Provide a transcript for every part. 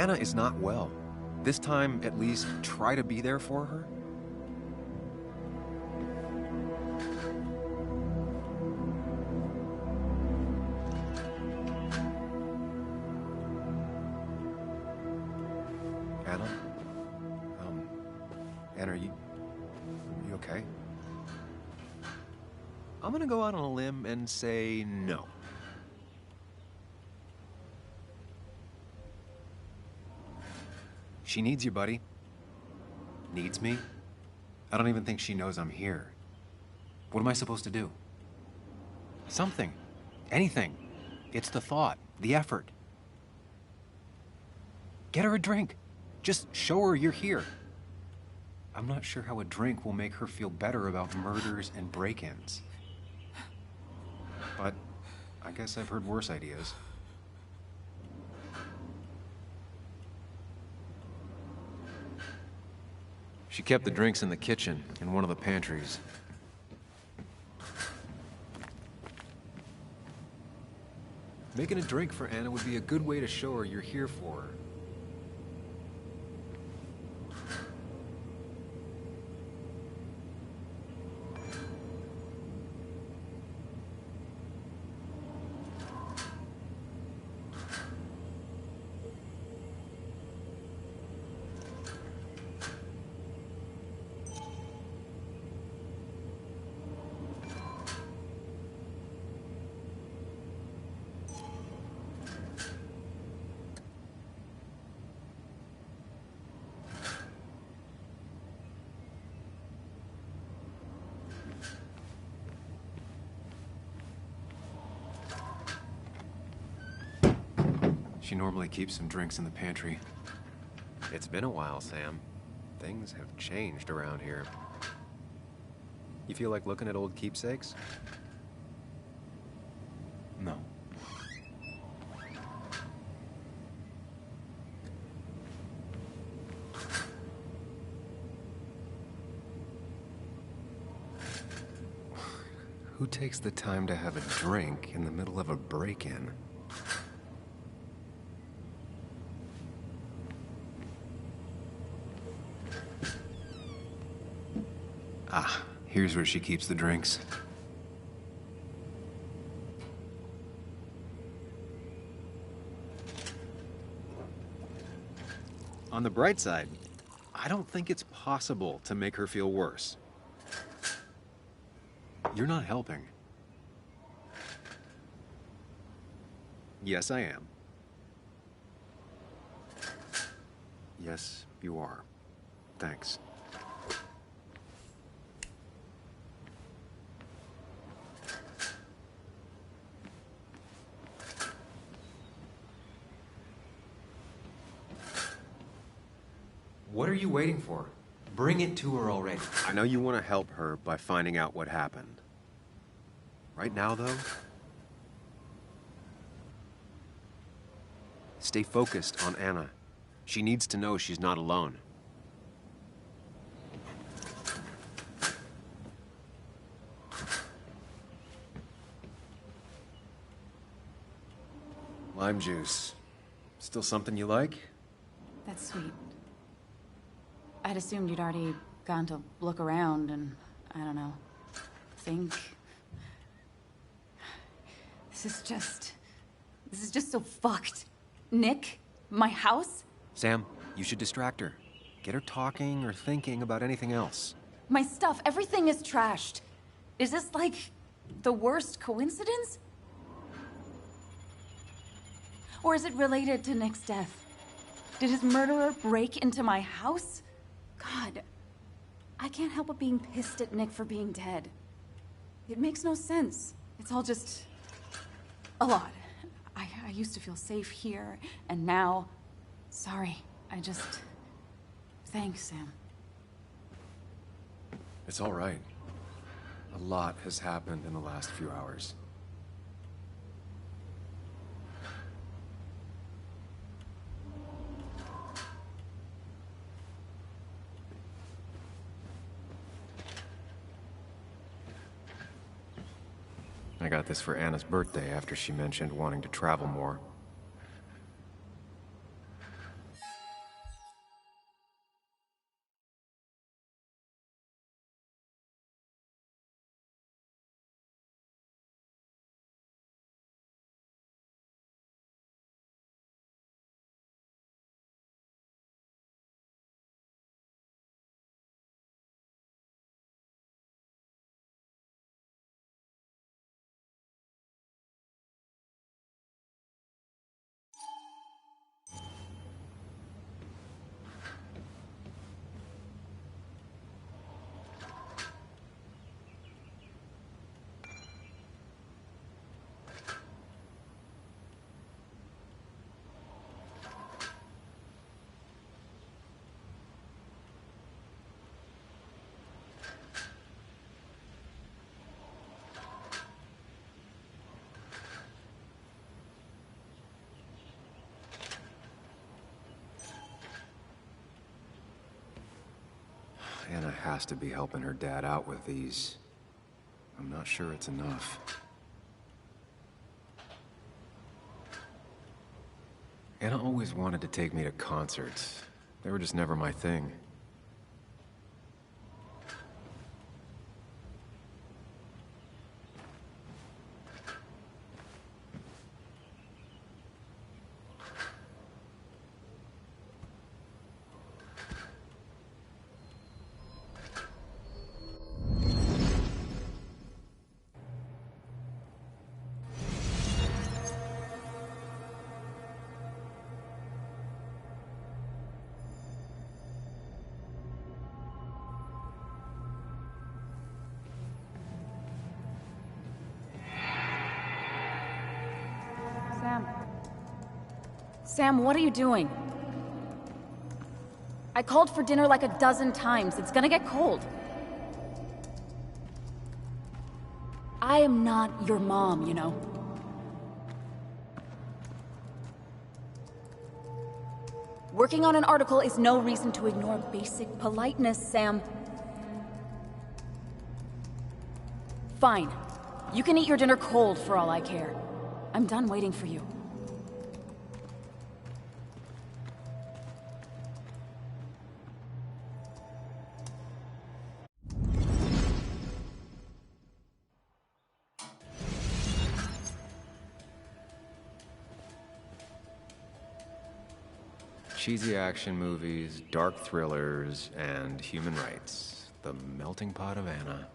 Anna is not well. This time, at least, try to be there for her. Anna? Anna, are you okay? I'm gonna go out on a limb and say no. She needs you, buddy. Needs me? I don't even think she knows I'm here. What am I supposed to do? Something. Anything. It's the thought, the effort. Get her a drink. Just show her you're here. I'm not sure how a drink will make her feel better about murders and break-ins. But I guess I've heard worse ideas. She kept the drinks in the kitchen, in one of the pantries. Making a drink for Anna would be a good way to show her you're here for her. She normally keeps some drinks in the pantry. It's been a while, Sam. Things have changed around here. You feel like looking at old keepsakes? No. Who takes the time to have a drink in the middle of a break-in? Ah, here's where she keeps the drinks. On the bright side, I don't think it's possible to make her feel worse. You're not helping. Yes, I am. Yes, you are. Thanks. What are you waiting for? Bring it to her already. I know you want to help her by finding out what happened. Right now, though, stay focused on Anna. She needs to know she's not alone. Lime juice. Still something you like? That's sweet. I'd assumed you'd already gone to look around and, I don't know, think. This is just so fucked. Nick? My house? Sam, you should distract her. Get her talking or thinking about anything else. My stuff, everything is trashed. Is this like the worst coincidence? Or is it related to Nick's death? Did his murderer break into my house? God, I can't help but being pissed at Nick for being dead. It makes no sense. It's all just a lot. I used to feel safe here, and now, sorry, thanks, Sam. It's all right. A lot has happened in the last few hours. I got this for Anna's birthday after she mentioned wanting to travel more. Anna has to be helping her dad out with these. I'm not sure it's enough. Anna always wanted to take me to concerts. They were just never my thing. Sam, what are you doing? I called for dinner like a dozen times. It's gonna get cold. I am not your mom, you know. Working on an article is no reason to ignore basic politeness, Sam. Fine. You can eat your dinner cold for all I care. I'm done waiting for you. Cheesy action movies, dark thrillers, and human rights. The melting pot of Anna.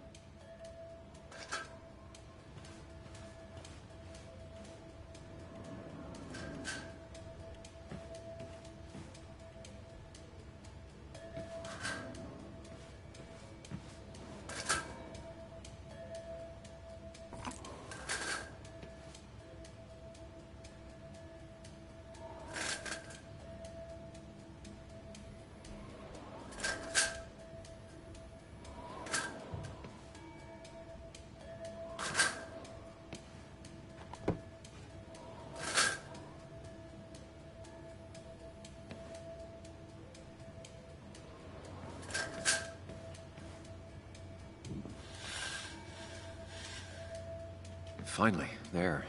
Finally, there.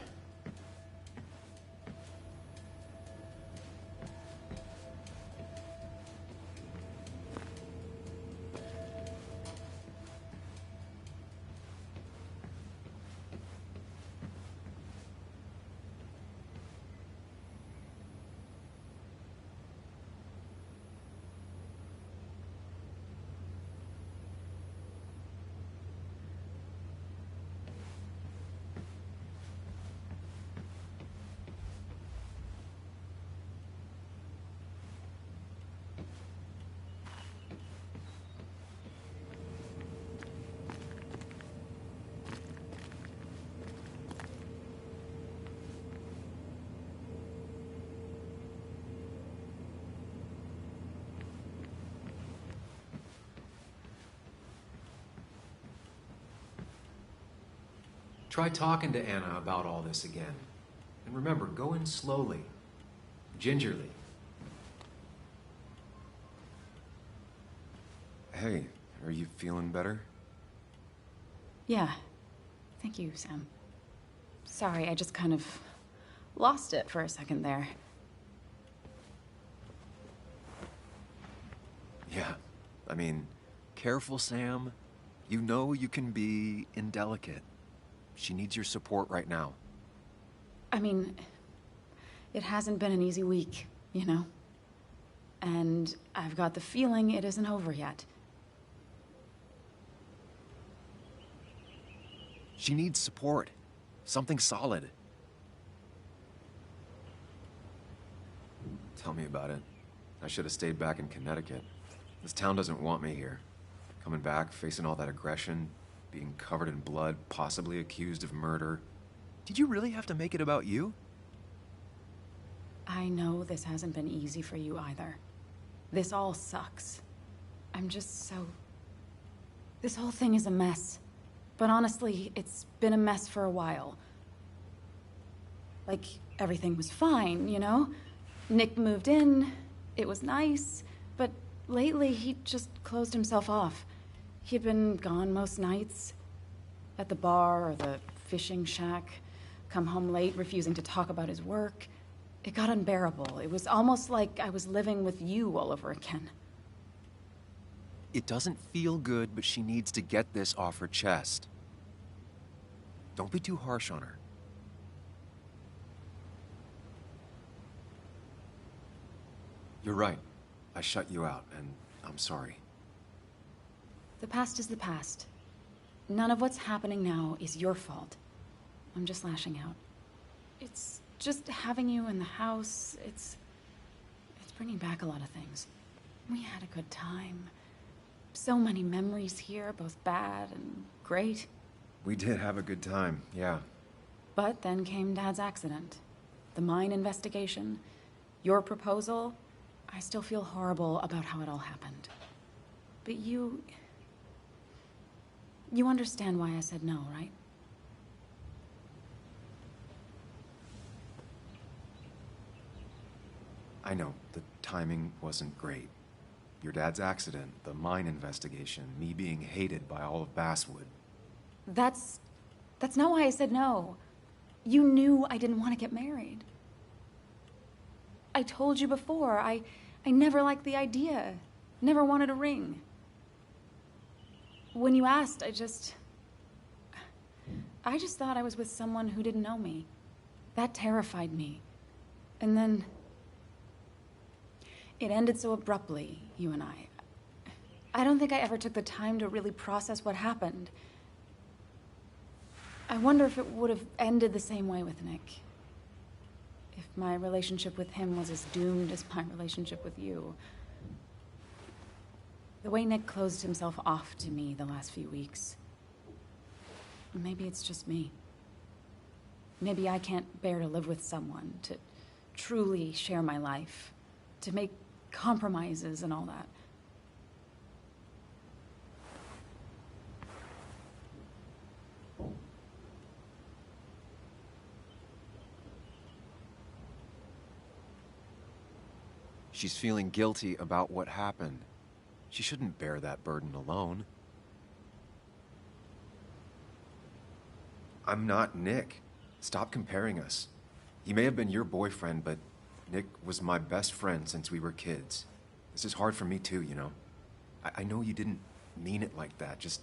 Try talking to Anna about all this again. And remember, go in slowly, gingerly. Hey, are you feeling better? Yeah. Thank you, Sam. Sorry, I just kind of lost it for a second there. Yeah. I mean, careful, Sam. You know you can be indelicate. She needs your support right now. I mean, it hasn't been an easy week, you know? And I've got the feeling it isn't over yet. She needs support. Something solid. Tell me about it. I should have stayed back in Connecticut. This town doesn't want me here. Coming back, facing all that aggression, being covered in blood, possibly accused of murder. Did you really have to make it about you? I know this hasn't been easy for you either. This all sucks. I'm just so... This whole thing is a mess. But honestly, it's been a mess for a while. Like, everything was fine, you know? Nick moved in, it was nice, but lately he just closed himself off. He'd been gone most nights, at the bar or the fishing shack, come home late, refusing to talk about his work. It got unbearable. It was almost like I was living with you all over again. It doesn't feel good, but she needs to get this off her chest. Don't be too harsh on her. You're right. I shut you out, and I'm sorry. The past is the past. None of what's happening now is your fault. I'm just lashing out. It's just having you in the house, it's bringing back a lot of things. We had a good time. So many memories here, both bad and great. We did have a good time, yeah. But then came Dad's accident. The mine investigation. Your proposal. I still feel horrible about how it all happened. But you understand why I said no, right? I know, the timing wasn't great. Your dad's accident, the mine investigation, me being hated by all of Basswood. That's not why I said no. You knew I didn't want to get married. I told you before, I never liked the idea. Never wanted a ring. When you asked, I just thought I was with someone who didn't know me. That terrified me. And then it ended so abruptly, you and I. I don't think I ever took the time to really process what happened. I wonder if it would have ended the same way with Nick. If my relationship with him was as doomed as my relationship with you. The way Nick closed himself off to me the last few weeks. Maybe it's just me. Maybe I can't bear to live with someone, to truly share my life, to make compromises and all that. She's feeling guilty about what happened. She shouldn't bear that burden alone. I'm not Nick. Stop comparing us. He may have been your boyfriend, but Nick was my best friend since we were kids. This is hard for me too, you know. I know you didn't mean it like that. Just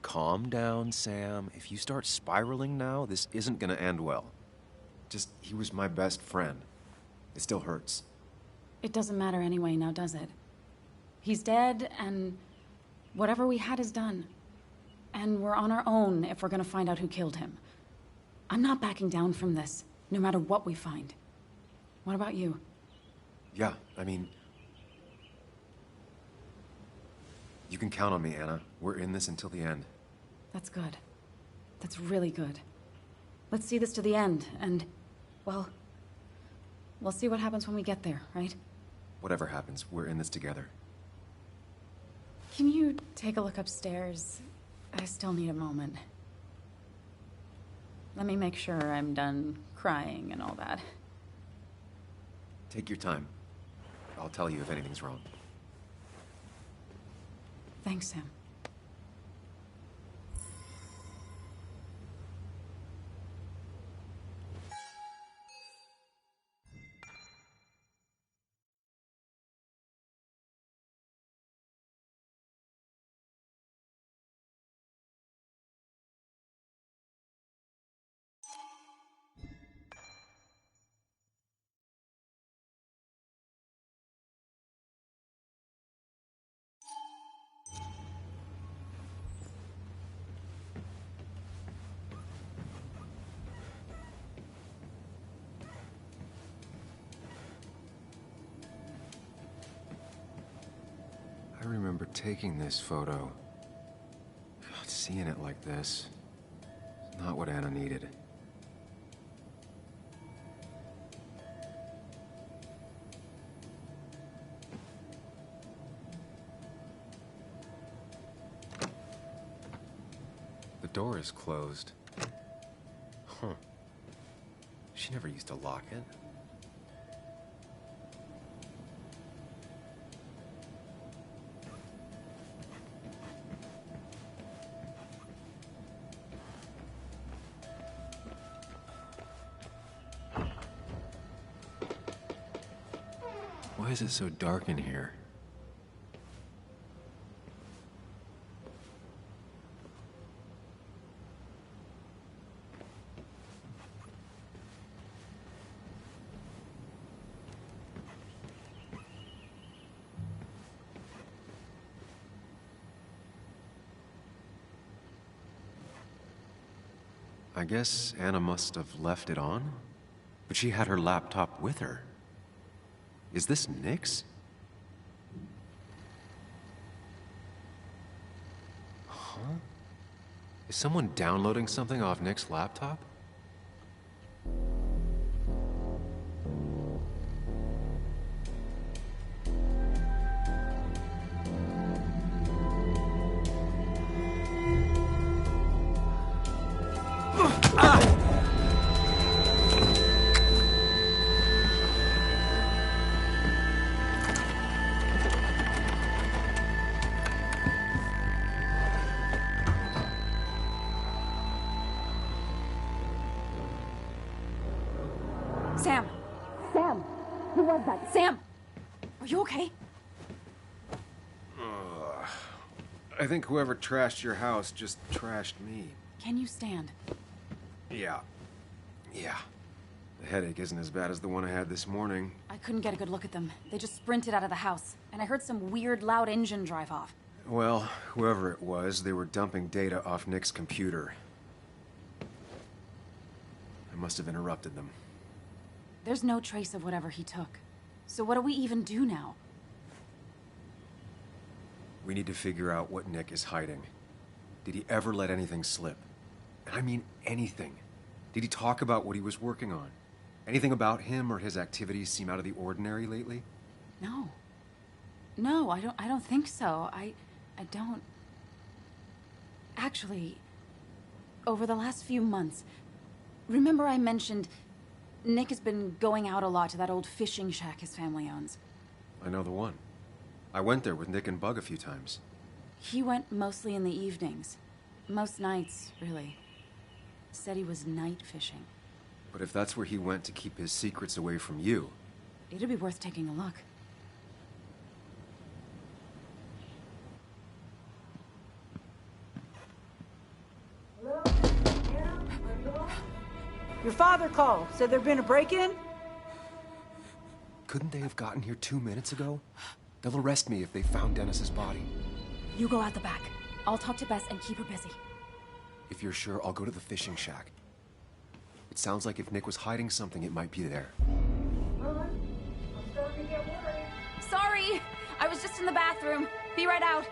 calm down, Sam. If you start spiraling now, this isn't gonna end well. He was my best friend. It still hurts. It doesn't matter anyway now, does it? He's dead, and whatever we had is done. And we're on our own if we're gonna find out who killed him. I'm not backing down from this, no matter what we find. What about you? Yeah, I mean... You can count on me, Anna. We're in this until the end. That's good. That's really good. Let's see this to the end, and, well, we'll see what happens when we get there, right? Whatever happens, we're in this together. Can you take a look upstairs? I still need a moment. Let me make sure I'm done crying and all that. Take your time. I'll tell you if anything's wrong. Thanks, Sam. I remember taking this photo. God, seeing it like this. Not what Anna needed. The door is closed. Huh. She never used to lock it. Why is it so dark in here? I guess Anna must have left it on, but she had her laptop with her. Is this Nick's? Huh? Is someone downloading something off Nick's laptop? Sam! Sam! Who was that? Sam! Are you okay? I think whoever trashed your house just trashed me. Can you stand? Yeah. The headache isn't as bad as the one I had this morning. I couldn't get a good look at them. They just sprinted out of the house, and I heard some weird, loud engine drive off. Well, whoever it was, they were dumping data off Nick's computer. I must have interrupted them. There's no trace of whatever he took. So what do we even do now? We need to figure out what Nick is hiding. Did he ever let anything slip? And I mean anything. Did he talk about what he was working on? Anything about him or his activities seem out of the ordinary lately? No. No, I don't think so. I don't... Actually, over the last few months, remember I mentioned Nick has been going out a lot to that old fishing shack his family owns. I know the one. I went there with Nick and Bug a few times. He went mostly in the evenings. Most nights, really. Said he was night fishing. But if that's where he went to keep his secrets away from you... It'd be worth taking a look. Your father called. Said there'd been a break-in? Couldn't they have gotten here 2 minutes ago? They'll arrest me if they found Dennis's body. You go out the back. I'll talk to Bess and keep her busy. If you're sure, I'll go to the fishing shack. It sounds like if Nick was hiding something, it might be there. I'm starting to get worried. Sorry! I was just in the bathroom. Be right out.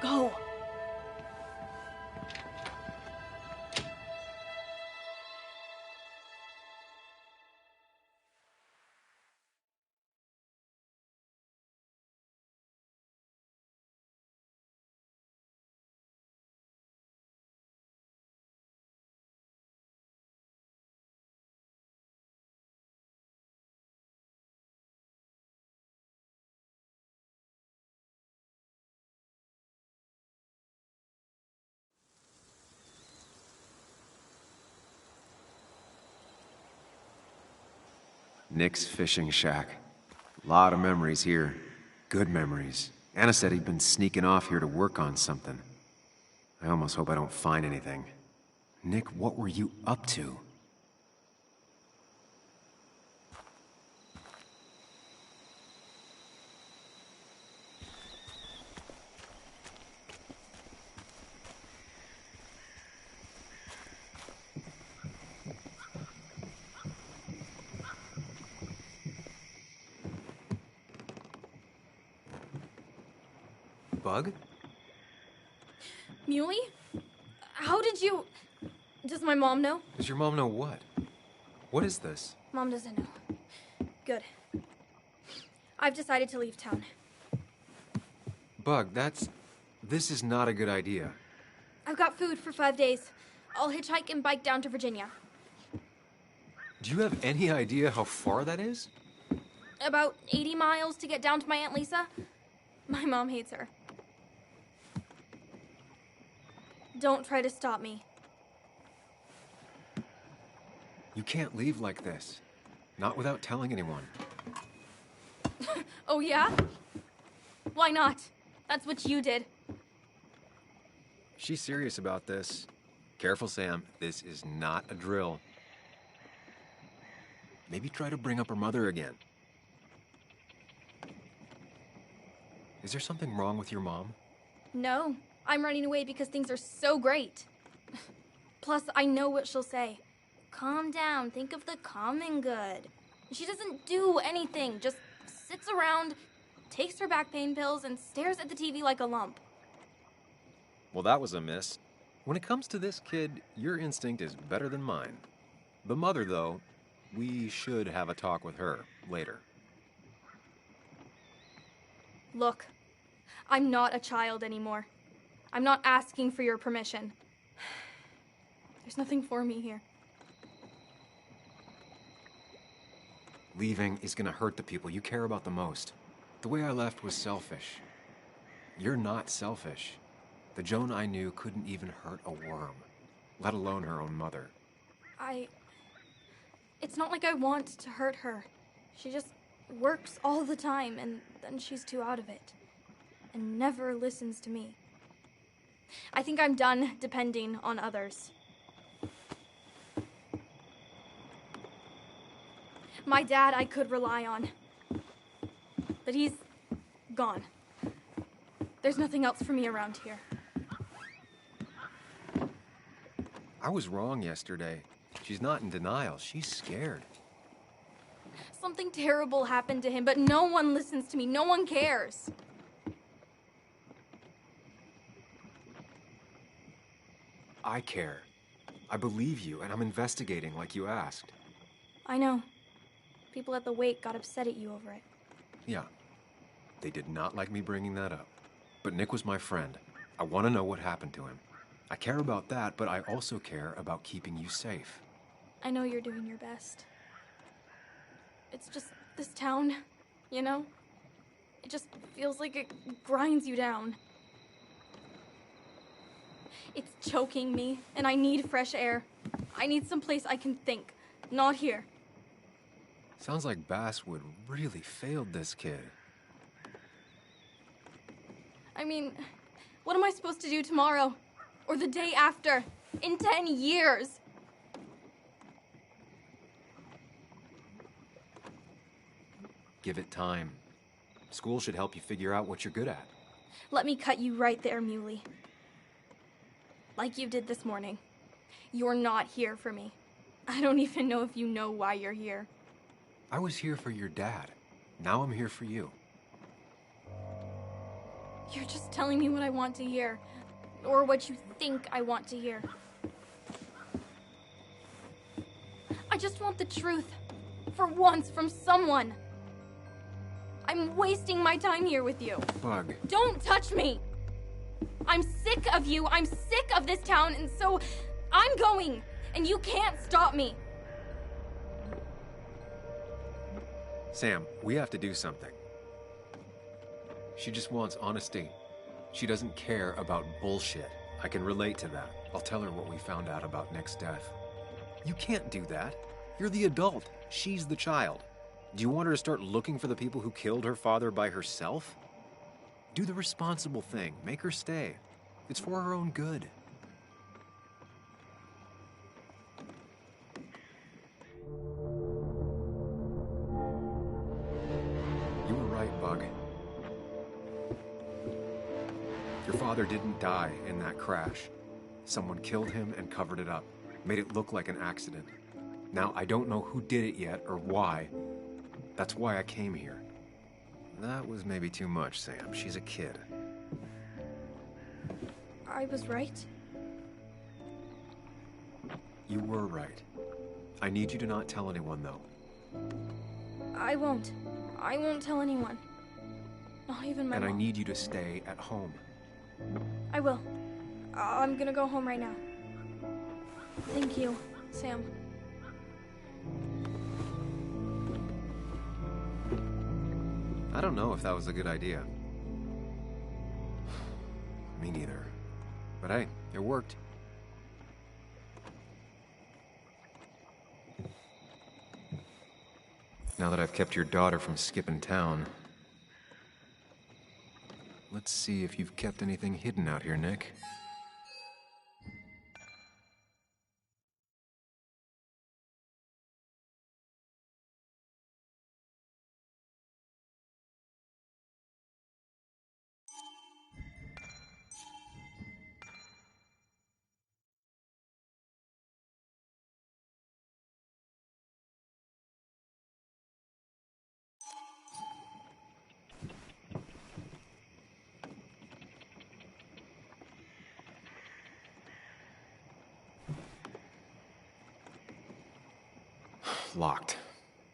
Go. Nick's fishing shack. Lot of memories here. Good memories. Anna said he'd been sneaking off here to work on something. I almost hope I don't find anything. Nick, what were you up to? Bug? Muley? How did you... Does my mom know? Does your mom know what? What is this? Mom doesn't know. Good. I've decided to leave town. Bug, this is not a good idea. I've got food for 5 days. I'll hitchhike and bike down to Virginia. Do you have any idea how far that is? About 80 miles to get down to my Aunt Lisa. My mom hates her. Don't try to stop me. You can't leave like this. Not without telling anyone. Oh, yeah? Why not? That's what you did. She's serious about this. Careful, Sam. This is not a drill. Maybe try to bring up her mother again. Is there something wrong with your mom? No, I'm running away because things are so great. Plus, I know what she'll say. Calm down, think of the common good. She doesn't do anything, just sits around, takes her back pain pills, and stares at the TV like a lump. Well, that was a miss. When it comes to this kid, your instinct is better than mine. The mother, though, we should have a talk with her later. Look, I'm not a child anymore. I'm not asking for your permission. There's nothing for me here. Leaving is gonna hurt the people you care about the most. The way I left was selfish. You're not selfish. The Joan I knew couldn't even hurt a worm, let alone her own mother. It's not like I want to hurt her. She just works all the time, and then she's too out of it. And never listens to me. I think I'm done depending on others. My dad I could rely on. But he's gone. There's nothing else for me around here. I was wrong yesterday. She's not in denial. She's scared. Something terrible happened to him, but no one listens to me. No one cares. I care. I believe you, and I'm investigating like you asked. I know. People at the wake got upset at you over it. Yeah. They did not like me bringing that up. But Nick was my friend. I want to know what happened to him. I care about that, but I also care about keeping you safe. I know you're doing your best. It's just this town, you know? It just feels like it grinds you down. It's choking me, and I need fresh air. I need someplace I can think, not here. Sounds like Basswood really failed this kid. I mean, what am I supposed to do tomorrow? Or the day after? In 10 years? Give it time. School should help you figure out what you're good at. Let me cut you right there, Muley. Like you did this morning. You're not here for me. I don't even know if you know why you're here. I was here for your dad. Now I'm here for you. You're just telling me what I want to hear. Or what you think I want to hear. I just want the truth. For once, from someone. I'm wasting my time here with you. Bug. Don't touch me! I'm sick of you, I'm sick of this town, and so I'm going, and you can't stop me. Sam, we have to do something. She just wants honesty. She doesn't care about bullshit. I can relate to that. I'll tell her what we found out about Nick's death. You can't do that. You're the adult. She's the child. Do you want her to start looking for the people who killed her father by herself? Do the responsible thing. Make her stay. It's for her own good. You were right, Bug. Your father didn't die in that crash. Someone killed him and covered it up. Made it look like an accident. Now, I don't know who did it yet or why. That's why I came here. That was maybe too much, Sam. She's a kid. I was right. You were right. I need you to not tell anyone, though. I won't. I won't tell anyone. Not even my And mom. I need you to stay at home. I will. I'm gonna go home right now. Thank you, Sam. I don't know if that was a good idea. Me neither. But hey, it worked. Now that I've kept your daughter from skipping town. Let's see if you've kept anything hidden out here, Nick. Locked.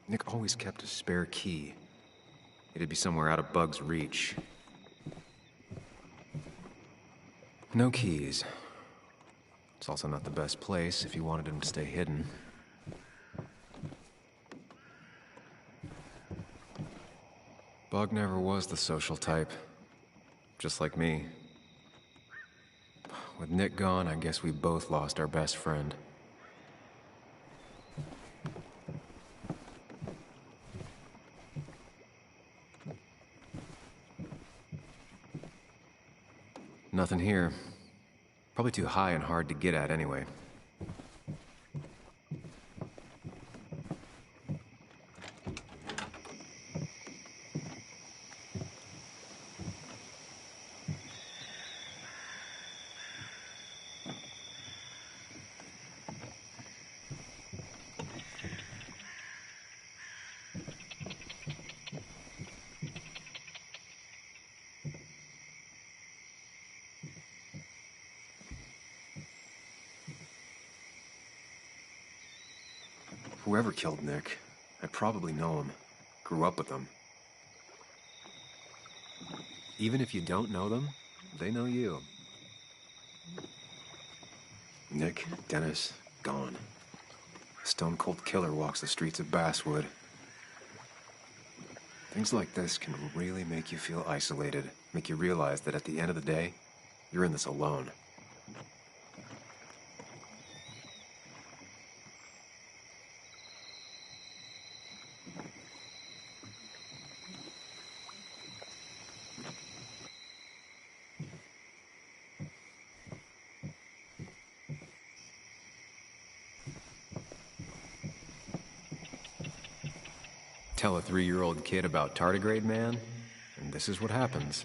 Nick always kept a spare key. It'd be somewhere out of Bug's reach. No keys. It's also not the best place if you wanted him to stay hidden. Bug never was the social type. Just like me. With Nick gone, I guess we both lost our best friend. Nothing here. Probably too high and hard to get at anyway. Whoever killed Nick, I probably know him. Grew up with them. Even if you don't know them, they know you. Nick, Dennis, gone. A stone-cold killer walks the streets of Basswood. Things like this can really make you feel isolated, make you realize that at the end of the day, you're in this alone. Tell a 3-year-old kid about tardigrade man, and this is what happens.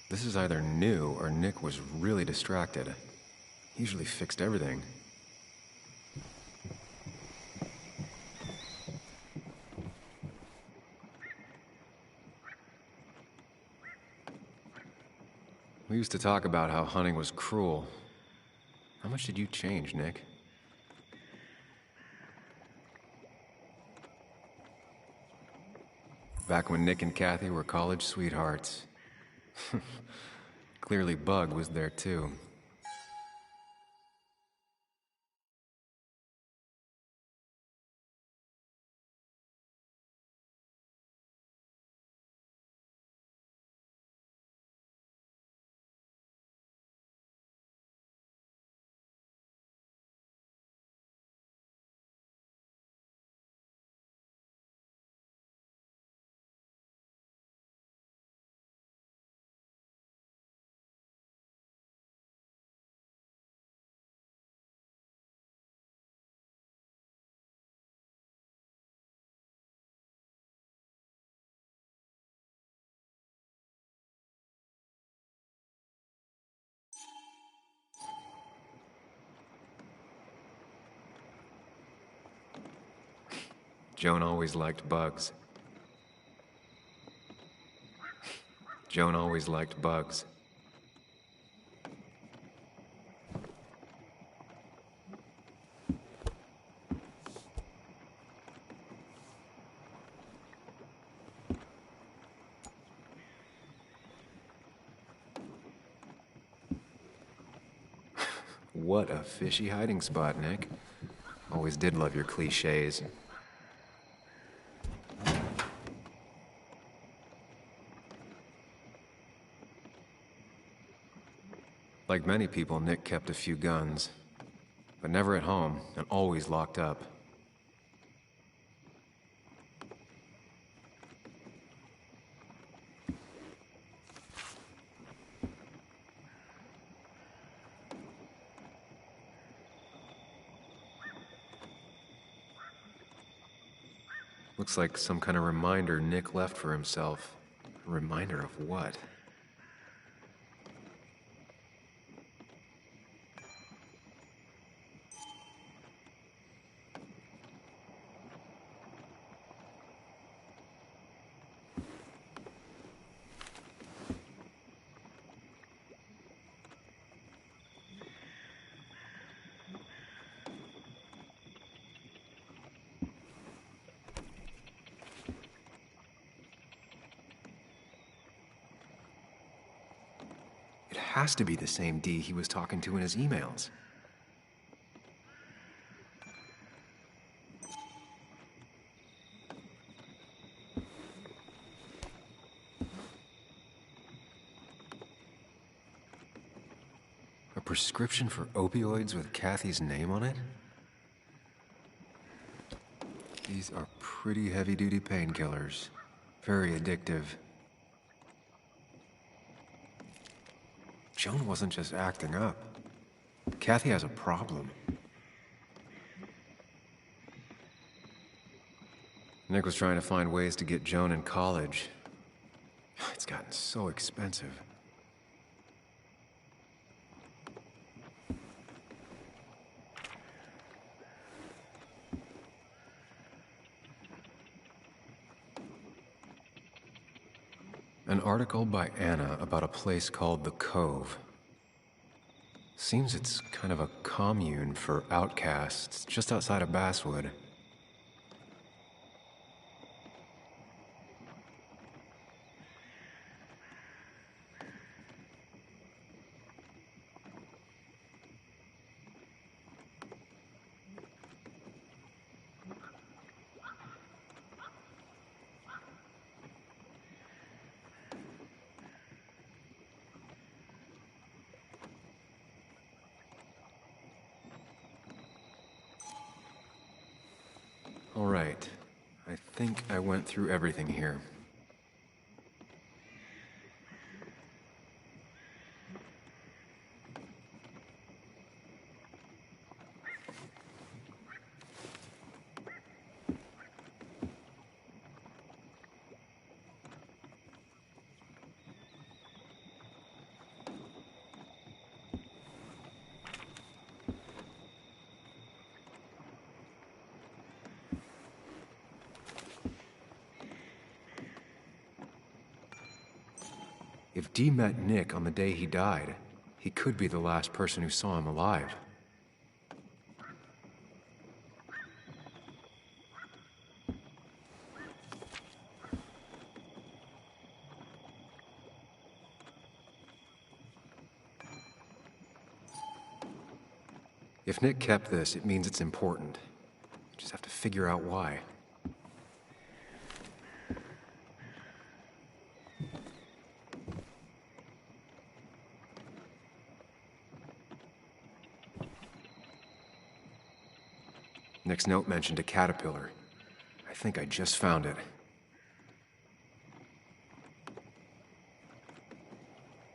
This is either new or Nick was really distracted. He usually fixed everything. We used to talk about how hunting was cruel. How much did you change, Nick? Back when Nick and Kathy were college sweethearts. Clearly Bug was there too. Joan always liked bugs. Joan always liked bugs. What a fishy hiding spot, Nick. Always did love your cliches. Like many people, Nick kept a few guns, but never at home and always locked up. Looks like some kind of reminder Nick left for himself. A reminder of what? It has to be the same D he was talking to in his emails. A prescription for opioids with Kathy's name on it? These are pretty heavy-duty painkillers. Very addictive. Joan wasn't just acting up. Kathy has a problem. Nick was trying to find ways to get Joan in college. It's gotten so expensive. An article by Anna about a place called the Cove. Seems it's kind of a commune for outcasts just outside of Basswood. All right. I think I went through everything here. If Dee met Nick on the day he died, he could be the last person who saw him alive. If Nick kept this, it means it's important. You just have to figure out why. Nick's note mentioned a caterpillar. I think I just found it.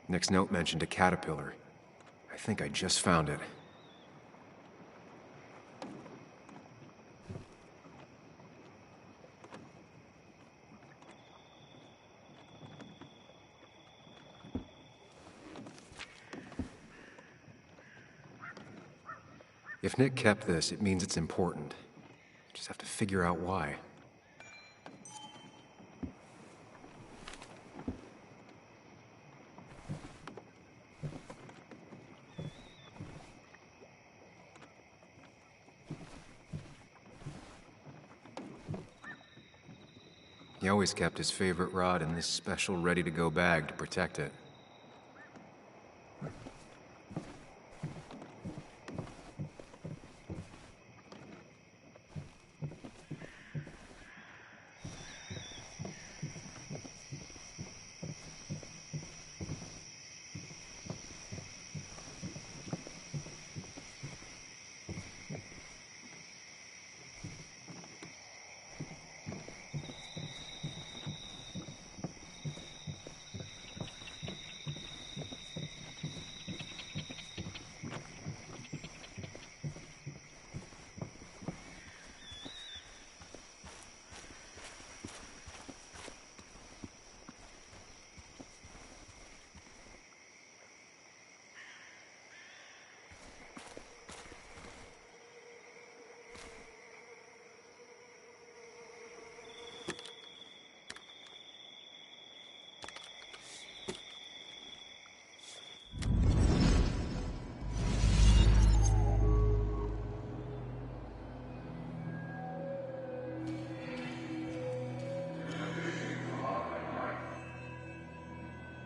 Nick's note mentioned a caterpillar. I think I just found it. If Nick kept this, it means it's important. You just have to figure out why. He always kept his favorite rod in this special ready-to-go bag to protect it.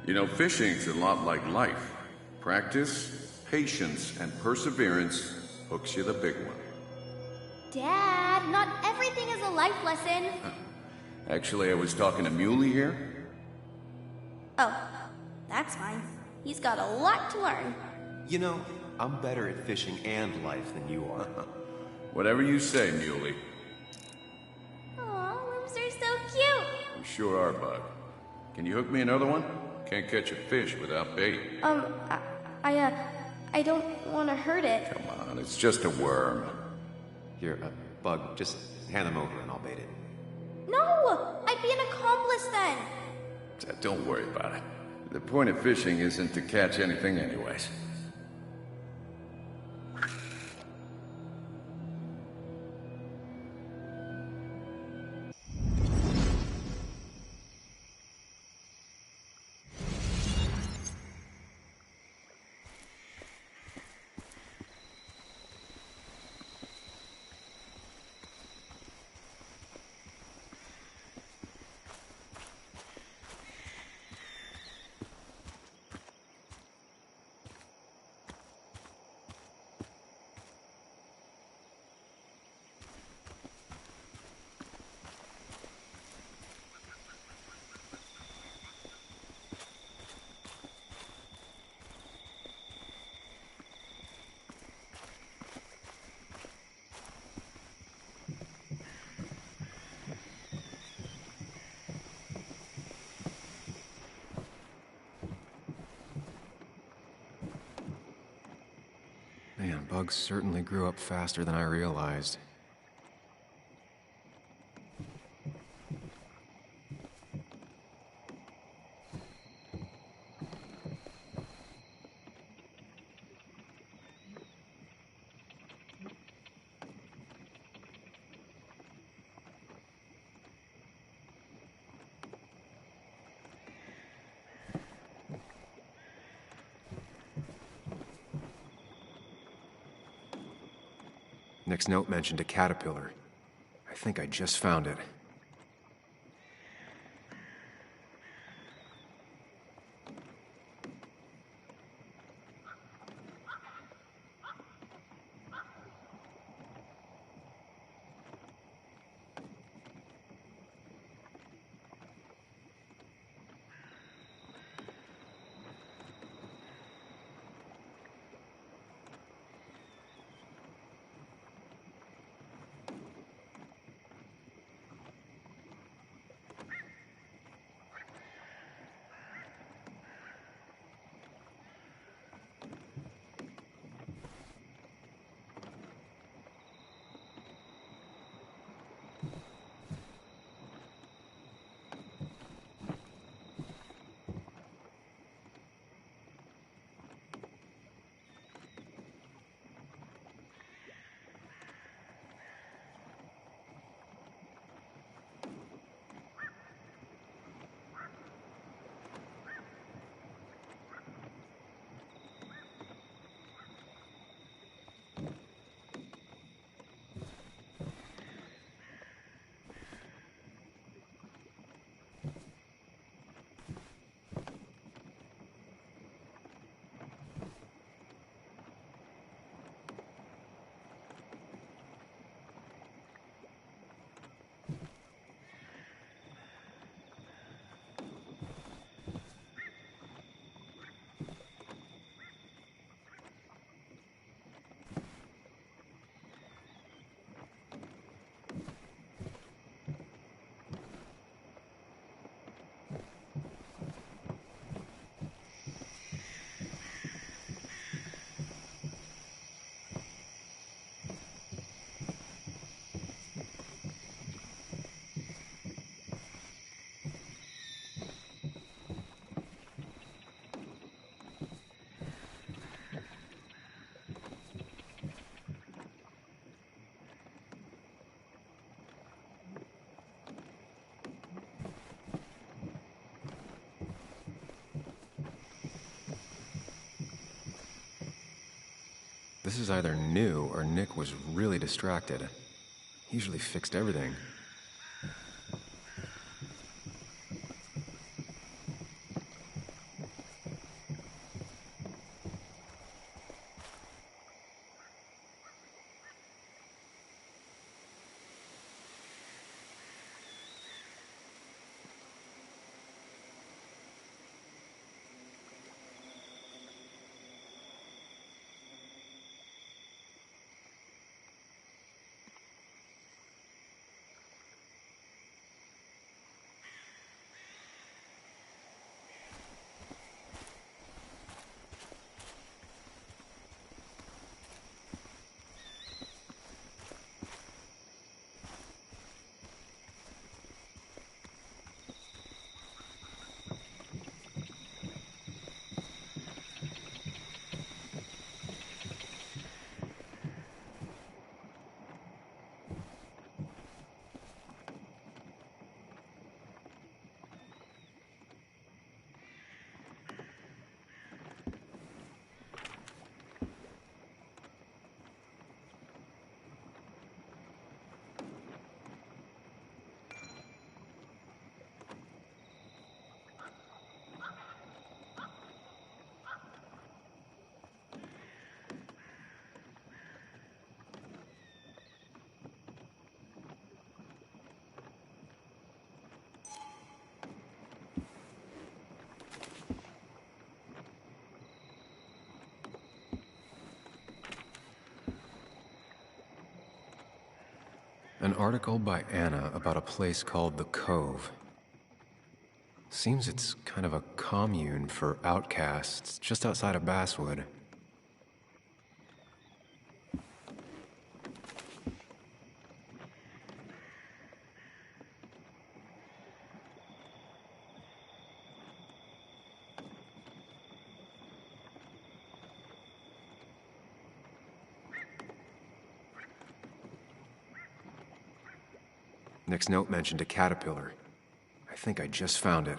You know, fishing's a lot like life. Practice, patience, and perseverance hooks you the big one. Dad, not everything is a life lesson. Actually, I was talking to Muley here. Oh, that's fine. He's got a lot to learn. You know, I'm better at fishing and life than you are. Whatever you say, Muley. Aw, worms are so cute. You sure are, Bug. Can you hook me another one? Can't catch a fish without bait. I don't want to hurt it. Come on, it's just a worm. Here, Bug, just hand them over and I'll bait it. No! I'd be an accomplice then. Don't worry about it. The point of fishing isn't to catch anything anyways. Man, Bug certainly grew up faster than I realized. Nick's note mentioned a caterpillar. I think I just found it. This is either new or Nick was really distracted. He usually fixed everything. An article by Anna about a place called The Cove. Seems it's kind of a commune for outcasts just outside of Basswood. Nick's note mentioned a caterpillar. I think I just found it.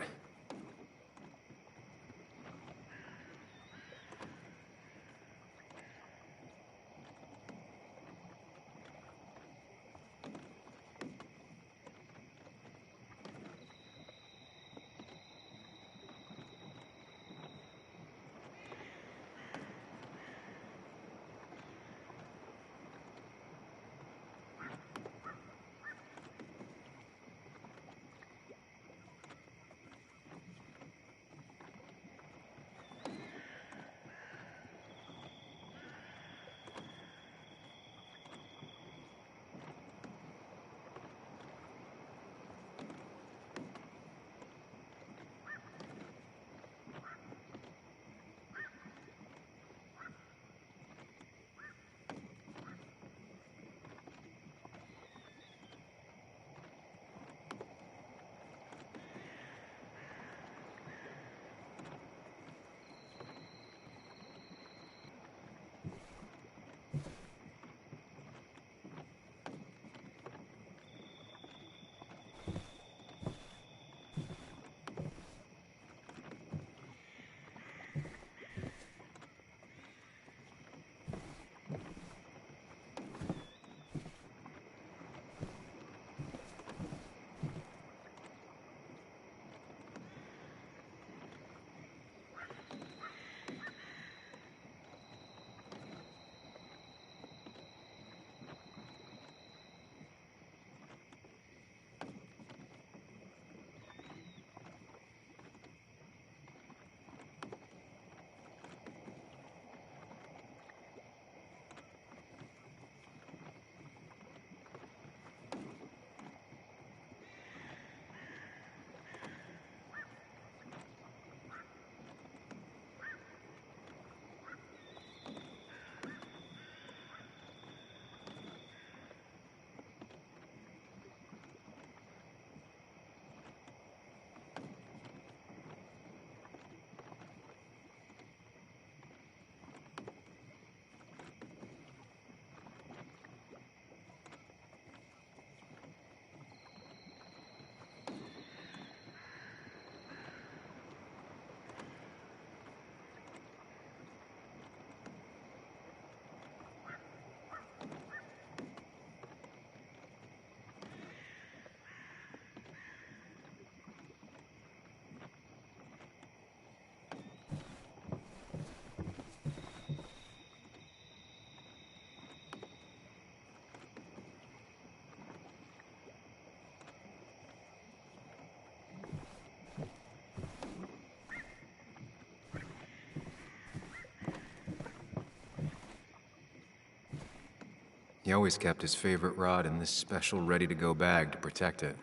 He always kept his favorite rod in this special ready-to-go bag to protect it.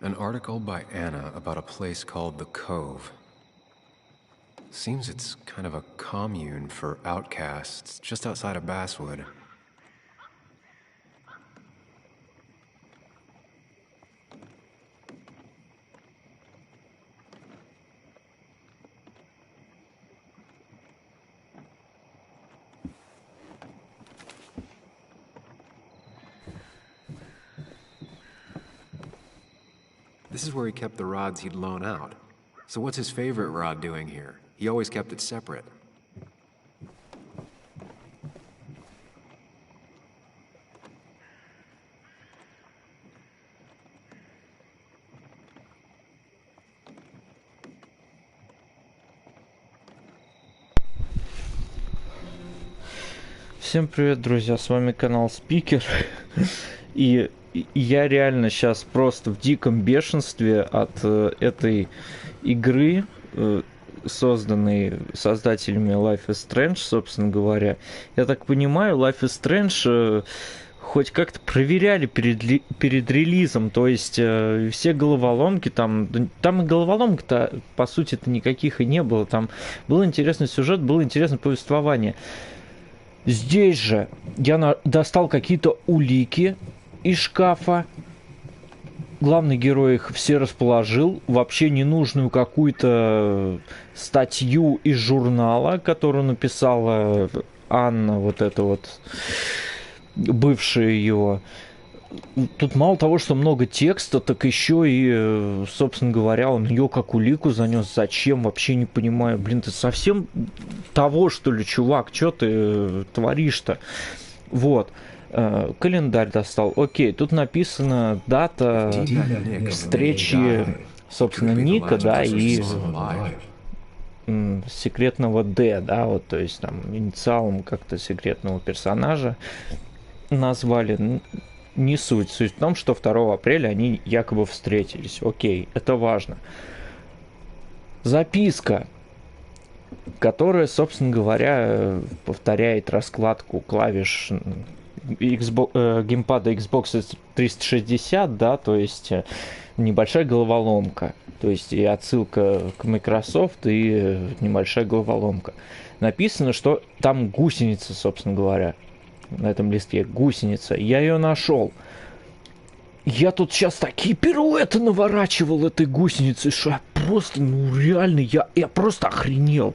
An article by Anna about a place called the Cove. Seems it's kind of a commune for outcasts just outside of Basswood. This is where he kept the rods he'd loan out. So what's his favorite rod doing here? He always kept it separate. Всем привет, друзья, с вами канал Спикер. И я реально сейчас просто в диком бешенстве от этой игры, созданной создателями Life is Strange, собственно говоря. Я так понимаю, Life is Strange хоть как-то проверяли перед релизом, то есть все головоломки, там и головоломок-то, по сути-то, никаких и не было. Там был интересный сюжет, было интересное повествование. Здесь же я достал какие-то улики из шкафа. Главный герой их все расположил. Вообще ненужную какую-то статью из журнала, которую написала Анна, вот эта вот бывшая его. Тут мало того, что много текста, так еще и, собственно говоря, он ее как улику занес. Зачем? Вообще не понимаю. Блин, ты совсем того, что ли, чувак? Что ты творишь-то? Вот. Календарь достал. Окей, тут написана дата встречи, собственно, Ника, да, и секретного Д, да, вот, то есть там инициалом как-то секретного персонажа назвали. Не суть. Суть в том, что 2 апреля они якобы встретились. Окей, это важно. Записка, которая, собственно говоря, повторяет раскладку клавиш геймпада Xbox 360, да, то есть небольшая головоломка. То есть и отсылка к Microsoft, и небольшая головоломка. Написано, что там гусеница, собственно говоря. На этом листке гусеница. Я ее нашел. Я тут сейчас такие пируэты наворачивал этой гусеницы, что я просто, ну реально, я просто охренел.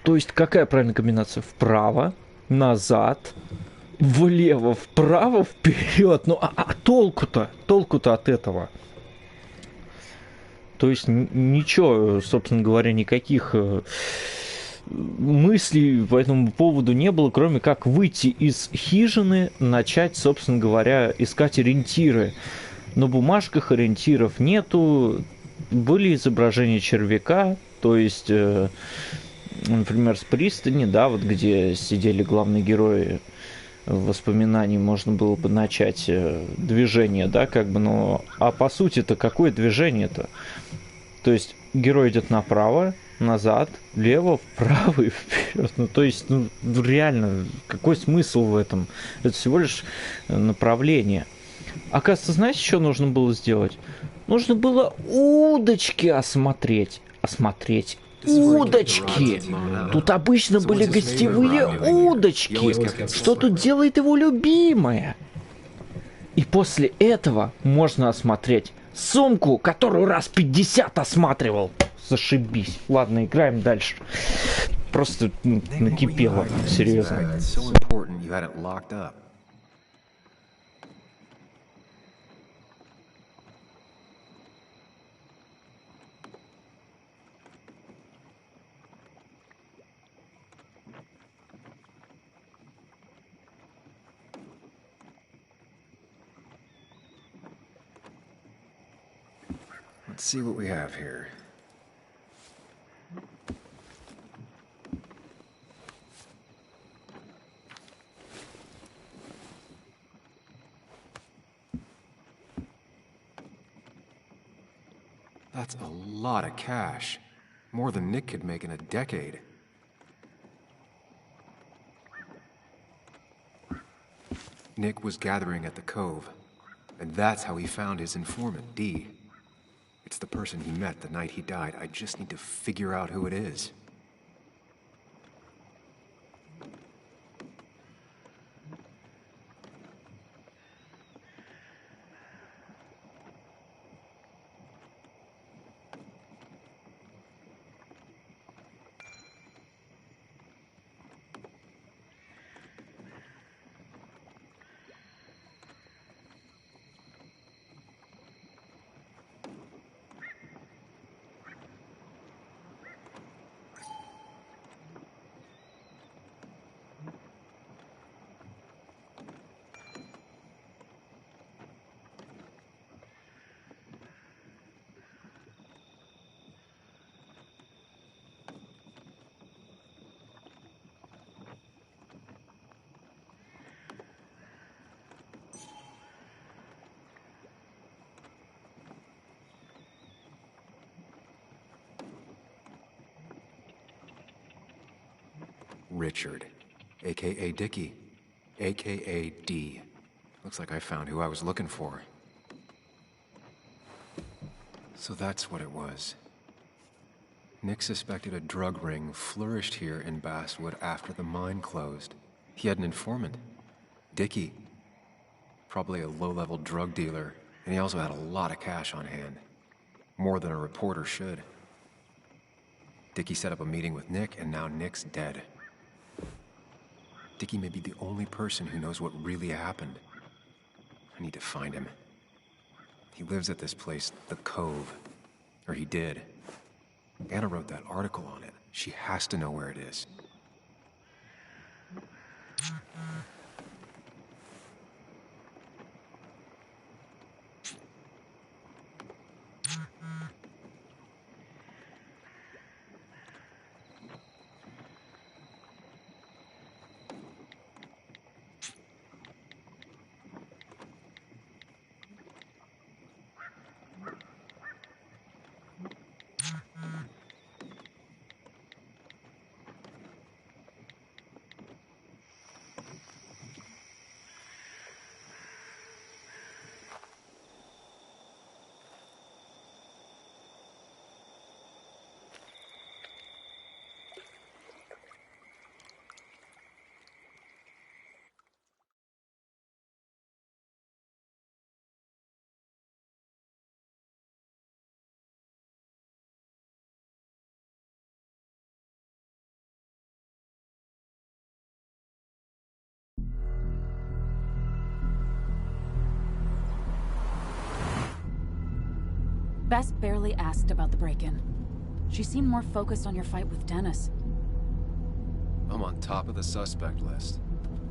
То есть какая правильная комбинация? Вправо, назад, влево, вправо, вперед. Ну а толку-то? Толку-то от этого? То есть ничего, собственно говоря, никаких мыслей по этому поводу не было, кроме как выйти из хижины, начать, собственно говоря, искать ориентиры. На бумажках ориентиров нету. Были изображения червяка, то есть, например, с пристани, да, вот где сидели главные герои воспоминаний, можно было бы начать движение, да, как бы, но... А по сути-то какое движение-то? То есть герой идет направо, назад, влево, вправо и вперед. Ну, то есть, ну, реально, какой смысл в этом? Это всего лишь направление. Оказывается, знаете, что нужно было сделать? Нужно было удочки осмотреть. Удочки! Тут обычно были гостевые удочки. Что тут делает его любимая? И после этого можно осмотреть сумку, которую раз 50 осматривал. Зашибись. Ладно, играем дальше. просто Nick, what were you накипело, hiding in this серьезно. bag that's so important you had it locked up. Let's see what we have here. That's a lot of cash. More than Nick could make in a decade. Nick was gathering at the Cove, and that's how he found his informant, Dee. It's the person he met the night he died. I just need to figure out who it is. Richard, aka Dickie, aka D. Looks like I found who I was looking for. So that's what it was. Nick suspected a drug ring flourished here in Basswood after the mine closed. He had an informant, Dickie. Probably a low-level drug dealer, and he also had a lot of cash on hand. More than a reporter should. Dickie set up a meeting with Nick, and now Nick's dead. Dickie may be the only person who knows what really happened. I need to find him. He lives at this place, the Cove. Or he did. Anna wrote that article on it. She has to know where it is. Bess barely asked about the break-in. She seemed more focused on your fight with Dennis. I'm on top of the suspect list.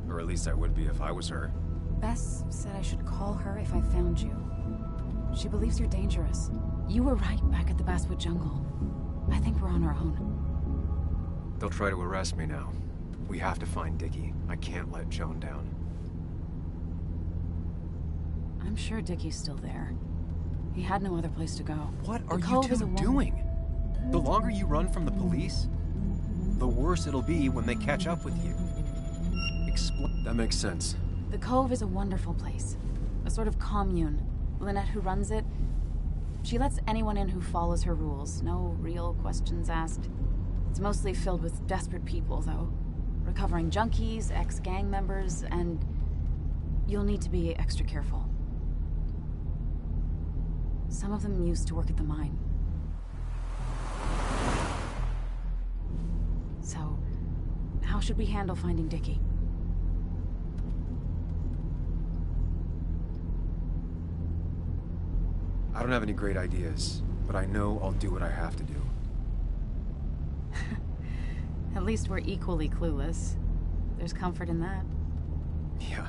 Or at least I would be if I was her. Bess said I should call her if I found you. She believes you're dangerous. You were right back at the Basswood jungle. I think we're on our own. They'll try to arrest me now. We have to find Dickie. I can't let Joan down. I'm sure Dickie's still there. He had no other place to go. What are The you Cove is two a doing? The longer you run from the police, the worse it'll be when they catch up with you. That makes sense. The Cove is a wonderful place. A sort of commune. Lynette, who runs it, she lets anyone in who follows her rules. No real questions asked. It's mostly filled with desperate people, though. Recovering junkies, ex-gang members, and you'll need to be extra careful. Some of them used to work at the mine. So, How should we handle finding Dickie? I don't have any great ideas, but I know I'll do what I have to do. At least we're equally clueless. There's comfort in that. Yeah.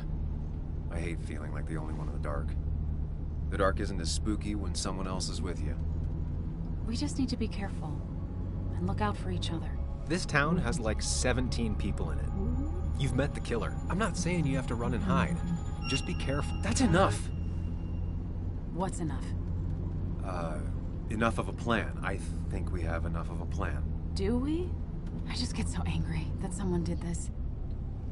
I hate feeling like the only one in the dark. The dark isn't as spooky when someone else is with you. We just need to be careful and look out for each other. This town has like 17 people in it. You've met the killer. I'm not saying you have to run and hide. Just be careful. That's enough. What's enough? Enough of a plan. I think we have enough of a plan. Do we? I just get so angry that someone did this.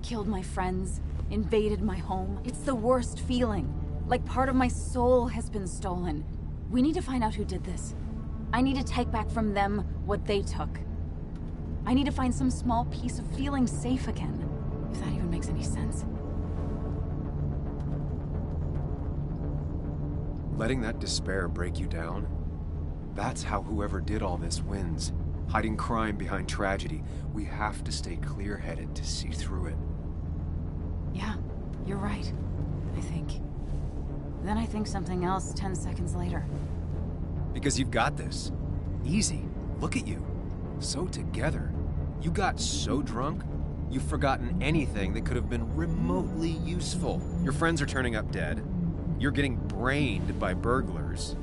Killed my friends, invaded my home. It's the worst feeling. Like part of my soul has been stolen. We need to find out who did this. I need to take back from them what they took. I need to find some small piece of feeling safe again. If that even makes any sense. Letting that despair break you down? That's how whoever did all this wins. Hiding crime behind tragedy. We have to stay clear-headed to see through it. Yeah, you're right. I think. Then I think something else 10 seconds later. Because you've got this. Easy. Look at you. So together. You got so drunk, you've forgotten anything that could have been remotely useful. Your friends are turning up dead. You're getting brained by burglars.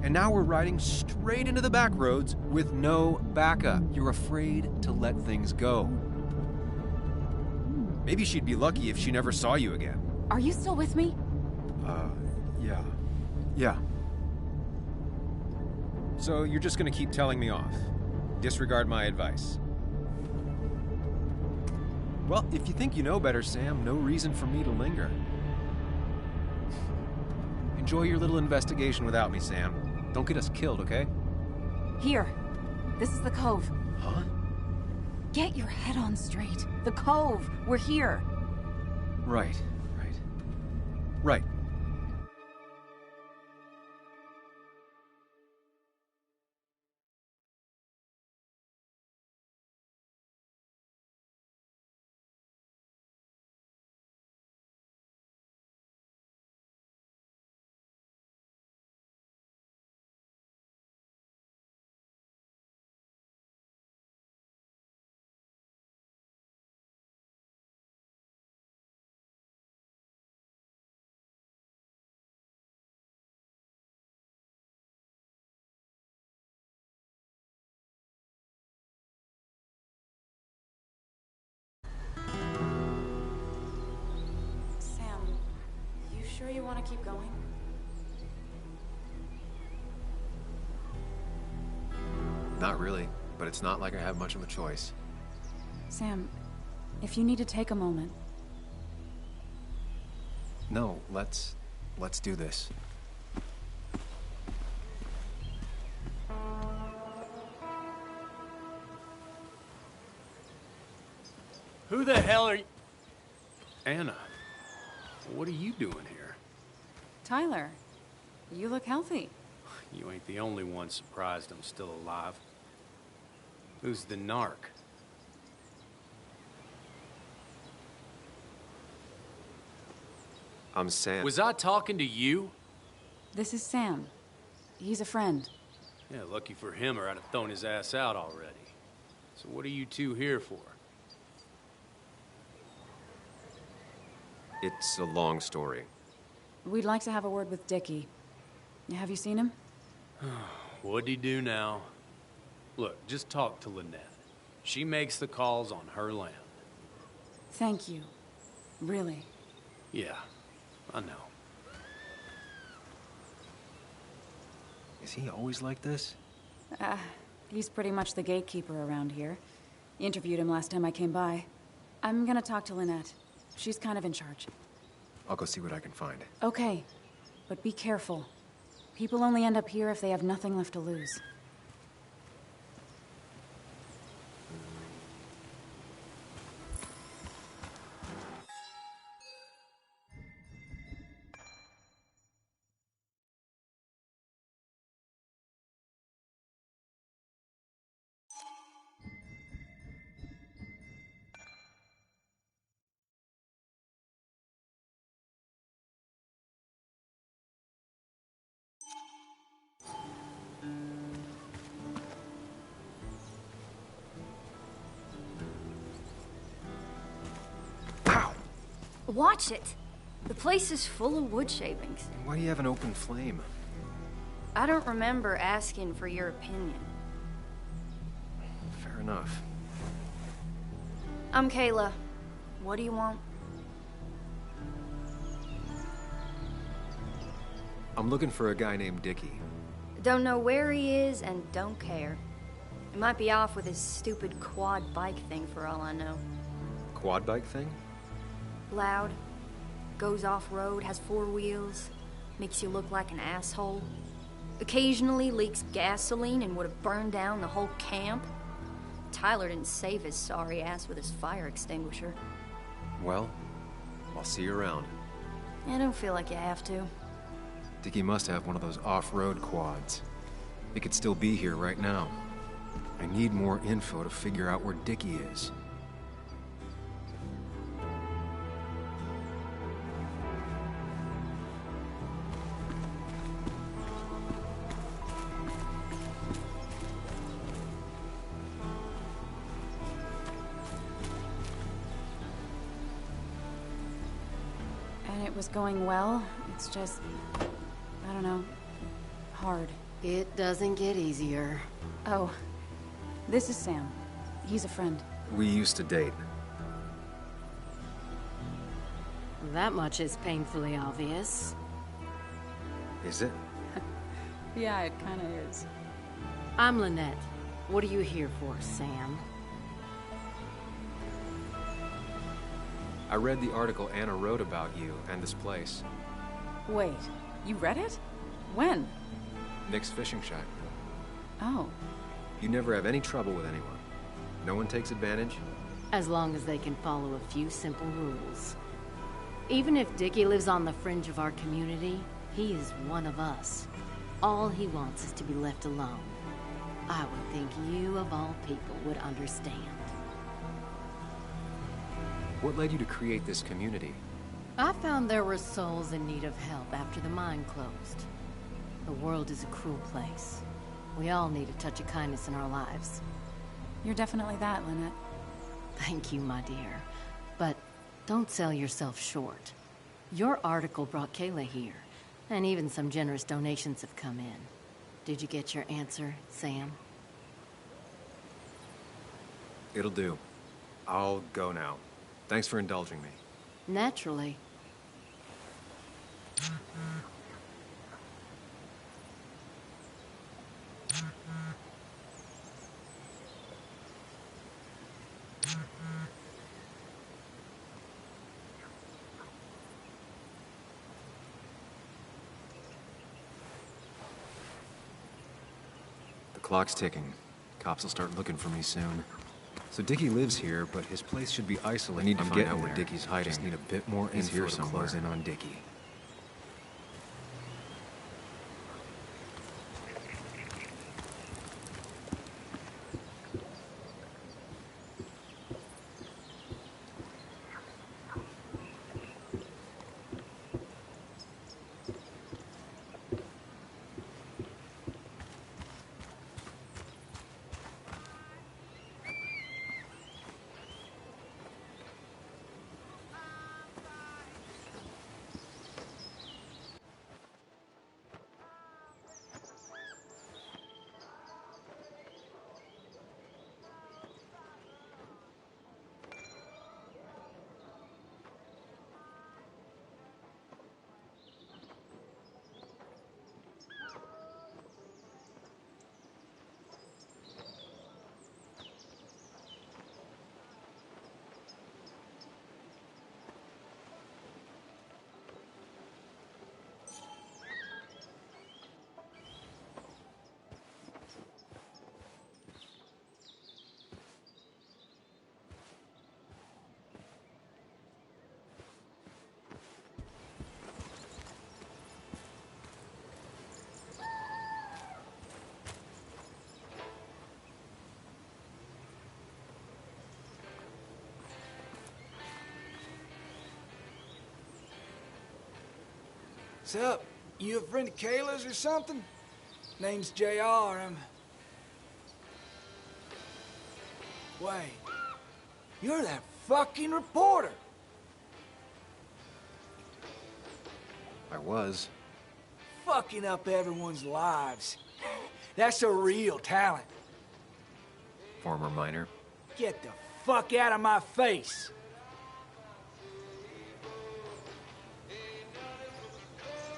And now we're riding straight into the back roads with no backup. You're afraid to let things go. Maybe she'd be lucky if she never saw you again. Are you still with me? Yeah. Yeah. So you're just gonna keep telling me off? Disregard my advice? Well, if you think you know better, Sam, no reason for me to linger. Enjoy your little investigation without me, Sam. Don't get us killed, okay? Here. This is the Cove. Huh? Get your head on straight. The Cove. We're here. Right. Right. Sam, you sure you want to keep going? Not really, but it's not like I have much of a choice. Sam, if you need to take a moment. No, let's do this. Who the hell are you? Anna, what are you doing here? Tyler, you look healthy. You ain't the only one surprised I'm still alive. Who's the narc? I'm Sam. Was I talking to you? This is Sam. He's a friend. Yeah, lucky for him or I'd have thrown his ass out already. So what are you two here for? It's a long story. We'd like to have a word with Dickie. Have you seen him? What'd he do now? Look, just talk to Lynette. She makes the calls on her land. Thank you. Really. Yeah, I know. Is he always like this? He's pretty much the gatekeeper around here. Interviewed him last time I came by. I'm gonna talk to Lynette. She's kind of in charge. I'll go see what I can find. Okay, but be careful. People only end up here if they have nothing left to lose. Watch it. The place is full of wood shavings. Why do you have an open flame? I don't remember asking for your opinion. Fair enough. I'm Kayla. What do you want? I'm looking for a guy named Dickie. Don't know where he is and don't care. He might be off with his stupid quad bike thing for all I know. Quad bike thing? Loud. Goes off-road, has 4 wheels. Makes you look like an asshole. Occasionally leaks gasoline and would have burned down the whole camp. Tyler didn't save his sorry ass with his fire extinguisher. Well, I'll see you around. I don't feel like you have to. Dickie must have one of those off-road quads. He could still be here right now. I need more info to figure out where Dickie is. And it was going well. It's just, I don't know, hard. It doesn't get easier. Oh, this is Sam. He's a friend. We used to date. That much is painfully obvious. Is it? Yeah, it kind of is. I'm Lynette. What are you here for, Sam? I read the article Anna wrote about you and this place. Wait, you read it? When? Nick's fishing shack. Oh. You never have any trouble with anyone. No one takes advantage. As long as they can follow a few simple rules. Even if Dickie lives on the fringe of our community, he is one of us. All he wants is to be left alone. I would think you, of all people, would understand. What led you to create this community? I found there were souls in need of help after the mine closed. The world is a cruel place. We all need a touch of kindness in our lives. You're definitely that, Lynette. Thank you, my dear. But don't sell yourself short. Your article brought Kayla here, and even some generous donations have come in. Did you get your answer, Sam? It'll do. I'll go now. Thanks for indulging me. Naturally. The clock's ticking. Cops will start looking for me soon. So Dickie lives here, but his place should be isolated. I need to find out where Dickie's hiding. Just need a bit more info to close in on Dickie. What's up? You a friend of Kayla's or something? Name's JR. Wait. You're that fucking reporter. I was. Fucking up everyone's lives. That's a real talent. Former miner. Get the fuck out of my face.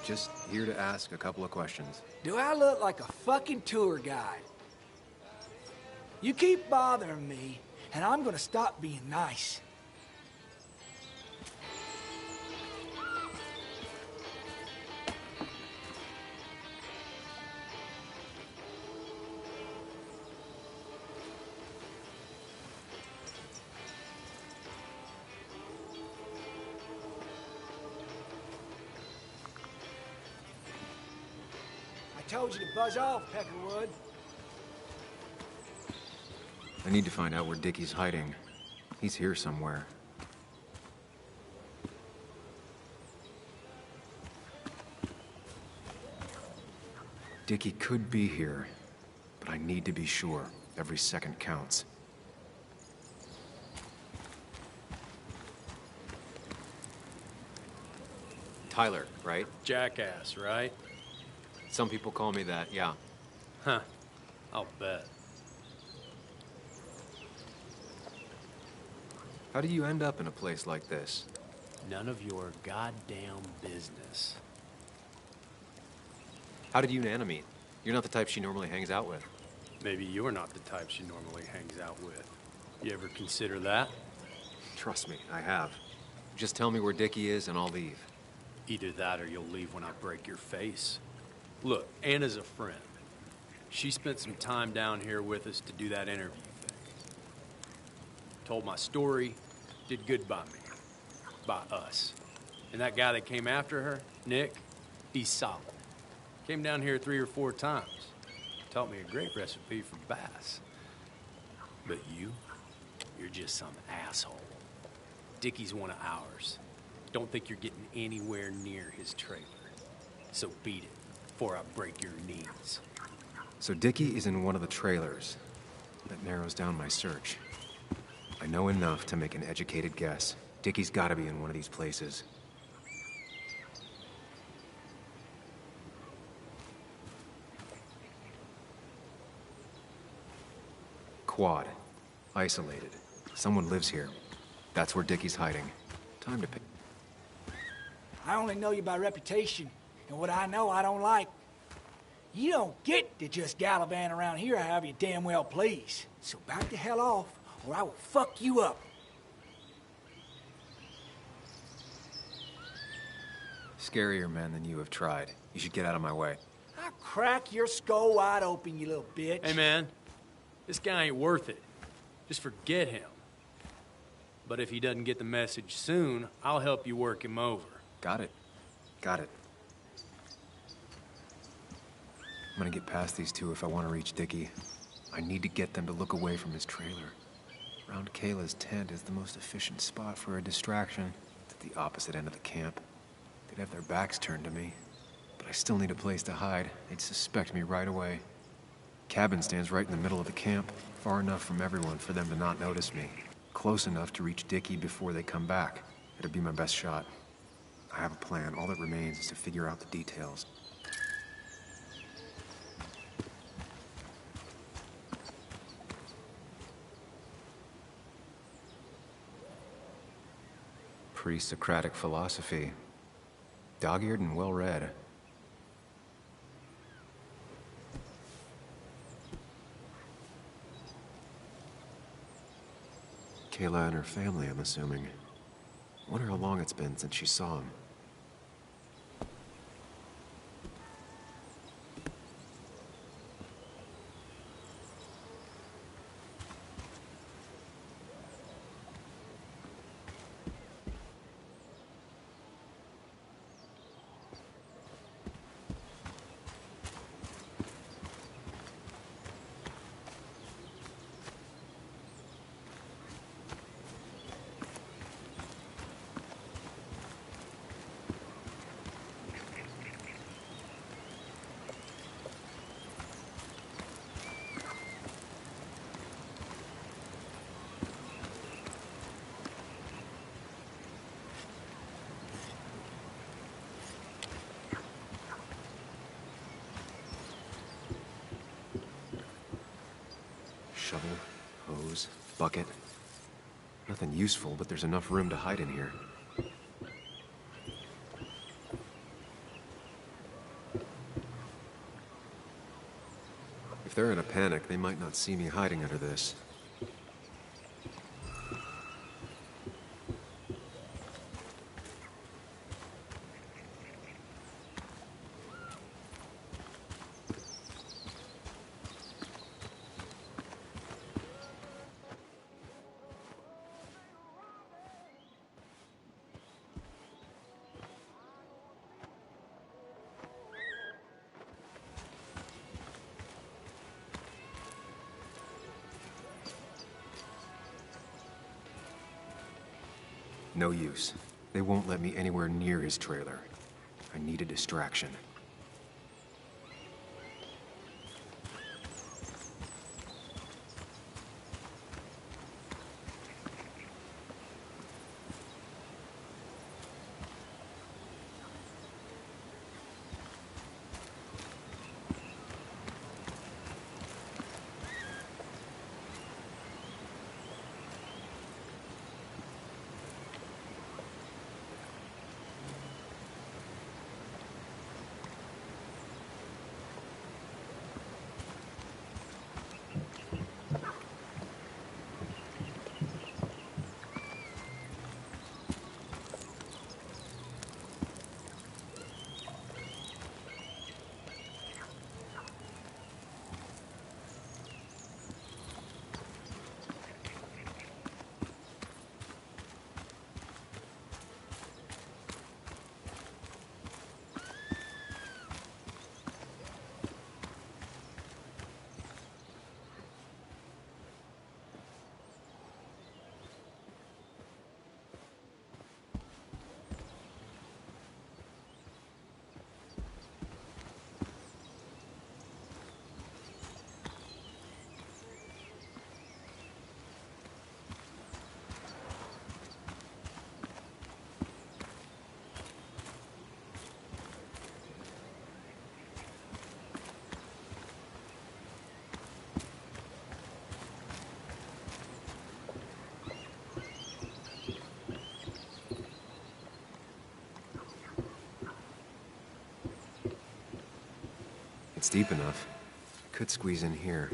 Just here to ask a couple of questions. Do I look like a fucking tour guide? You keep bothering me, and I'm gonna stop being nice. I told you to buzz off, Peckerwood. I need to find out where Dickie's hiding. He's here somewhere. Dickie could be here, but I need to be sure. Every second counts. Tyler, right? Jackass, right? Some people call me that, yeah. Huh. I'll bet. How do you end up in a place like this? None of your goddamn business. How did you and Anna meet? You're not the type she normally hangs out with. Maybe you're not the type she normally hangs out with. You ever consider that? Trust me, I have. Just tell me where Dickie is and I'll leave. Either that or you'll leave when I break your face. Look, Anna's a friend. She spent some time down here with us to do that interview thing. Told my story, did good by me. By us. And that guy that came after her, Nick, he's solid. Came down here 3 or 4 times. Taught me a great recipe for bass. But you're just some asshole. Dickie's one of ours. Don't think you're getting anywhere near his trailer. So beat it before I break your knees. So Dickie is in one of the trailers. That narrows down my search. I know enough to make an educated guess. Dickie's gotta be in one of these places. Quad. Isolated. Someone lives here. That's where Dickie's hiding. Time to pick. I only know you by reputation, and what I know I don't like. You don't get to just gallivant around here however you damn well please. So back the hell off, or I will fuck you up. Scarier men than you have tried. You should get out of my way. I'll crack your skull wide open, you little bitch. Hey, man. This guy ain't worth it. Just forget him. But if he doesn't get the message soon, I'll help you work him over. Got it. Got it. I'm gonna get past these two if I want to reach Dickie. I need to get them to look away from his trailer. Around Kayla's tent is the most efficient spot for a distraction. It's at the opposite end of the camp. They'd have their backs turned to me. But I still need a place to hide. They'd suspect me right away. Cabin stands right in the middle of the camp, far enough from everyone for them to not notice me. Close enough to reach Dickie before they come back. It'll be my best shot. I have a plan. All that remains is to figure out the details. Pre-Socratic philosophy. Dog-eared and well-read. Kayla and her family, I'm assuming. Wonder how long it's been since she saw him. Shovel, hose, bucket. Nothing useful, but there's enough room to hide in here. If they're in a panic, they might not see me hiding under this. No use. They won't let me anywhere near his trailer. I need a distraction. It's deep enough. Could squeeze in here.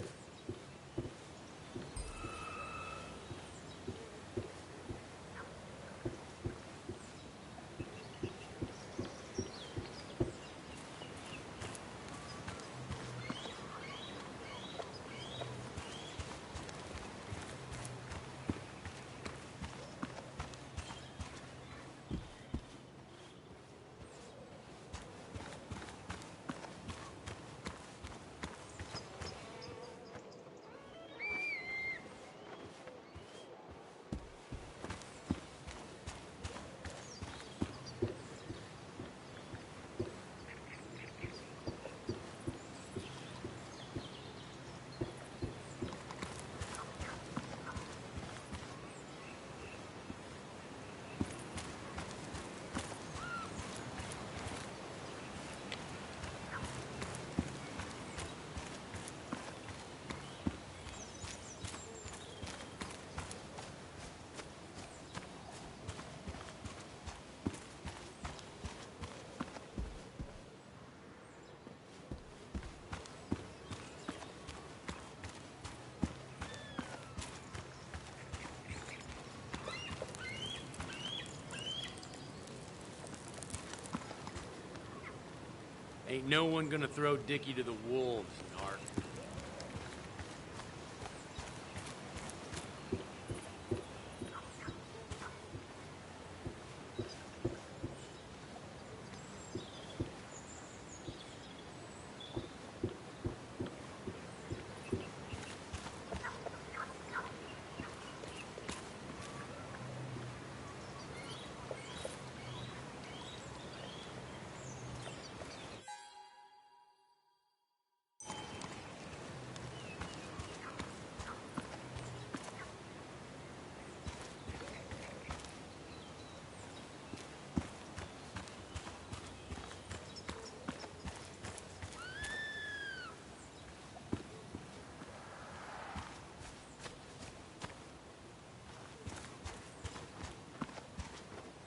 Ain't no one gonna throw Dickie to the wolves, Narc.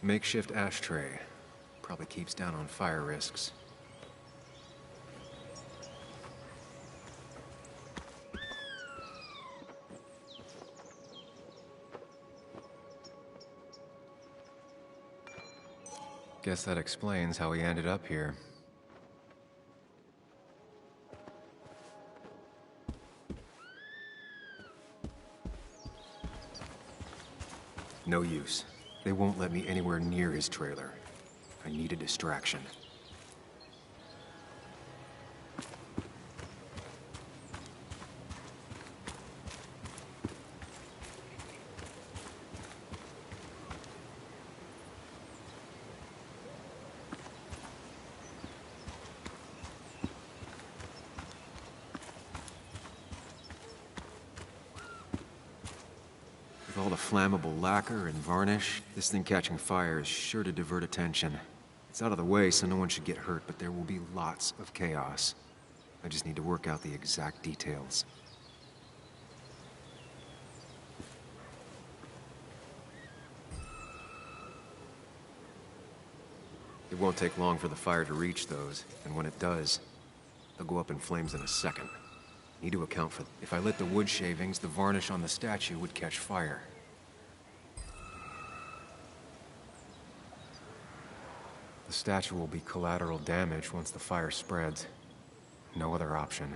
Makeshift ashtray. Probably keeps down on fire risks. Guess that explains how he ended up here. No use. They won't let me anywhere near his trailer. I need a distraction. With all the flammable lacquer and varnish, this thing catching fire is sure to divert attention. It's out of the way, so no one should get hurt, but there will be lots of chaos. I just need to work out the exact details. It won't take long for the fire to reach those, and when it does, they'll go up in flames in a second. Need to account for... If I lit the wood shavings, the varnish on the statue would catch fire. The statue will be collateral damage once the fire spreads. No other option.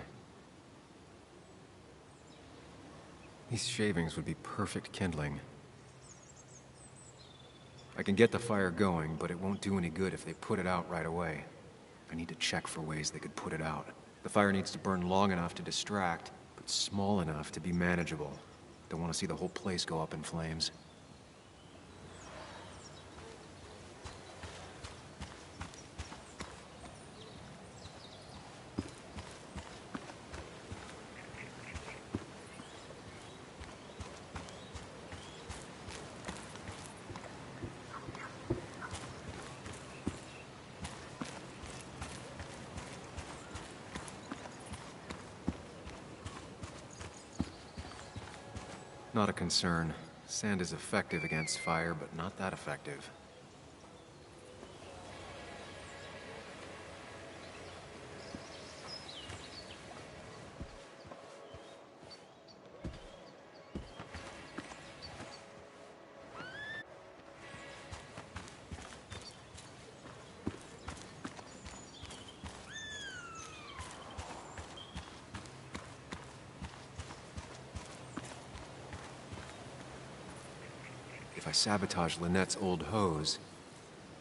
These shavings would be perfect kindling. I can get the fire going, but it won't do any good if they put it out right away. I need to check for ways they could put it out. The fire needs to burn long enough to distract, but small enough to be manageable. Don't want to see the whole place go up in flames. Not a concern. Sand is effective against fire, but not that effective. If I sabotage Lynette's old hose,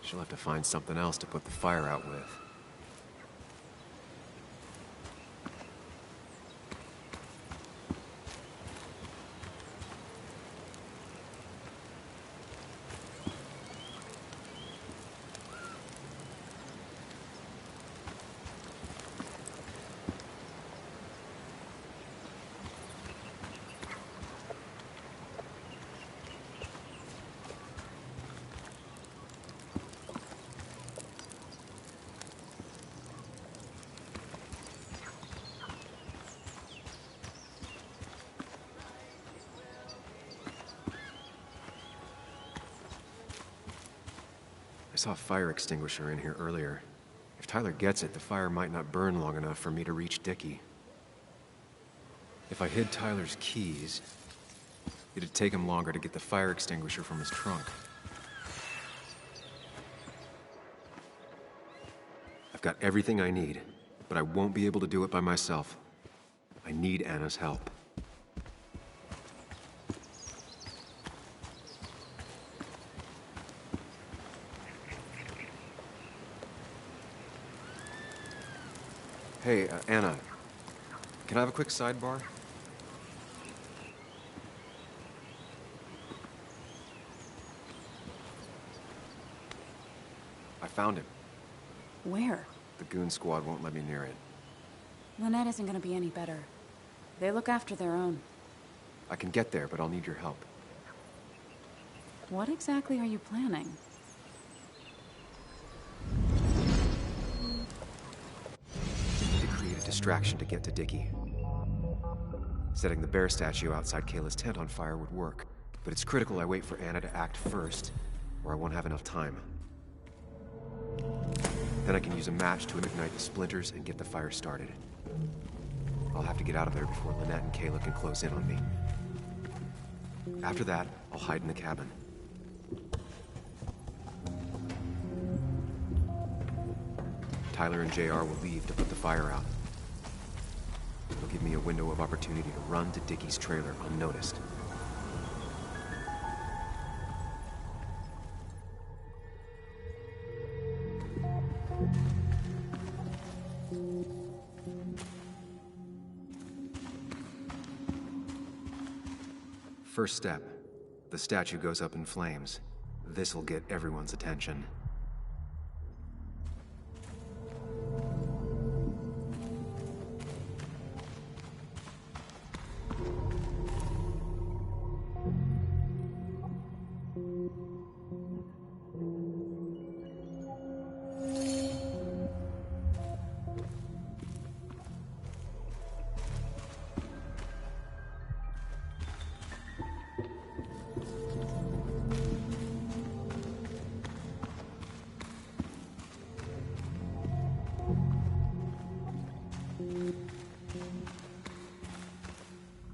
she'll have to find something else to put the fire out with. I saw a fire extinguisher in here earlier. If Tyler gets it, the fire might not burn long enough for me to reach Dickie. If I hid Tyler's keys, it'd take him longer to get the fire extinguisher from his trunk. I've got everything I need, but I won't be able to do it by myself. I need Anna's help. Hey, Anna, can I have a quick sidebar? I found him. Where? The goon squad won't let me near it. Lynette isn't gonna be any better. They look after their own. I can get there, but I'll need your help. What exactly are you planning? Distraction to get to Dickie. Setting the bear statue outside Kayla's tent on fire would work, but it's critical I wait for Anna to act first, or or I won't have enough time. Then I can use a match to ignite the splinters and get the fire started. I'll have to get out of there before Lynette and Kayla can close in on me. After that, I'll hide in the cabin. Tyler and JR will leave to put the fire out. It'll give me a window of opportunity to run to Dickie's trailer unnoticed. First step. The statue goes up in flames. This'll get everyone's attention.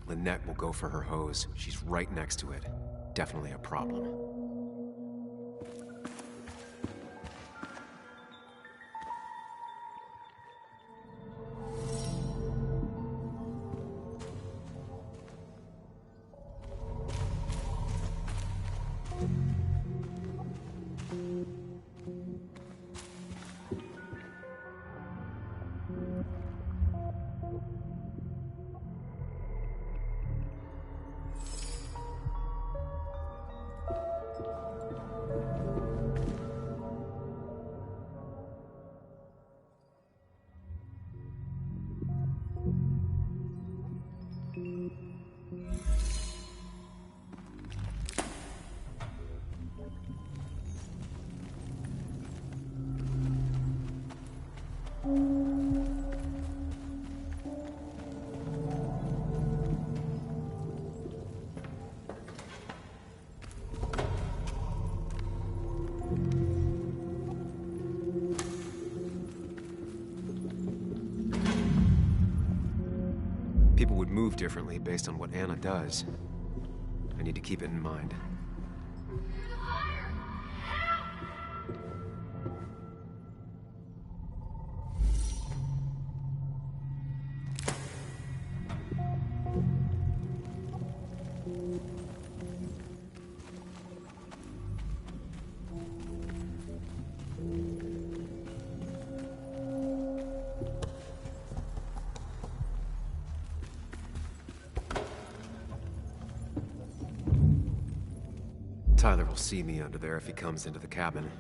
Lynette will go for her hose. She's right next to it. Definitely a problem. People would move differently based on what Anna does. I need to keep it in mind. Tyler will see me under there if he comes into the cabin.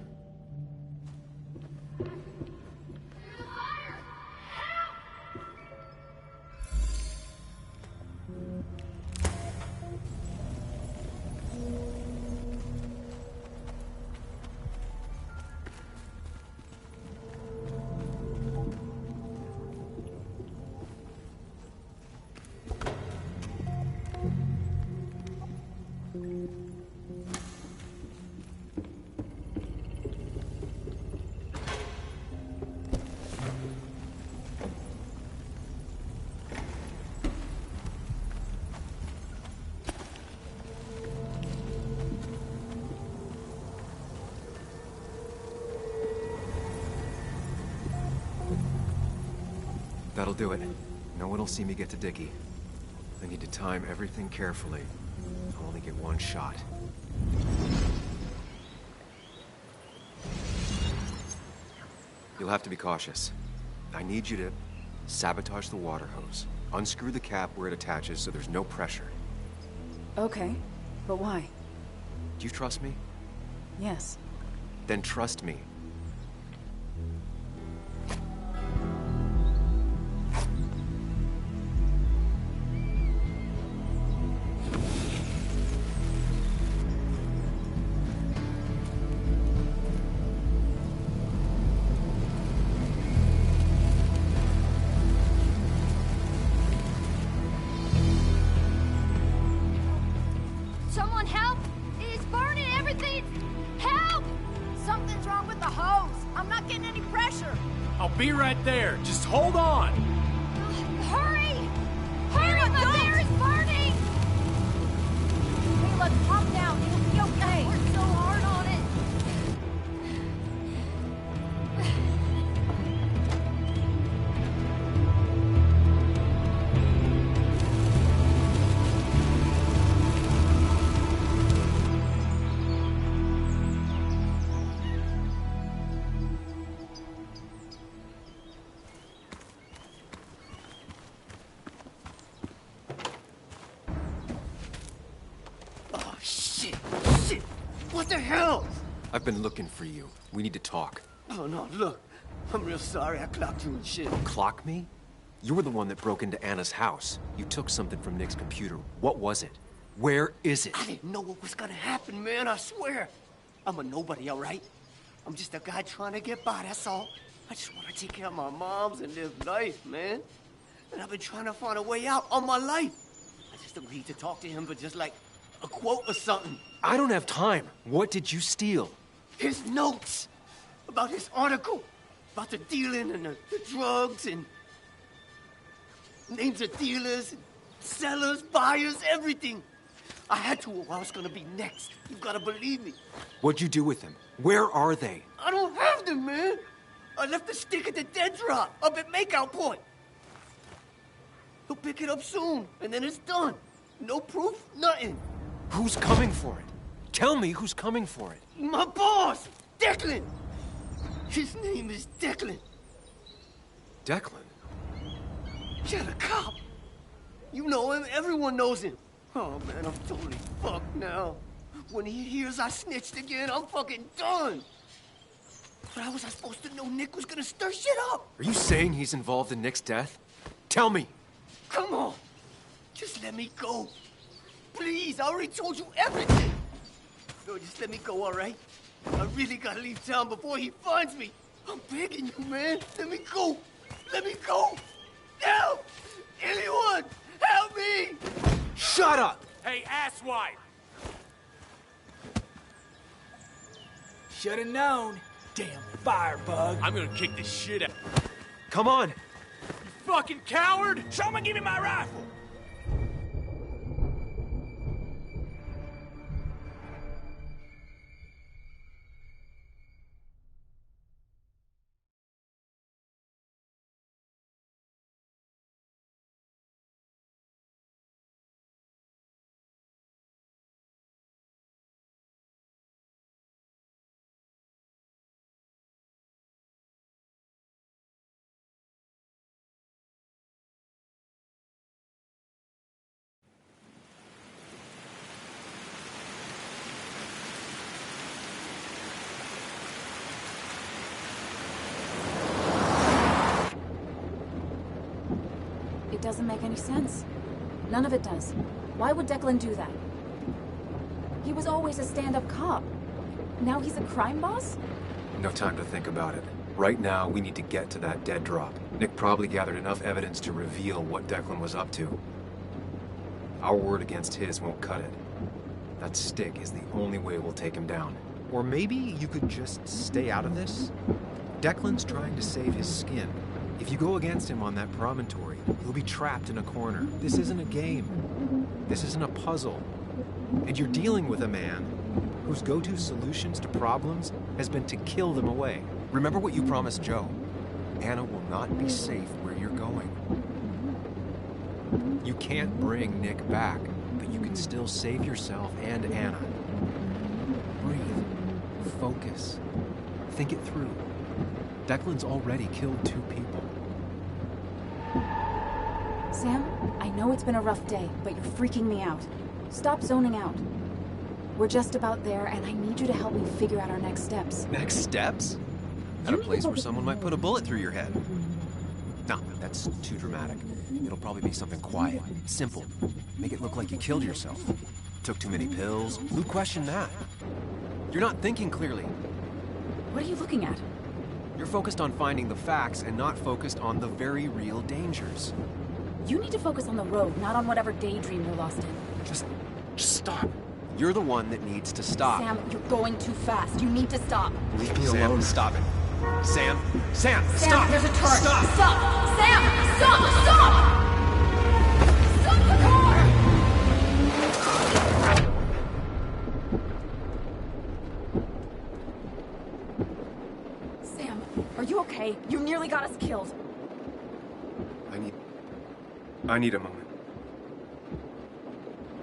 That'll do it. No one will see me get to Dickie. I need to time everything carefully. I'll only get one shot. You'll have to be cautious. I need you to sabotage the water hose. Unscrew the cap where it attaches so there's no pressure. Okay, but why? Do you trust me? Yes. Then trust me. Someone help! It's burning everything! Help! not getting any pressure. I'll be right there. Just hold on. Hurry! Hurry, my bear is burning! Hey, look, calm down. It'll be okay. We're so hard on it. Oh, shit! Shit! What the hell? I've been looking for you. We need to talk. Oh, no, look. I'm real sorry I clocked you and shit. Clock me? You were the one that broke into Anna's house. You took something from Nick's computer. What was it? Where is it? I didn't know what was gonna happen, man, I swear. I'm a nobody, all right? I'm just a guy trying to get by, that's all. I just want to take care of my moms and live life, man. And I've been trying to find a way out all my life. I just agreed to talk to him for just like a quote or something. I don't have time. What did you steal? His notes about his article, about the dealing and the drugs and names of dealers, and sellers, buyers, everything. I had to or I was gonna be next. You gotta believe me. What'd you do with them? Where are they? I don't have them, man. I left the stick at the dead drop up at Makeout Point. He'll pick it up soon, and then it's done. No proof, nothing. Who's coming for it? Tell me who's coming for it. My boss, Declan. His name is Declan. Declan? Yeah, the cop. You know him, everyone knows him. Oh, man, I'm totally fucked now. When he hears I snitched again, I'm fucking done. But how was I supposed to know Nick was gonna stir shit up? Are you saying he's involved in Nick's death? Tell me. Come on. Just let me go. Please, I already told you everything. No, just let me go, all right? I really gotta leave town before he finds me. I'm begging you, man. Let me go. Let me go. Help! Anyone! Help me! Shut up! Hey, asswipe! Should've known. Damn firebug. I'm gonna kick the shit out. Come on! You fucking coward! Someone give me my rifle. It doesn't make any sense. None of it does. Why would Declan do that? He was always a stand-up cop. Now he's a crime boss? No time to think about it. Right now, we need to get to that dead drop. Nick probably gathered enough evidence to reveal what Declan was up to. Our word against his won't cut it. That stick is the only way we'll take him down. Or maybe you could just stay out of this? Declan's trying to save his skin. If you go against him on that promontory, he'll be trapped in a corner. This isn't a game. This isn't a puzzle. And you're dealing with a man whose go-to solutions to problems has been to kill them away. Remember what you promised Joe. Anna will not be safe where you're going. You can't bring Nick back, but you can still save yourself and Anna. Breathe. Focus. Think it through. Declan's already killed 2 people. Sam, I know it's been a rough day, but you're freaking me out. Stop zoning out. We're just about there, and I need you to help me figure out our next steps. Next steps? At a place where someone might put a bullet through your head. No, that's too dramatic. It'll probably be something quiet, simple. Make it look like you killed yourself. Took too many pills. Who questioned that? You're not thinking clearly. What are you looking at? You're focused on finding the facts and not focused on the very real dangers. You need to focus on the road, not on whatever daydream you're lost in. Just stop. You're the one that needs to stop. Sam, you're going too fast. You need to stop. Leave me alone. Stop it. Sam! Sam! Sam, Stop! there's a turret. Stop! Stop! Sam! Stop! Stop! Stop the car! Sam, are you okay? You nearly got us killed. I need a moment.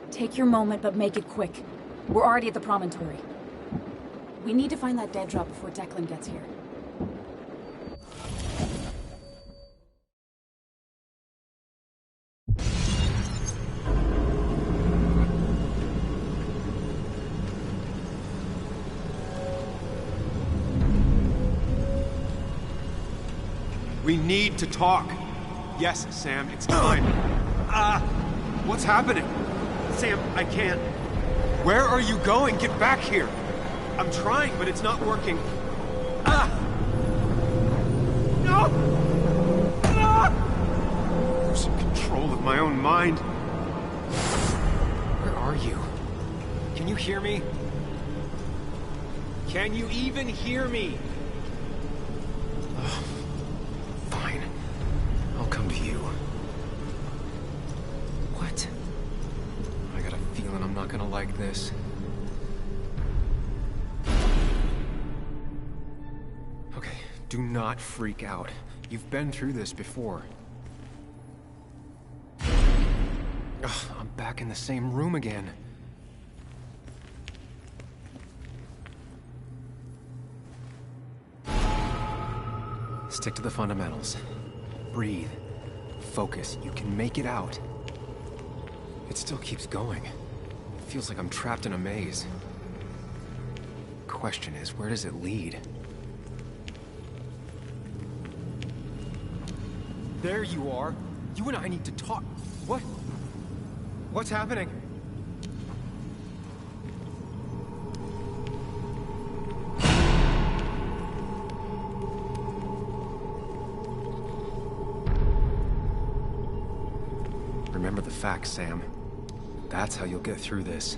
Take your moment, but make it quick. We're already at the promontory. We need to find that dead drop before Declan gets here. We need to talk. Yes, Sam, it's time. What's happening? Sam, I can't. Where are you going? Get back here. I'm trying, but it's not working. No! Losing control of my own mind. Where are you? Can you hear me? Can you even hear me? Fine. I'll come to you. What? I got a feeling I'm not gonna like this. Okay, do not freak out. You've been through this before. Ugh, I'm back in the same room again. Stick to the fundamentals. Breathe. Focus. You can make it out. It still keeps going. It feels like I'm trapped in a maze. Question is, where does it lead? There you are. You and I need to talk. What? What's happening? Remember the facts, Sam. That's how you'll get through this.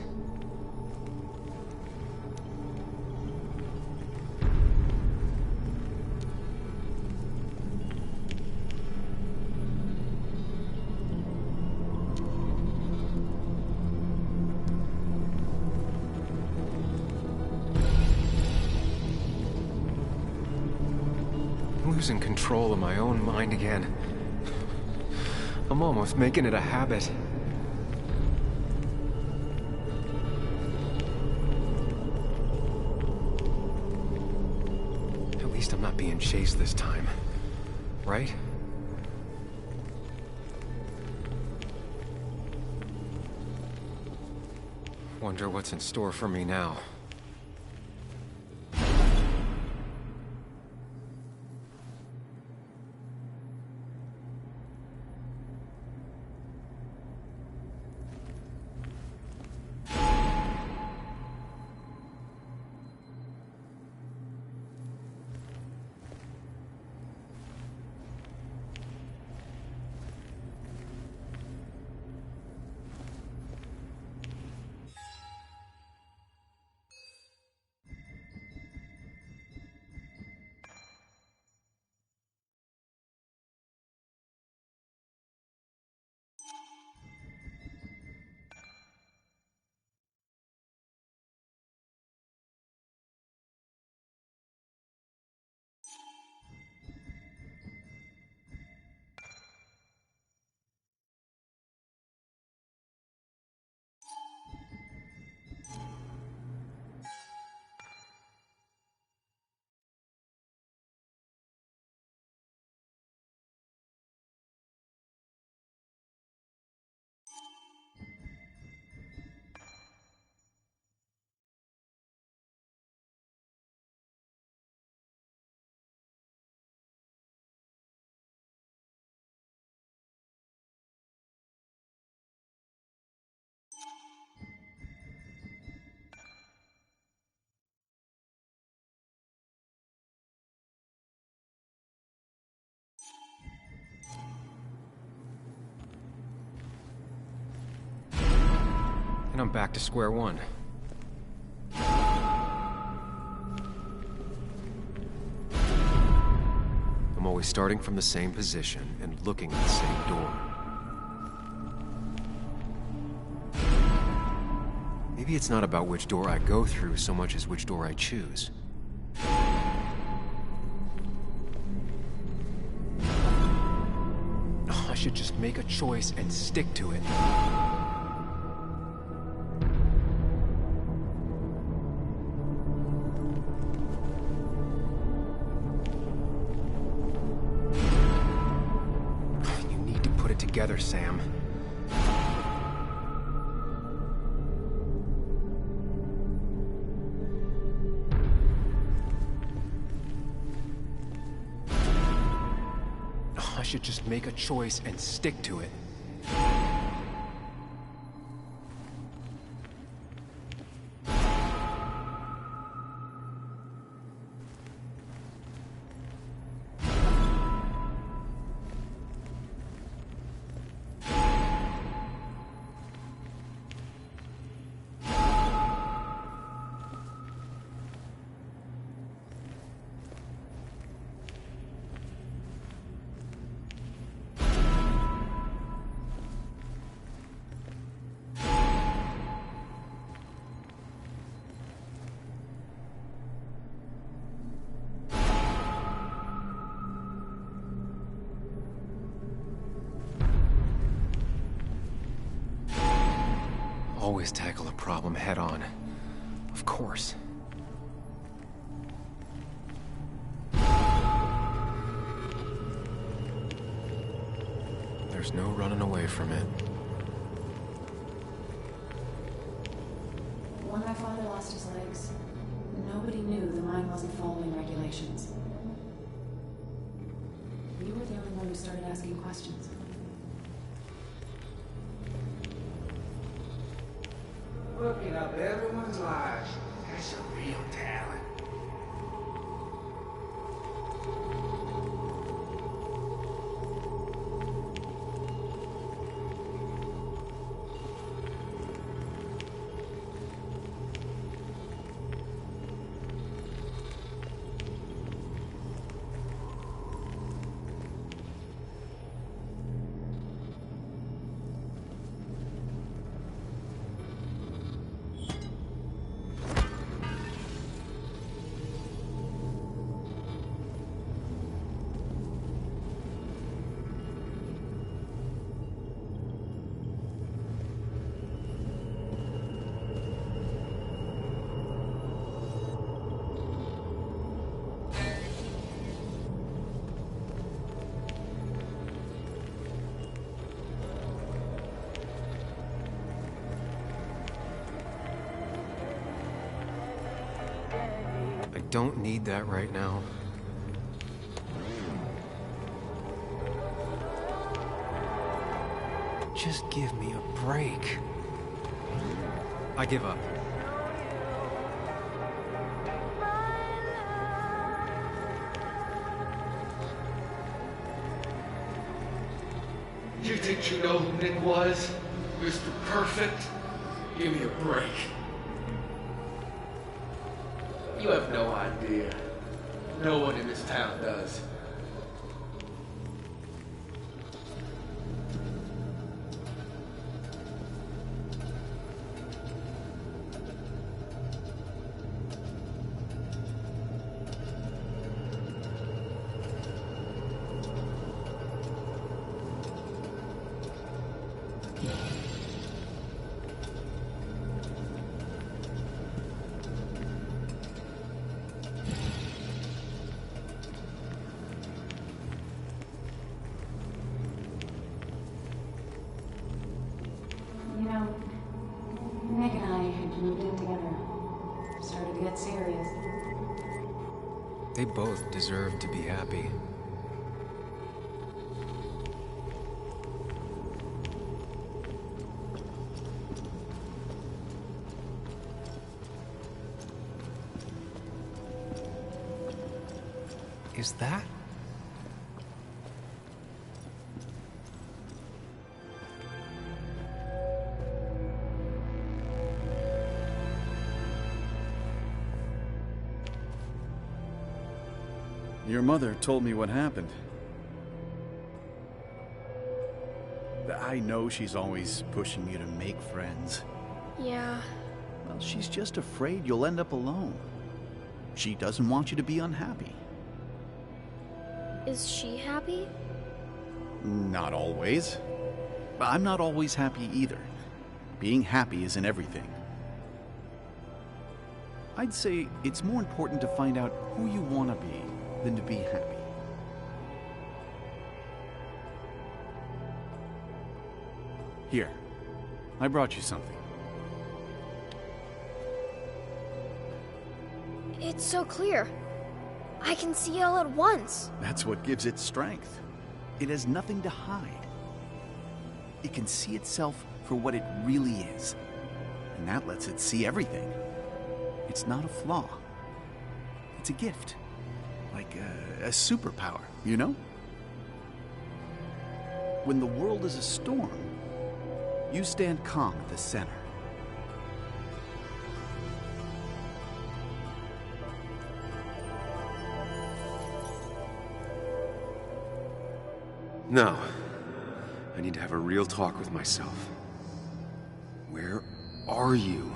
Losing control of my own mind again. I'm almost making it a habit. At least I'm not being chased this time, right? Wonder what's in store for me now. And I'm back to square one. always starting from the same position and looking at the same door. Maybe it's not about which door I go through so much as which door I choose. I should just make a choice and stick to it. You need to put it together, Sam. I should just make a choice and stick to it. Always tackle a problem head on. Of course. There's no running away from it. When my father lost his legs, nobody knew the mine wasn't following regulations. You were the only one who started asking questions. Looking up everyone's lives. That's a real talent. I don't need that right now. Just give me a break. I give up. You think you know who Nick was? Mr. Perfect? Give me a break. You have no idea. No one in this town does. You know, Nick and I had moved in together. Started to get serious. They both deserve to be happy. Is that? Your mother told me what happened. I know she's always pushing you to make friends. Yeah. Well, she's just afraid you'll end up alone. She doesn't want you to be unhappy. Is she happy? Not always. I'm not always happy either. Being happy isn't everything. I'd say it's more important to find out who you want to be than to be happy. Here, I brought you something. It's so clear. I can see it all at once. That's what gives it strength. It has nothing to hide. It can see itself for what it really is. And that lets it see everything. It's not a flaw. It's a gift. Like a superpower, you know? When the world is a storm, you stand calm at the center. No. I need to have a real talk with myself. Where are you?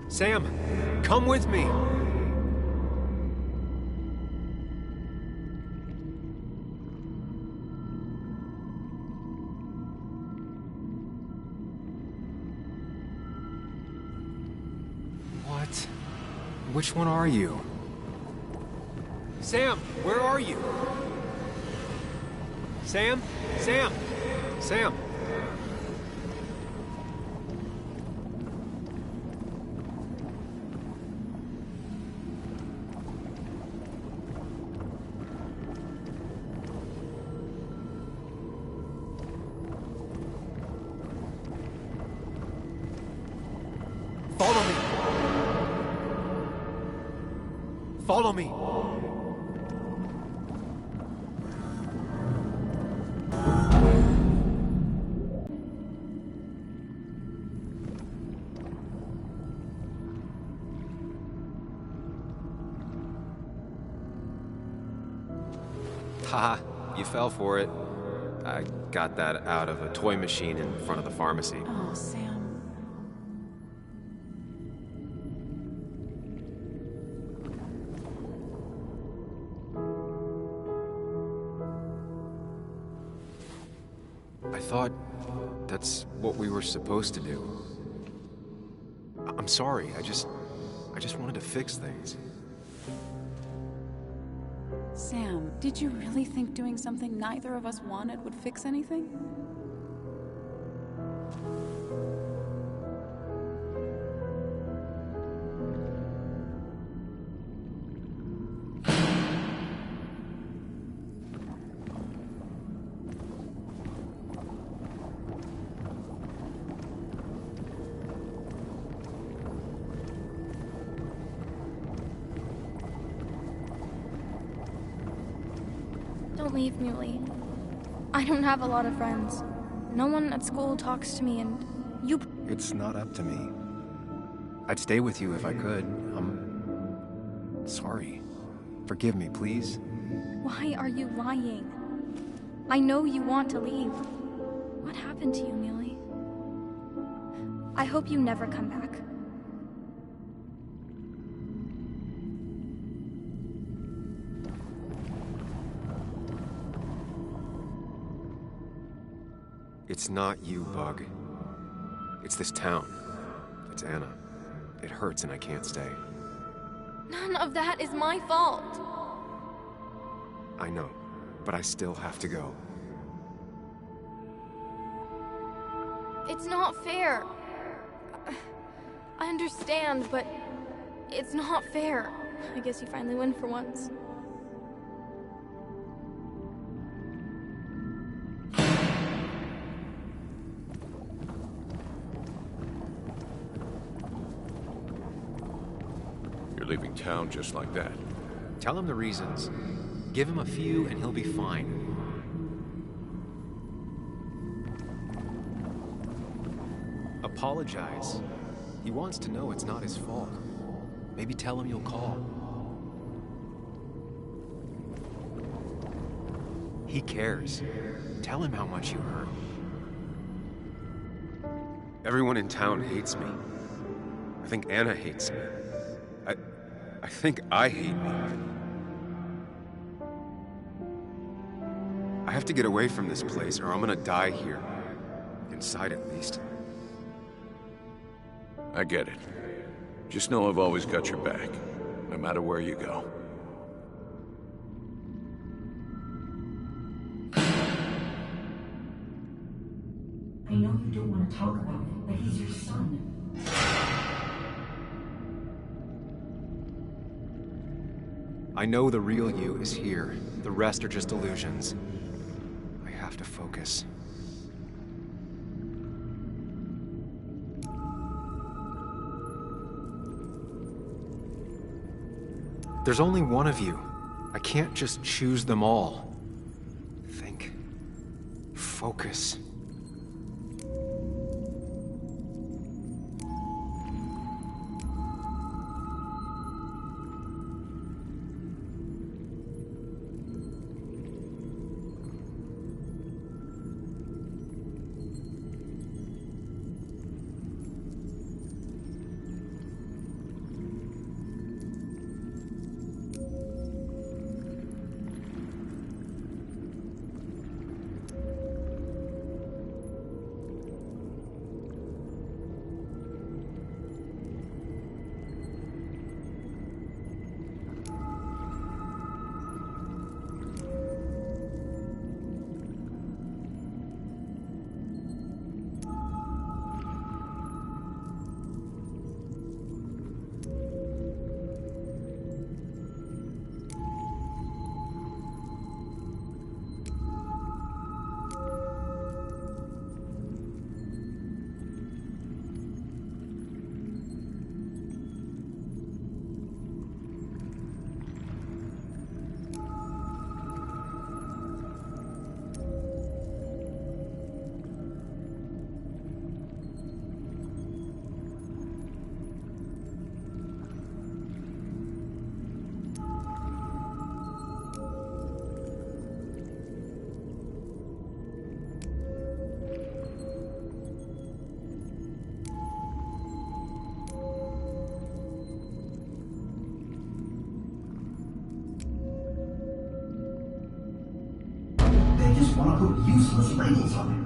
Sam, come with me. What? Which one are you? Sam, where are you? Sam? Sam? Sam? Follow me. Follow me. Haha, you fell for it. I got that out of a toy machine in front of the pharmacy. Oh, Sam. I thought that's what we were supposed to do. I'm sorry, I just wanted to fix things. Sam, did you really think doing something neither of us wanted would fix anything? Don't leave, Muley. I don't have a lot of friends. No one at school talks to me, and you... It's not up to me. I'd stay with you if I could. I'm sorry. Forgive me, please. Why are you lying? I know you want to leave. What happened to you, Muley? I hope you never come back. It's not you, Bug. It's this town. It's Anna. It hurts and I can't stay. None of that is my fault. I know, but I still have to go. It's not fair. I understand, but it's not fair. I guess you finally win for once. You're leaving town just like that. Tell him the reasons. Give him a few and he'll be fine. Apologize. He wants to know it's not his fault. Maybe tell him you'll call. He cares. Tell him how much you hurt. Everyone in town hates me. I think Anna hates me. I think I hate me. I have to get away from this place or I'm gonna die here. Inside at least. I get it. Just know I've always got your back, no matter where you go. I know you don't want to talk about it, but he's your son. I know the real you is here. The rest are just illusions. I have to focus. There's only one of you. I can't just choose them all. Think. Focus. Want to put useless labels on it.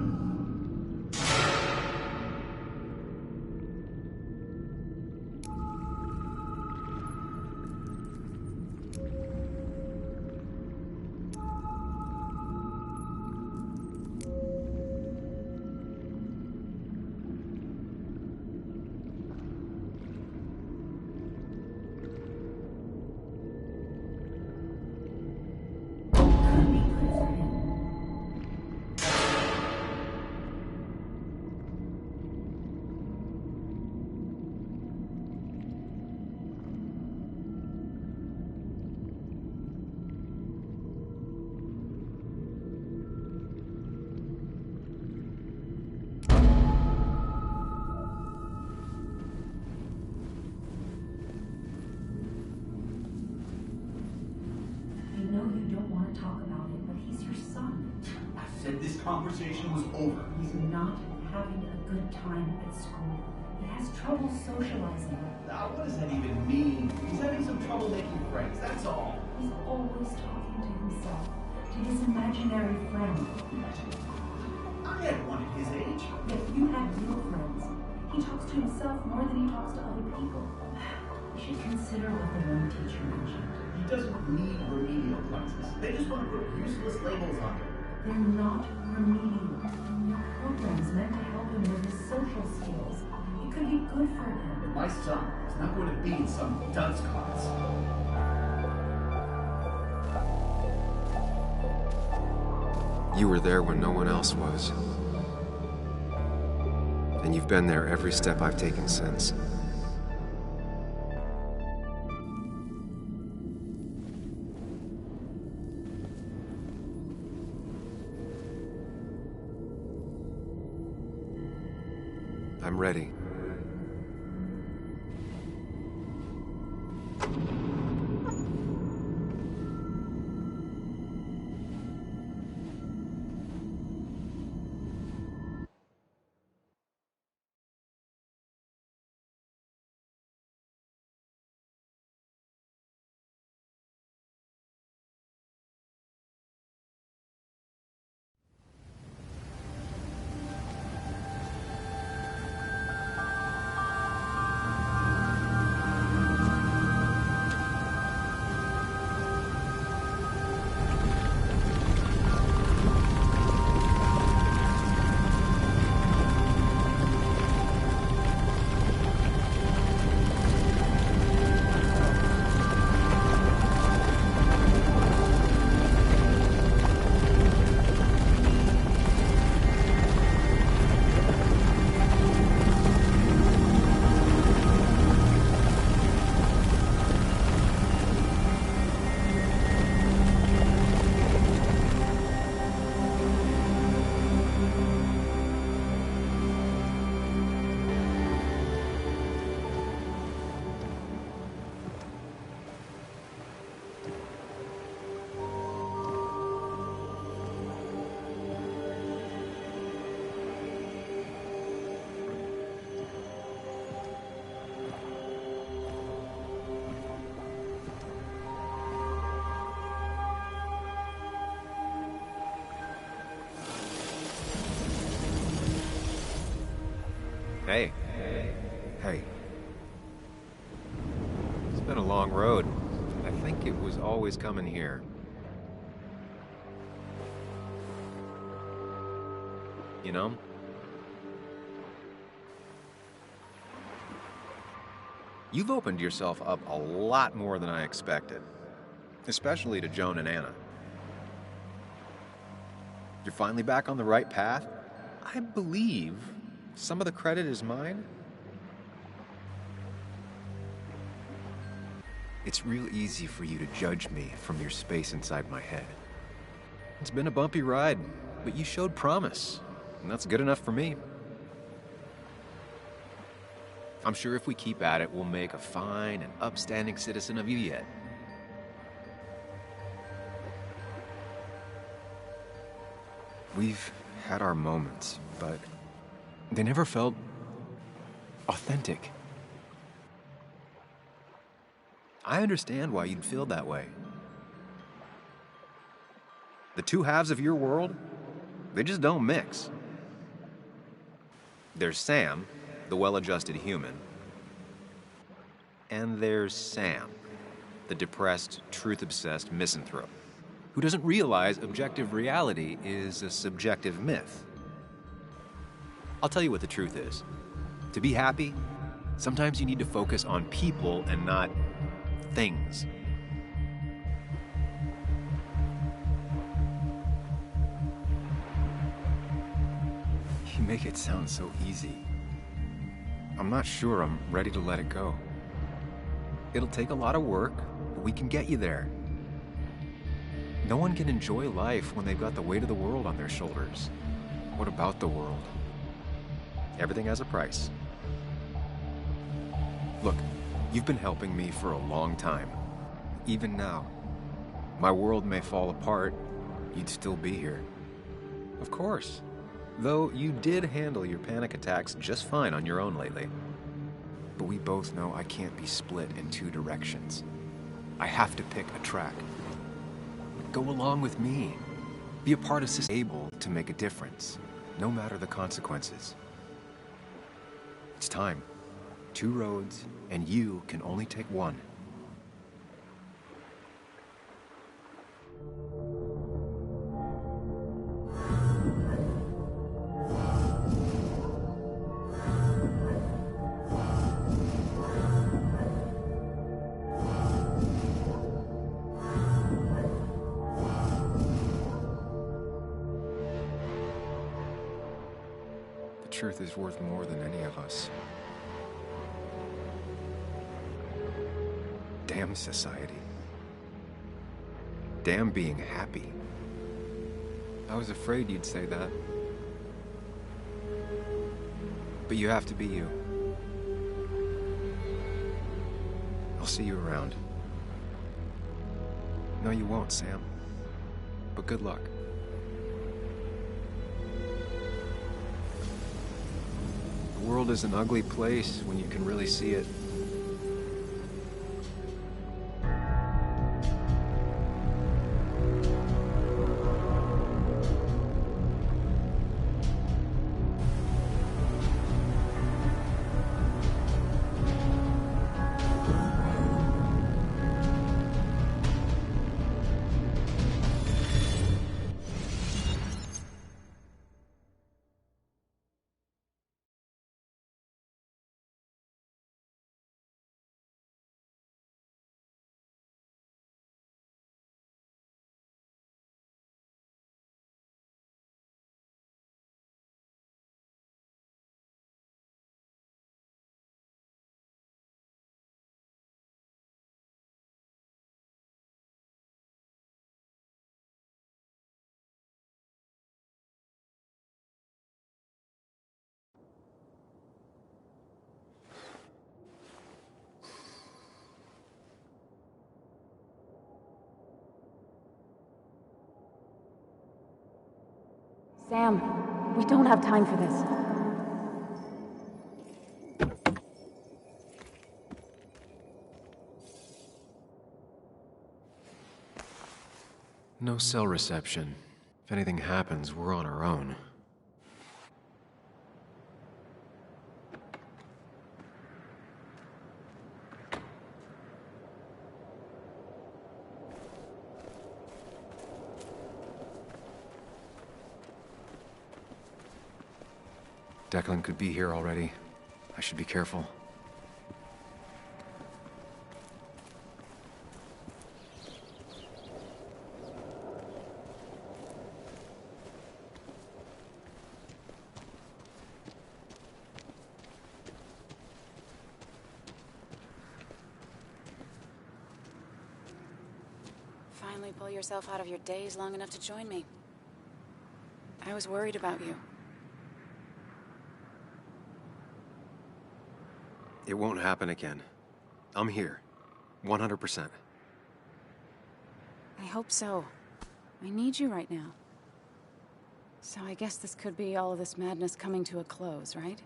Conversation was over. He's not having a good time at school. He has trouble socializing. Now, what does that even mean? He's having some trouble making friends, that's all. He's always talking to himself, to his imaginary friend. I had one at his age. If you had real friends, he talks to himself more than he talks to other people. You should consider what the one teacher mentioned. He doesn't need remedial classes. They just want to put useless labels on him. They're not remedial. They're programs meant to help him with his social skills. It could be good for him. But my son is not going to be in some dunce class. You were there when no one else was. And you've been there every step I've taken since. ready. Hey. Hey. It's been a long road. I think it was always coming here. You know? You've opened yourself up a lot more than I expected. Especially to Joan and Anna. You're finally back on the right path. I believe some of the credit is mine. It's real easy for you to judge me from your space inside my head. It's been a bumpy ride, but you showed promise, and that's good enough for me. I'm sure if we keep at it, we'll make a fine and upstanding citizen of you yet. We've had our moments, but they never felt authentic. I understand why you'd feel that way. The two halves of your world, they just don't mix. There's Sam, the well-adjusted human, and there's Sam, the depressed, truth-obsessed misanthrope, who doesn't realize objective reality is a subjective myth. I'll tell you what the truth is. To be happy, sometimes you need to focus on people and not things. You make it sound so easy. I'm not sure I'm ready to let it go. It'll take a lot of work, but we can get you there. No one can enjoy life when they've got the weight of the world on their shoulders. What about the world? Everything has a price. Look, you've been helping me for a long time. Even now. My world may fall apart, you'd still be here. Of course. Though you did handle your panic attacks just fine on your own lately. But we both know I can't be split in two directions. I have to pick a track. Go along with me. Be a part of society able to make a difference, no matter the consequences. It's time. Two roads, and you can only take one. The truth is worth more than any of us. Damn society. Damn being happy. I was afraid you'd say that. But you have to be you. I'll see you around. No, you won't, Sam. But good luck. The world is an ugly place when you can really see it. Sam, we don't have time for this. No cell reception. If anything happens, we're on our own. Declan could be here already. I should be careful. Finally pull yourself out of your daze long enough to join me. I was worried about you. It won't happen again. I'm here. 100%. I hope so. I need you right now. So I guess this could be all of this madness coming to a close, right?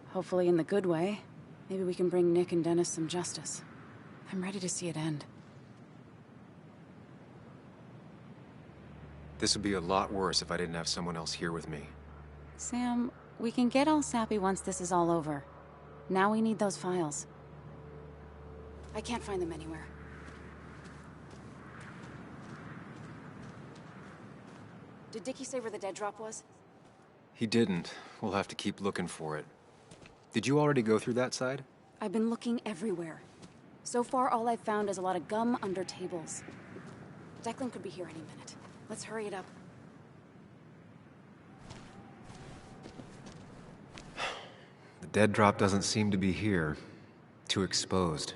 Hopefully in the good way. Maybe we can bring Nick and Dennis some justice. I'm ready to see it end. This would be a lot worse if I didn't have someone else here with me. Sam, we can get all sappy once this is all over. Now we need those files. I can't find them anywhere. Did Dickie say where the dead drop was? He didn't. We'll have to keep looking for it. Did you already go through that side? I've been looking everywhere. So far, all I've found is a lot of gum under tables. Declan could be here any minute. Let's hurry it up. The dead drop doesn't seem to be here. Too exposed.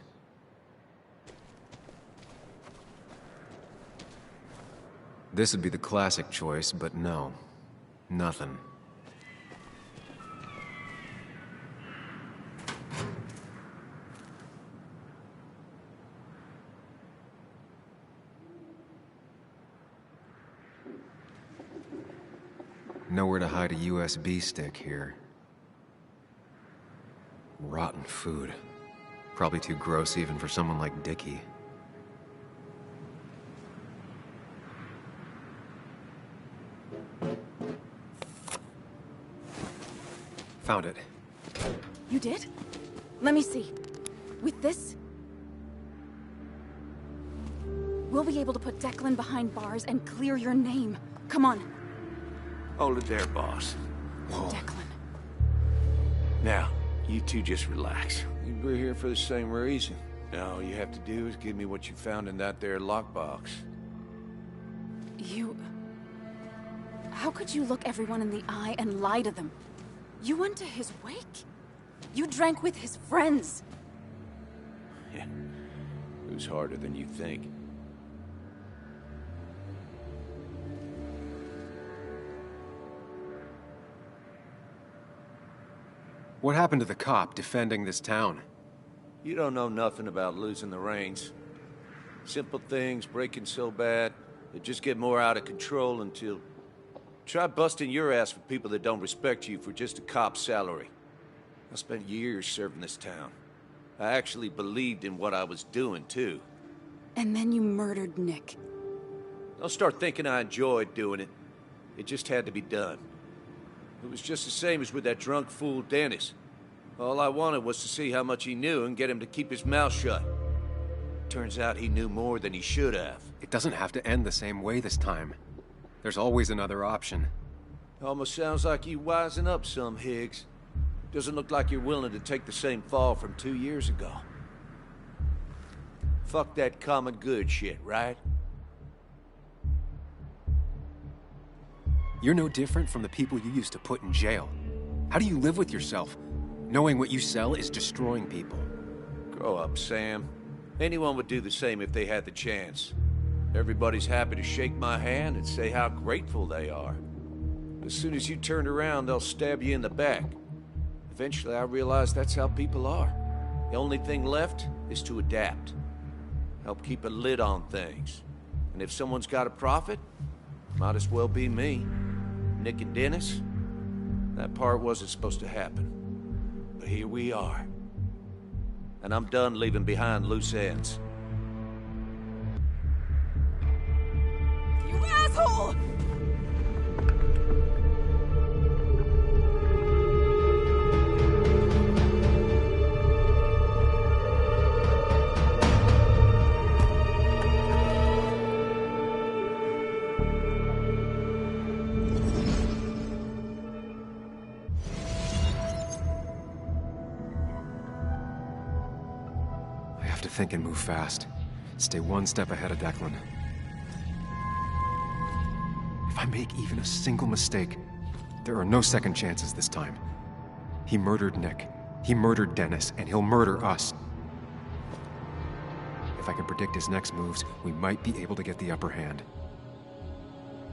This would be the classic choice, but no. Nothing. Nowhere to hide a USB stick here. Rotten food. Probably too gross even for someone like Dickie. Found it. You did? Let me see. With this, we'll be able to put Declan behind bars and clear your name. Come on. Hold it there, boss. Whoa. Declan. Now, you two just relax. We're here for the same reason. All you have to do is give me what you found in that there lockbox. You... How could you look everyone in the eye and lie to them? You went to his wake? You drank with his friends. Yeah. It was harder than you think. What happened to the cop defending this town? You don't know nothing about losing the reins. Simple things breaking so bad, they just get more out of control until... Try busting your ass for people that don't respect you for just a cop's salary. I spent years serving this town. I actually believed in what I was doing, too. And then you murdered Nick. Don't start thinking I enjoyed doing it. It just had to be done. It was just the same as with that drunk fool Dennis. All I wanted was to see how much he knew and get him to keep his mouth shut. Turns out he knew more than he should have. It doesn't have to end the same way this time. There's always another option. Almost sounds like you wising up some, Higgs. Doesn't look like you're willing to take the same fall from 2 years ago. Fuck that common good shit, right? You're no different from the people you used to put in jail. How do you live with yourself, knowing what you sell is destroying people? Grow up, Sam. Anyone would do the same if they had the chance. Everybody's happy to shake my hand and say how grateful they are. As soon as you turn around, they'll stab you in the back. Eventually, I realized that's how people are. The only thing left is to adapt. Help keep a lid on things. And if someone's got a profit, might as well be me. Nick and Dennis, that part wasn't supposed to happen. But here we are. And I'm done leaving behind loose ends. You asshole! I have to think and move fast. Stay one step ahead of Declan. If I make even a single mistake, there are no second chances this time. He murdered Nick. He murdered Dennis, and he'll murder us. If I can predict his next moves, we might be able to get the upper hand.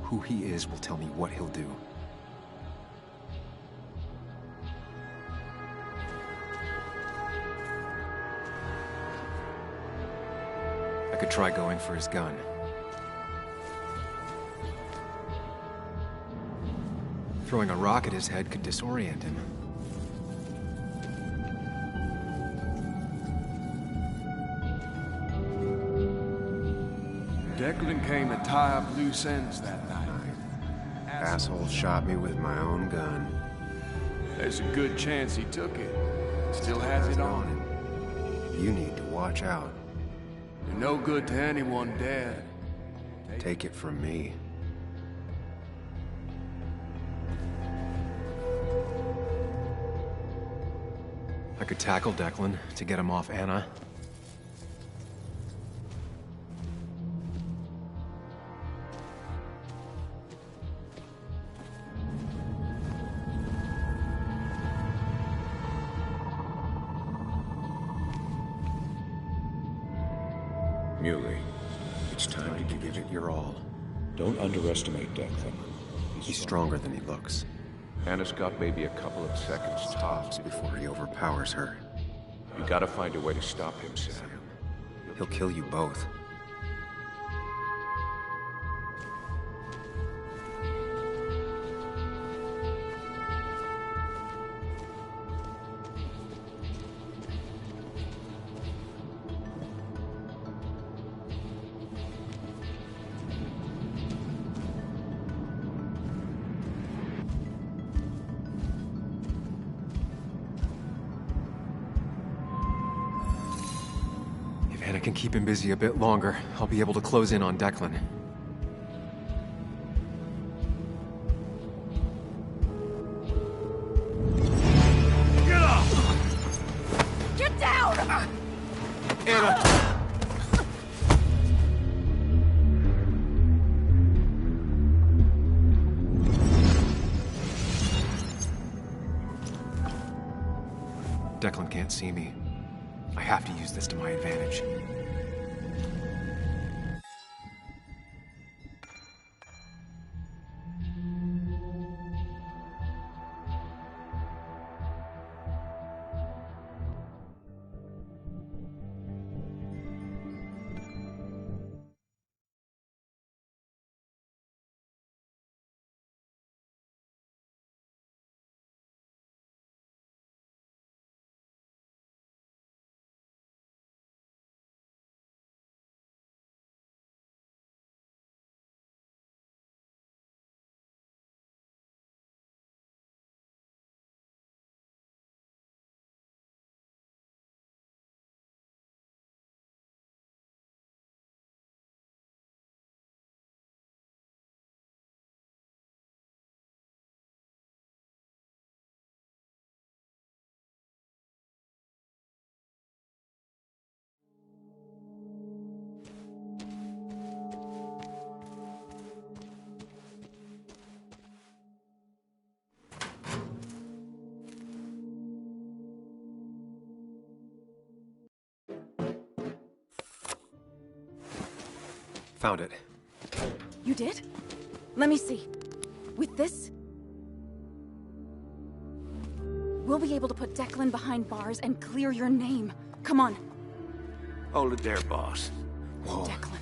Who he is will tell me what he'll do. I could try going for his gun. Throwing a rock at his head could disorient him. Declan came to tie up loose ends that night. Asshole shot me with my own gun. There's a good chance he took it. Still has it on him. You need to watch out. You're no good to anyone dead. Take it from me. I could tackle Declan to get him off Anna. Muley, it's time to give it your all. Don't underestimate Declan. He's stronger than he looks. Anna's got maybe a couple of seconds tops before he overpowers her. You gotta find a way to stop him, Sam. He'll kill you both. I can keep him busy a bit longer. I'll be able to close in on Declan. Get up! Get down! Anna! Declan can't see me. I have to use this to my advantage. Found it. You did? Let me see. With this, we'll be able to put Declan behind bars and clear your name. Come on. Hold it there, boss. Whoa. Declan.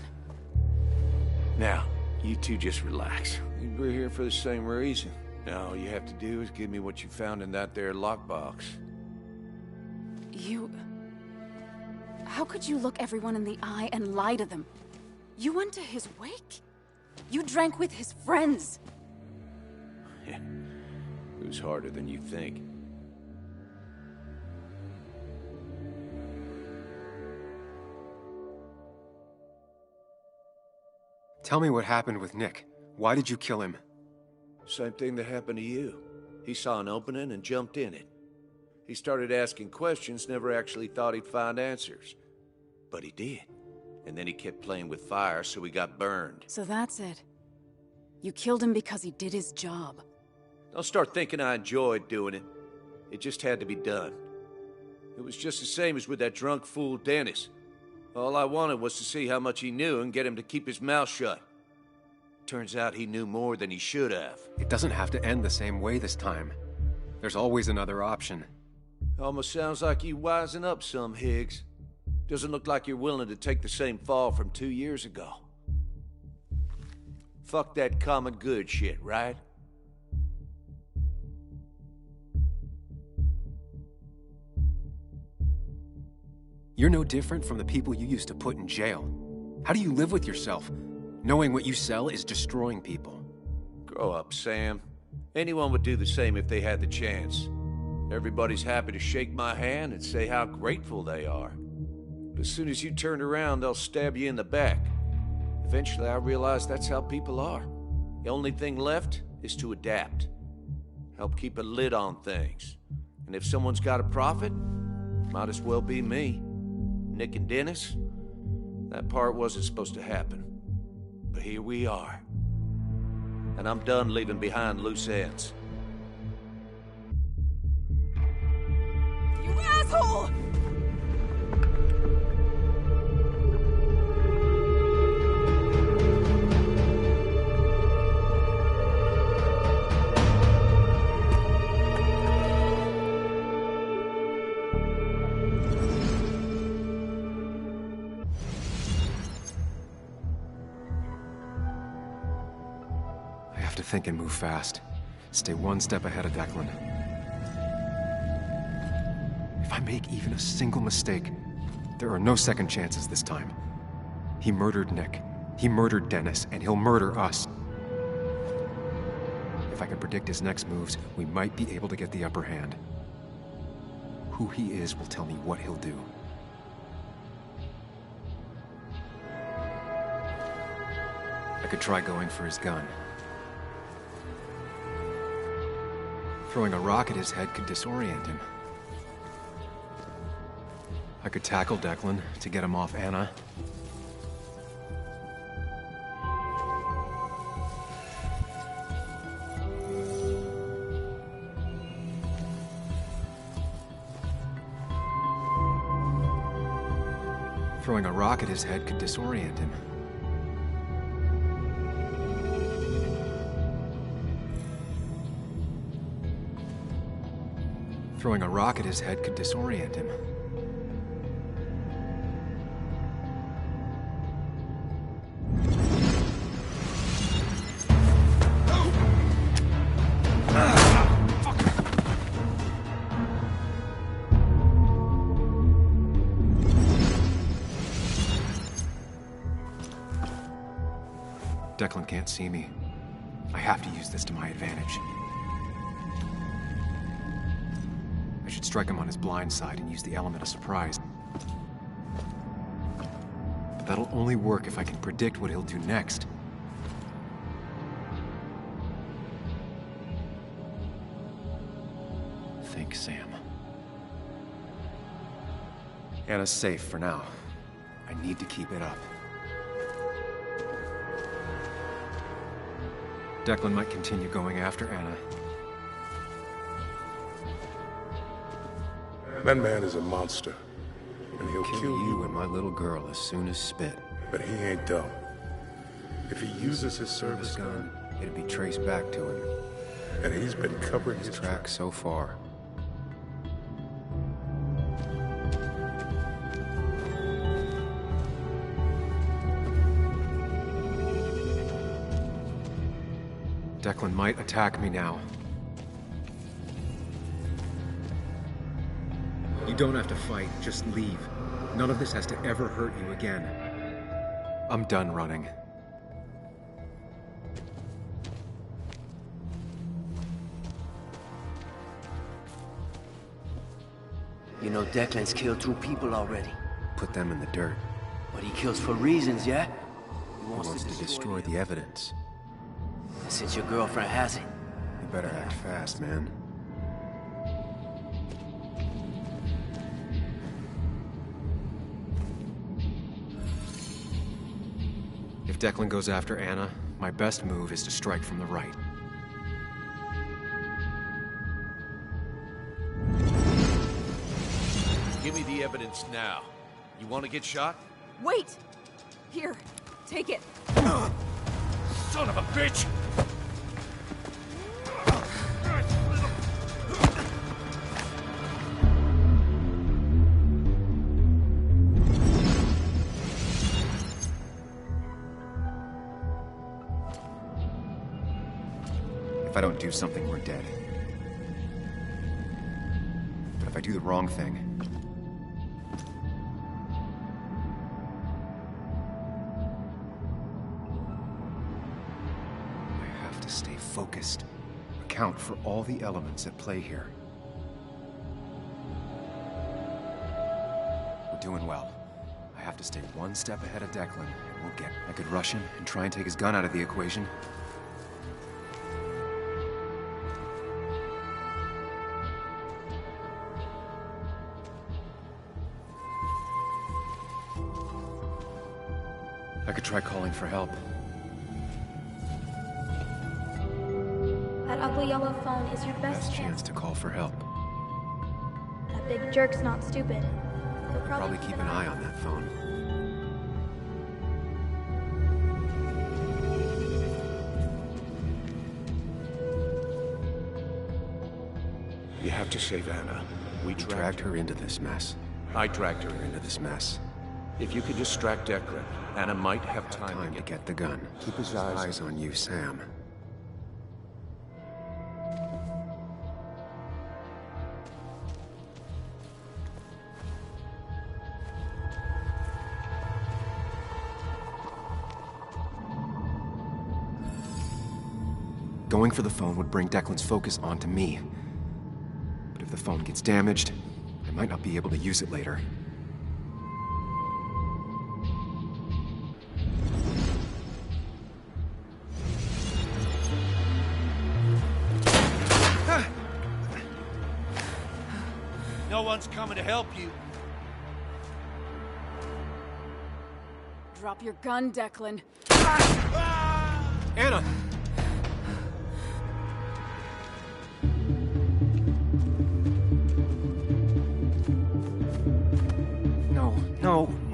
Now, you two just relax. We're here for the same reason. Now all you have to do is give me what you found in that there lockbox. You... How could you look everyone in the eye and lie to them? You went to his wake? You drank with his friends. It was harder than you think. Tell me what happened with Nick. Why did you kill him? Same thing that happened to you. He saw an opening and jumped in it. He started asking questions, never actually thought he'd find answers. But he did. And then he kept playing with fire, so he got burned. So that's it. You killed him because he did his job. Don't start thinking I enjoyed doing it. It just had to be done. It was just the same as with that drunk fool Dennis. All I wanted was to see how much he knew and get him to keep his mouth shut. Turns out he knew more than he should have. It doesn't have to end the same way this time. There's always another option. Almost sounds like you wising up some, Higgs. Doesn't look like you're willing to take the same fall from 2 years ago. Fuck that common good shit, right? You're no different from the people you used to put in jail. How do you live with yourself, knowing what you sell is destroying people? Grow up, Sam. Anyone would do the same if they had the chance. Everybody's happy to shake my hand and say how grateful they are. But as soon as you turn around, they'll stab you in the back. Eventually, I realized that's how people are. The only thing left is to adapt. Help keep a lid on things. And if someone's got a profit, might as well be me. Nick and Dennis, that part wasn't supposed to happen. But here we are. And I'm done leaving behind loose ends. You asshole! I have to think and move fast. Stay one step ahead of Declan. If I make even a single mistake, there are no second chances this time. He murdered Nick. He murdered Dennis, and he'll murder us. If I can predict his next moves, we might be able to get the upper hand. Who he is will tell me what he'll do. I could try going for his gun. Throwing a rock at his head could disorient him. I could tackle Declan to get him off Anna. Throwing a rock at his head could disorient him. Throwing a rock at his head could disorient him. Declan can't see me. I have to use this to my advantage. I should strike him on his blind side and use the element of surprise. But that'll only work if I can predict what he'll do next. Think, Sam. Anna's safe for now. I need to keep it up. Declan might continue going after Anna. That man is a monster, and he'll kill you and my little girl as soon as spit. But he ain't dumb. If he uses his service gun, it'd be traced back to him. And he's been covering his tracks so far. Declan might attack me now. You don't have to fight, just leave. None of this has to ever hurt you again. I'm done running. You know Declan's killed 2 people already. Put them in the dirt. But he kills for reasons, yeah? He wants to destroy the evidence. And since your girlfriend has it... You better act fast, man. If Declan goes after Anna, my best move is to strike from the right. Give me the evidence now. You want to get shot? Wait! Here, take it. Son of a bitch! If I don't do something, we're dead. But if I do the wrong thing... I have to stay focused. Account for all the elements at play here. We're doing well. I have to stay one step ahead of Declan, and we'll get... I could rush him and try and take his gun out of the equation. I could try calling for help. That ugly yellow phone is your best Chance to call for help. That big jerk's not stupid. He'll Probably keep an eye on that phone. You have to save Anna. We dragged her into this mess. I dragged her into this mess. If you could distract Declan, Anna might have time to get the gun. Keep his eyes on you, Sam. Going for the phone would bring Declan's focus onto me. But if the phone gets damaged, I might not be able to use it later. No one's coming to help you. Drop your gun, Declan. Anna!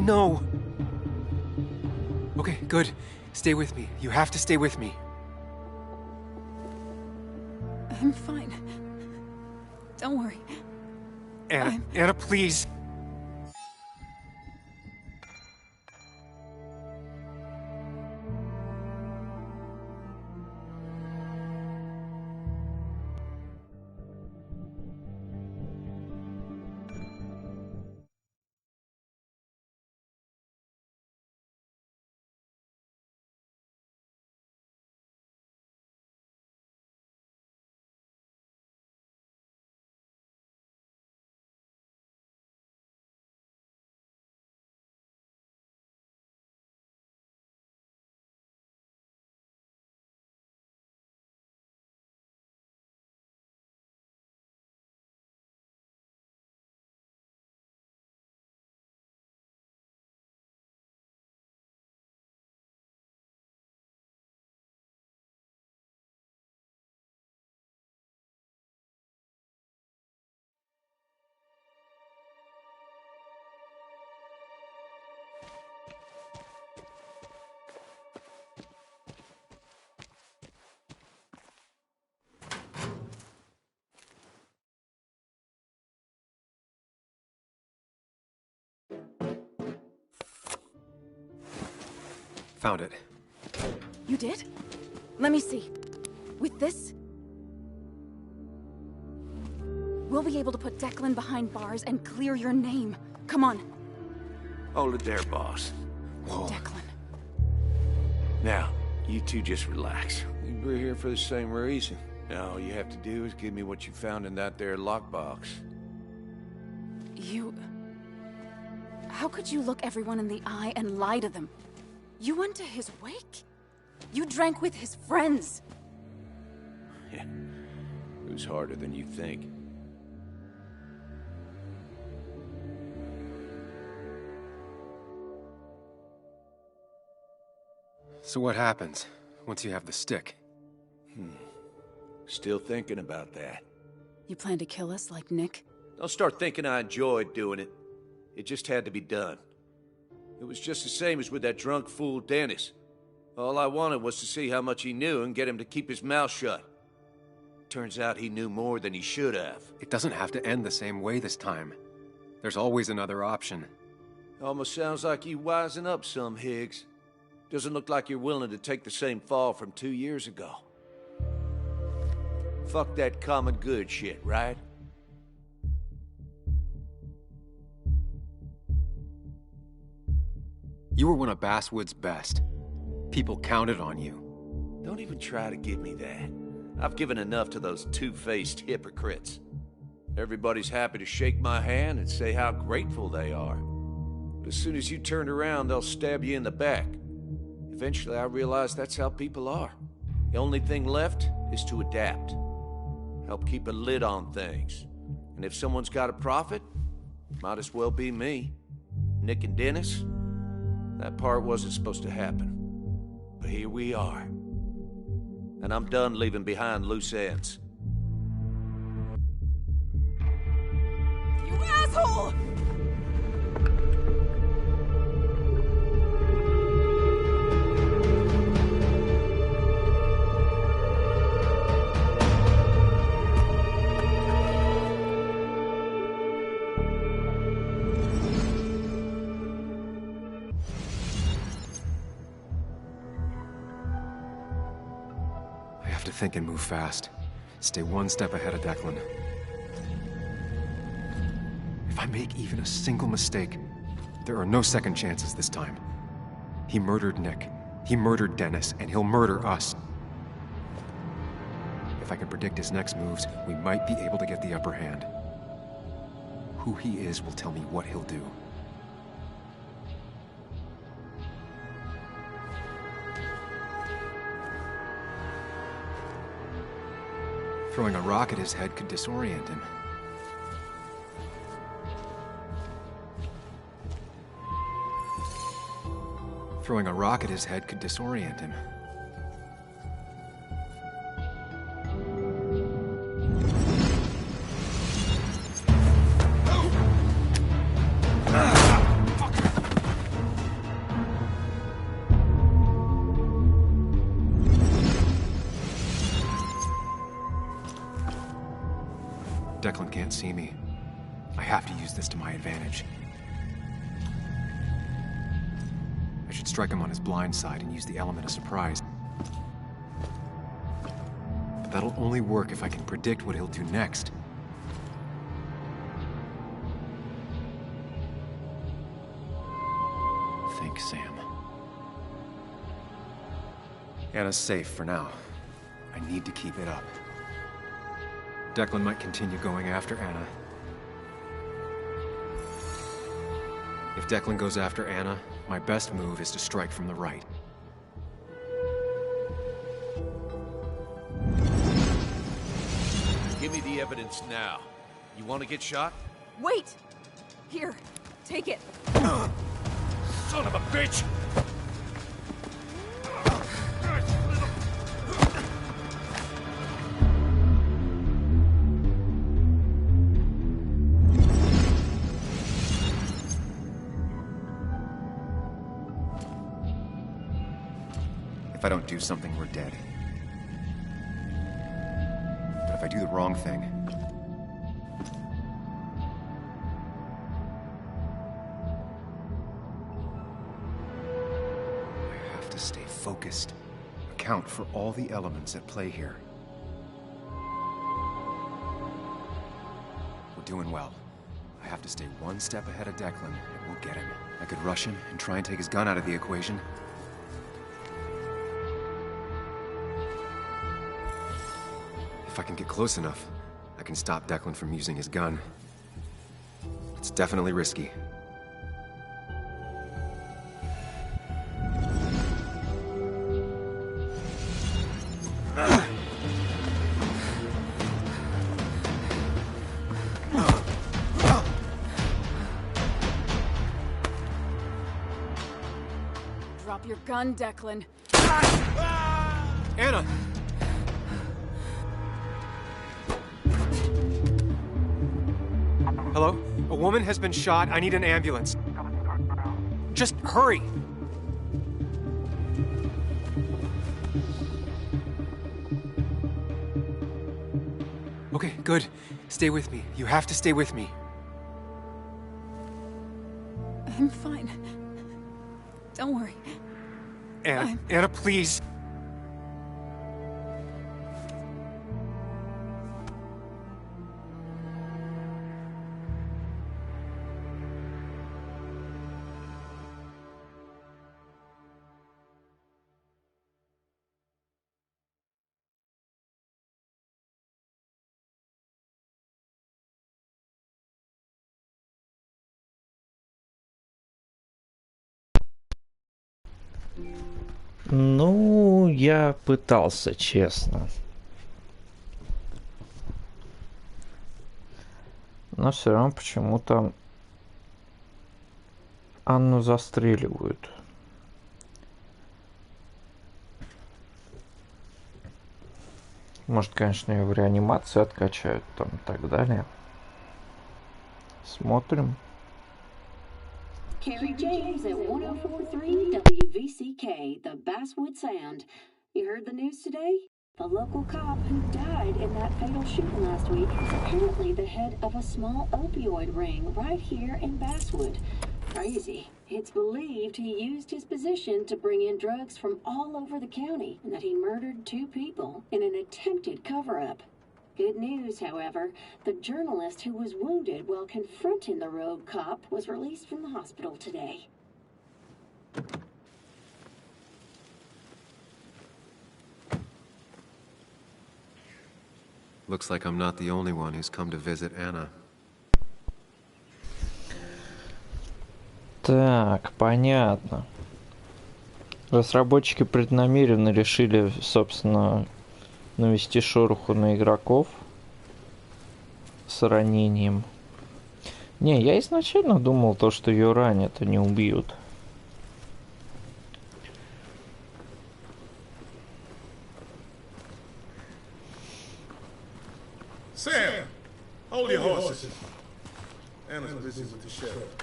No. Okay, good. Stay with me. You have to stay with me. I'm fine. Don't worry. Anna, please. Found it. You did? Let me see. With this, we'll be able to put Declan behind bars and clear your name. Come on. Hold it there, boss. Whoa. Declan. Now, you two just relax. We're here for the same reason. Now, all you have to do is give me what you found in that there lockbox. You... How could you look everyone in the eye and lie to them? You went to his wake? You drank with his friends. Yeah, it was harder than you think. So what happens once you have the stick? Still thinking about that. You plan to kill us like Nick? Don't start thinking I enjoyed doing it. It just had to be done. It was just the same as with that drunk fool Dennis. All I wanted was to see how much he knew and get him to keep his mouth shut. Turns out he knew more than he should have. It doesn't have to end the same way this time. There's always another option. Almost sounds like you wising up some, Higgs. Doesn't look like you're willing to take the same fall from 2 years ago. Fuck that common good shit, right? You were one of Basswood's best. People counted on you. Don't even try to give me that. I've given enough to those two-faced hypocrites. Everybody's happy to shake my hand and say how grateful they are. But as soon as you turn around, they'll stab you in the back. Eventually, I realized that's how people are. The only thing left is to adapt. Help keep a lid on things. And if someone's got a profit, might as well be me. Nick and Dennis, that part wasn't supposed to happen. But here we are. And I'm done leaving behind loose ends. You asshole! I have to think and move fast. Stay one step ahead of Declan. If I make even a single mistake, there are no second chances this time. He murdered Nick. He murdered Dennis, and he'll murder us. If I can predict his next moves, we might be able to get the upper hand. Who he is will tell me what he'll do. Throwing a rock at his head could disorient him. Throwing a rock at his head could disorient him. Declan can't see me. I have to use this to my advantage. I should strike him on his blind side and use the element of surprise. But that'll only work if I can predict what he'll do next. Think, Sam. Anna's safe for now. I need to keep it up. Declan might continue going after Anna. If Declan goes after Anna, my best move is to strike from the right. Give me the evidence now. You want to get shot? Wait! Here, take it. Son of a bitch! If I don't do something, we're dead. But if I do the wrong thing... I have to stay focused. Account for all the elements at play here. We're doing well. I have to stay one step ahead of Declan, and we'll get him. I could rush him and try and take his gun out of the equation. If I can get close enough, I can stop Declan from using his gun. It's definitely risky. Drop your gun, Declan. Anna! Hello? A woman has been shot. I need an ambulance. Just hurry! Okay, good. Stay with me. You have to stay with me. I'm fine. Don't worry. Anna, Anna, please. Ну, я пытался, честно. Но все равно почему-то Анну застреливают. Может, конечно, ее в реанимацию откачают там и так далее. Смотрим. Carrie James at 104.3 WVCK, the Basswood Sound. You heard the news today? The local cop who died in that fatal shooting last week is apparently the head of a small opioid ring right here in Basswood. Crazy. It's believed he used his position to bring in drugs from all over the county and that he murdered 2 people in an attempted cover-up. Good news, however, the journalist who was wounded while confronting the rogue cop was released from the hospital today. Looks like I'm not the only one who's come to visit Anna. Так, понятно. Разработчики преднамеренно решили, собственно, навести шороху на игроков с ранением. Не, я изначально думал то, что ее ранят, а не убьют. Sam, hold your horses. Anna's busy with the sheriff.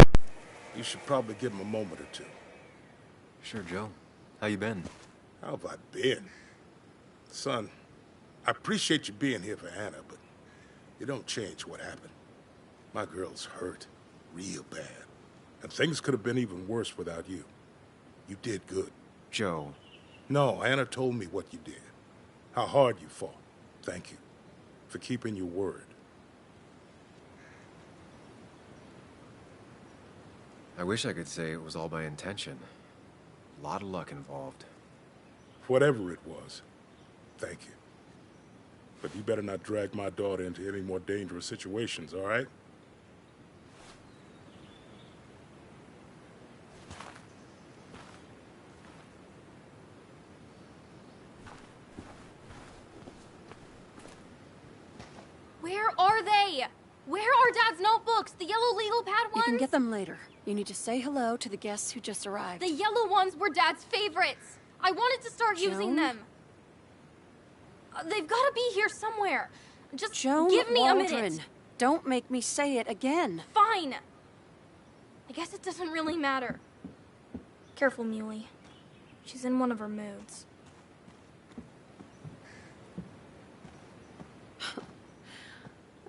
You should probably give him a moment or two. Sure, Joe. How you been? How have I been? Son, I appreciate you being here for Anna, but you don't change what happened. My girl's hurt, real bad. And things could have been even worse without you. You did good. Joe. No, Anna told me what you did. How hard you fought. Thank you for keeping your word. I wish I could say it was all by intention. A lot of luck involved. Whatever it was, thank you. But you better not drag my daughter into any more dangerous situations, all right? Where are they? Where are Dad's notebooks? The yellow legal pad ones? You can get them later. You need to say hello to the guests who just arrived. The yellow ones were Dad's favorites. I wanted to start using them. They've got to be here somewhere. Just Joan give me Waldron. a minute. Don't make me say it again. Fine. I guess it doesn't really matter. Careful, Muley. She's in one of her moods.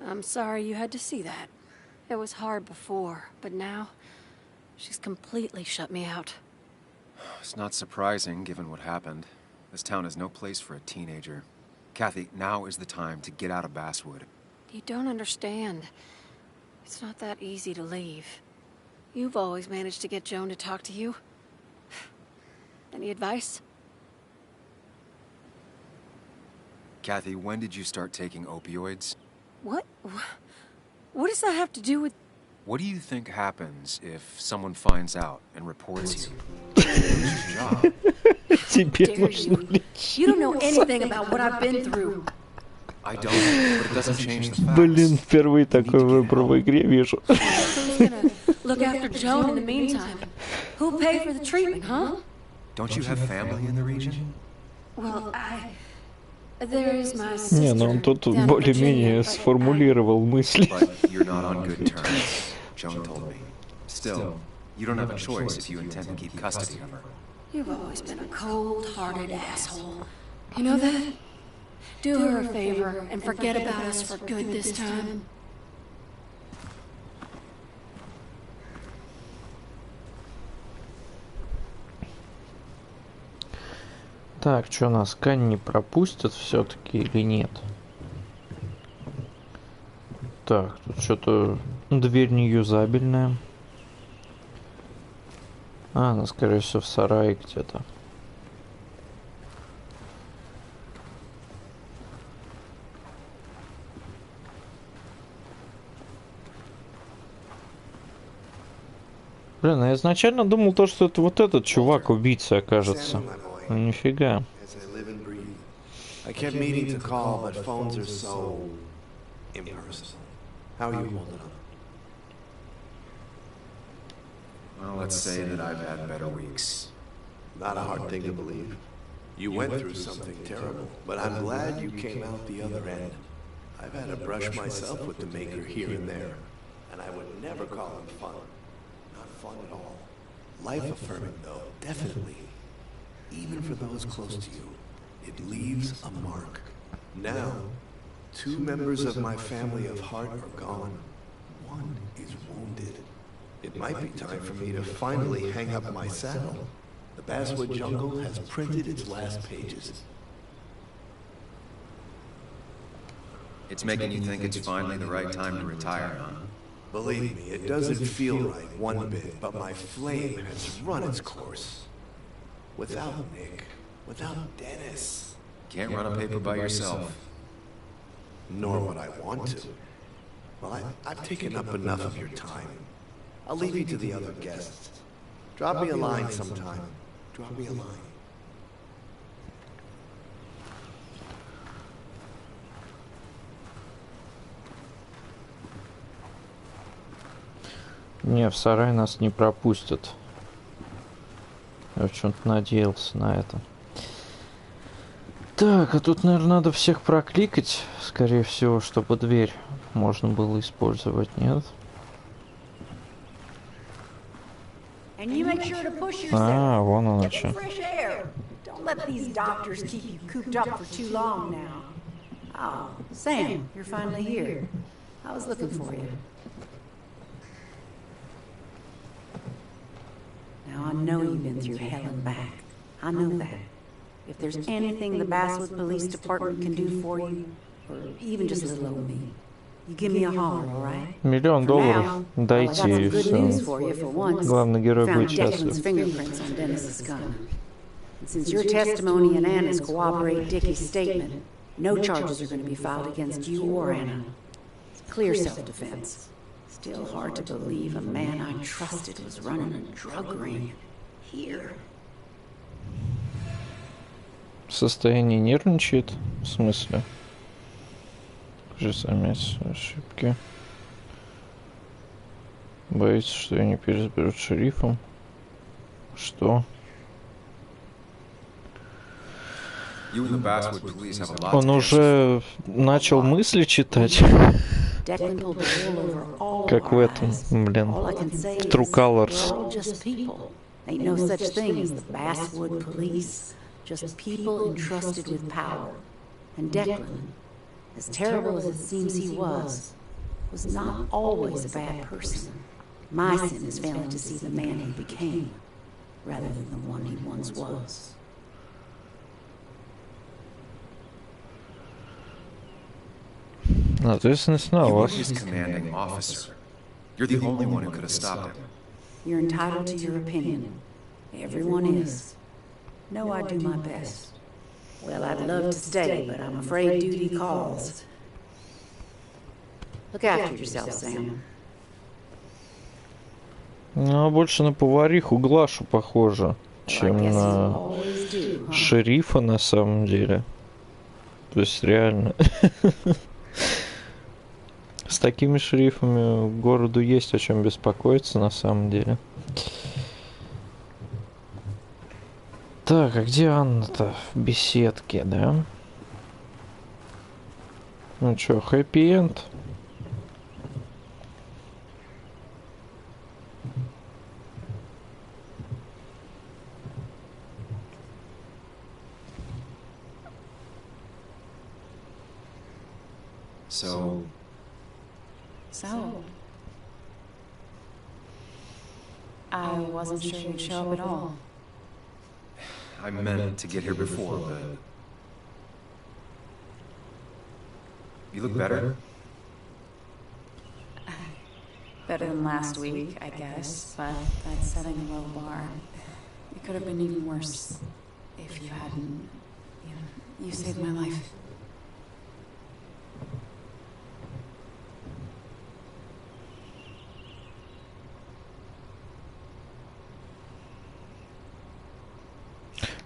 I'm sorry you had to see that. It was hard before, but now she's completely shut me out. It's not surprising, given what happened. This town is no place for a teenager. Kathy, now is the time to get out of Basswood. You don't understand. It's not that easy to leave. You've always managed to get Joan to talk to you. Any advice? Kathy, when did you start taking opioids? What? What does that have to do with... What do you think happens if someone finds out and reports you? It's your job. You don't know anything about what I've been through. I don't, but it doesn't change the facts. Блин, впервые такой выбор в игре вижу. Who's gonna look after Joan in the meantime? Who'll pay for the treatment, huh? Don't you have family in the region? Well, there is my sister. Не, ну он тут более-менее сформулировал мысли. But you're not on good terms, Joan told me. Still, you don't have a choice if you intend to keep custody of her. You've always been a cold-hearted asshole. You know that? Do her a favor and forget about us for good this time. Так, что нас Кань не пропустят все-таки или нет? Так, тут что-то дверь не юзабельная. А, она, скорее всего, в сарае где-то. Блин, я изначально думал то, что это вот этот чувак убийца окажется. Ну, нифига. I kept meaning to call, but phones are so impersonal. How are you holding up? Well, let's say that I've had better weeks. Not a hard thing to believe. You went through something terrible, but I'm glad you came out the other end. I've had a brush myself with the Maker here and there, and I would never call him fun. Not fun at all. Life-affirming, though, definitely. Even for those close to you, it leaves a mark. Now, 2 members of my family of heart are gone. 1 is wounded. It might be time for me to finally hang up my saddle. The Basswood Jungle has printed its last pages. It's making you think it's finally the right time to retire, huh? Believe me, it doesn't feel right one bit, but my flame has run its course. Without Nick, without Dennis. Can't run a paper by yourself. Nor would I want to. Well, I've taken up enough of your time. I'll leave you to the other guests. Drop me a line sometime. Drop me a line. Не, в сарай нас не пропустят. Я в чем-то надеялся на это. Так, а тут, наверное, надо всех прокликать, скорее всего, чтобы дверь можно было использовать, нет? А, вон она что. Don't let these doctors keep you cooped up for too long now. Oh, Sam, you're finally here. I was looking for you. Now, I know you've been through hell and back. I know that. If there's anything the Basswood Police Department can do for you, or even just a little old me, you give me a holler, all right? $1 million дайте и все. Главный герой будет счастлив. Fingerprints on Dennis's gun. And since your testimony and Anna's corroborate Dickie's statement, no charges are going to be filed against you or Anna. It's clear self-defense. Still hard to believe a man I trusted was running a drug ring here. Состояние нервничает? В смысле? Уже заметь ошибки. Боится, что ее не переизберут шерифом. Что? Он уже начал мысли читать. Как в этом, блин, в True Colors. Ain't no such thing as the Basswood Police. Just people entrusted with power. And Declan, as terrible as it seems he was not always a bad person. My sin is failing to see the man he became. rather than the one he once was. Ответственность на You were вас. his commanding officer. You're the only one who could have stopped him. You're entitled to your opinion. Everyone is. No, I do my best. Well, I'd love to stay, but I'm afraid duty calls. Look after yourself, Sam. Ну, больше на повариху Глашу похоже, чем на шерифа на самом деле. То есть реально. С такими шерифами городу есть о чем беспокоиться на самом деле. Так, а где Анна-то? В беседке, да? Ну чё, хэппи-энд? So, I wasn't sure you'd show up at all. I meant to get here before, but... You look better? Better than last week, I guess, but that's setting a low bar. It could have been even worse if you hadn't... You saved my life.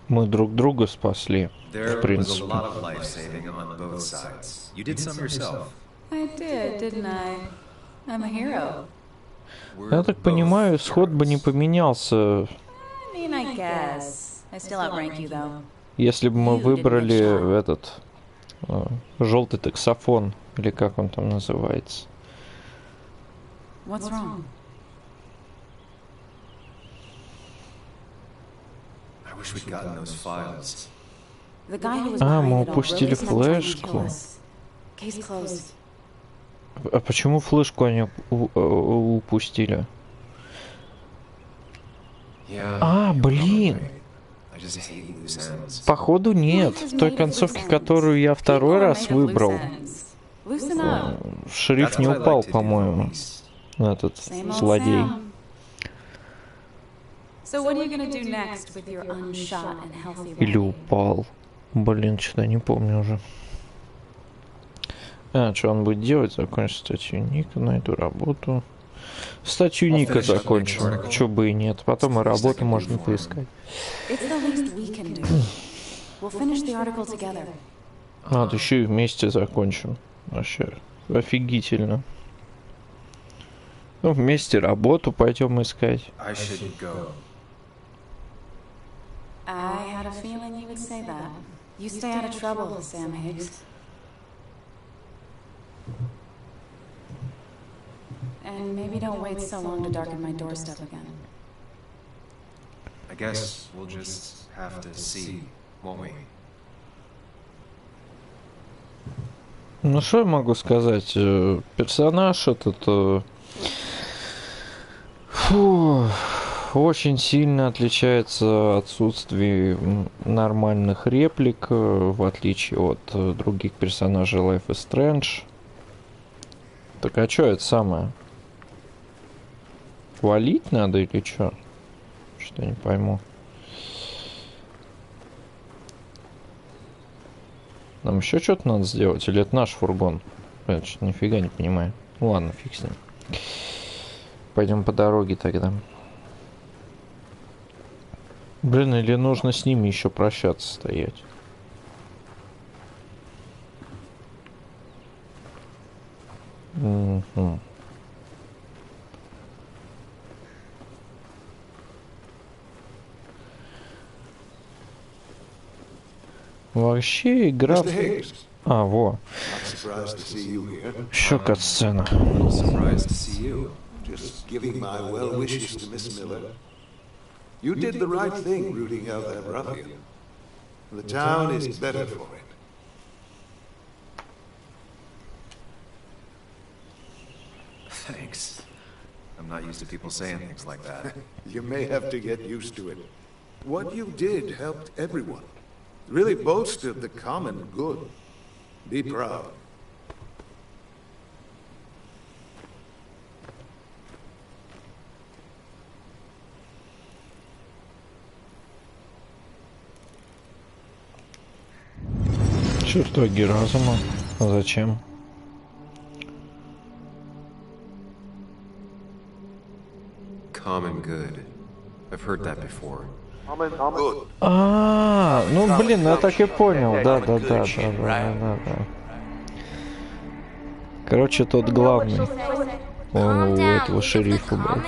Мы друг друга спасли, в There was a принципе. lot of life-saving on both sides. You did some yourself. I did, didn't I? I'm a hero. Я так понимаю, исход бы не поменялся, I mean, I guess. I still outrank you, though. если бы мы выбрали этот желтый таксофон, или как он там называется. What's wrong? I wish we'd gotten those files. The guy who was А, behind мы it all wrote упустили us not trying to kill флешку. us. Case closed. А почему флешку они упустили? А, блин! I just hate loose ends. Походу нет. В той концовке, которую я второй раз выбрал, Loosen up. шериф не упал, по-моему. Этот злодей. So what are you gonna do next with your unshot and healthy Или body? упал. Блин, что-то не помню уже. А, что он будет делать? Закончить статью Ника, найду работу. Статью Ника закончим. Чё бы и нет. Потом и работу можно поискать. It's the least we can do. We'll finish the article together. Надо еще и вместе закончим. Вообще офигительно. Ну, вместе работу пойдем искать. I should go. I had a feeling you would say that. You stay out of trouble, Sam Higgs. And maybe don't wait so long to darken my doorstep again. I guess we'll just have to see, won't we? Ну, что я могу сказать? Персонаж этот... очень сильно отличается отсутствием нормальных реплик, в отличие от других персонажей Life is Strange. Так а чё это самое? Валить надо или чё? Что не пойму. Нам еще что-то надо сделать? Или это наш фургон? Я что-то нифига не понимаю. Ну ладно, фиг с ним. Пойдем по дороге тогда. Блин, или нужно с ними еще прощаться стоять? Угу. Вообще игра... А, во. Еще катсцена. Just giving my well wishes to Miss Miller. You did the right thing rooting out that ruffian. The town is better for it. Thanks. I'm not used to people saying things like that. You may have to get used to it. What you did helped everyone. Really bolstered the common good. Be proud. Чертоги разума. А зачем? Common good. I've heard that before. А, ну блин, я так и понял. Да. Короче, тот главный. Он у этого шерифа был.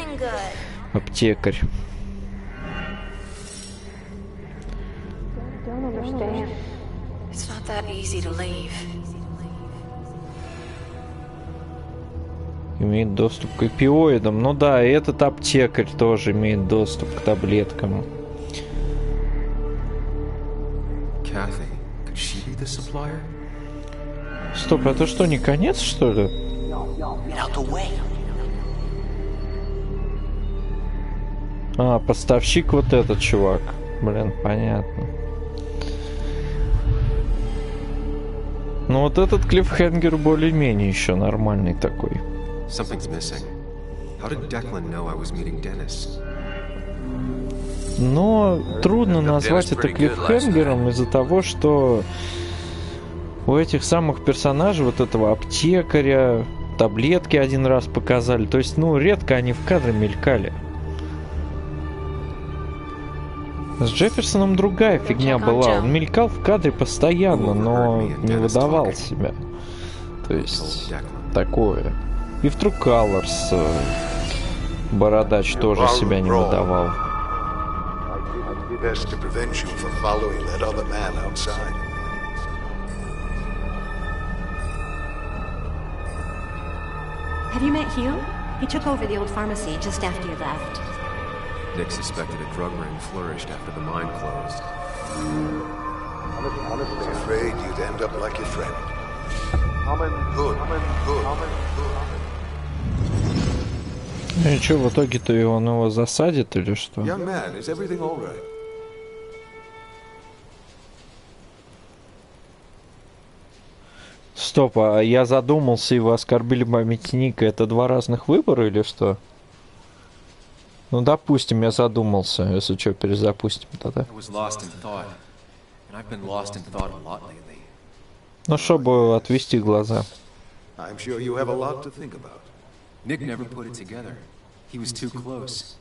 Аптекарь. It's not that easy to leave. Имеет доступ к опиоидам. Ну да, и этот аптекарь тоже имеет доступ к таблеткам. Kathy, could she be the supplier? Стоп, это что, не конец, что ли? А, поставщик вот этот чувак. Блин, понятно. Ну вот этот клиффхенгер более-менее еще нормальный такой. Something's missing. How did Declan know I was meeting Dennis? Но трудно назвать это клиффхенгером из-за того, что у этих самых персонажей, вот этого аптекаря, таблетки один раз показали. То есть, ну, редко они в кадре мелькали. С Джефферсоном другая фигня была. Он мелькал в кадре постоянно, но не выдавал себя. То есть, такое. И в True Colors Бородач тоже себя не выдавал. Have you met Hugh? He took over the old pharmacy just after you left. Nick suspected a drug ring flourished after the mine closed. I was afraid you'd end up like your friend. Good. И что, в итоге-то он его засадит или что? Young man, is everything all right? Стоп, а я задумался, и вы оскорбили память Ника. Это два разных выбора или что? Ну, допустим, я задумался. Если что, перезапустим тогда. Ну, чтобы отвести глаза. I'm sure you have a lot to think about. Nick never put it together. He was too close.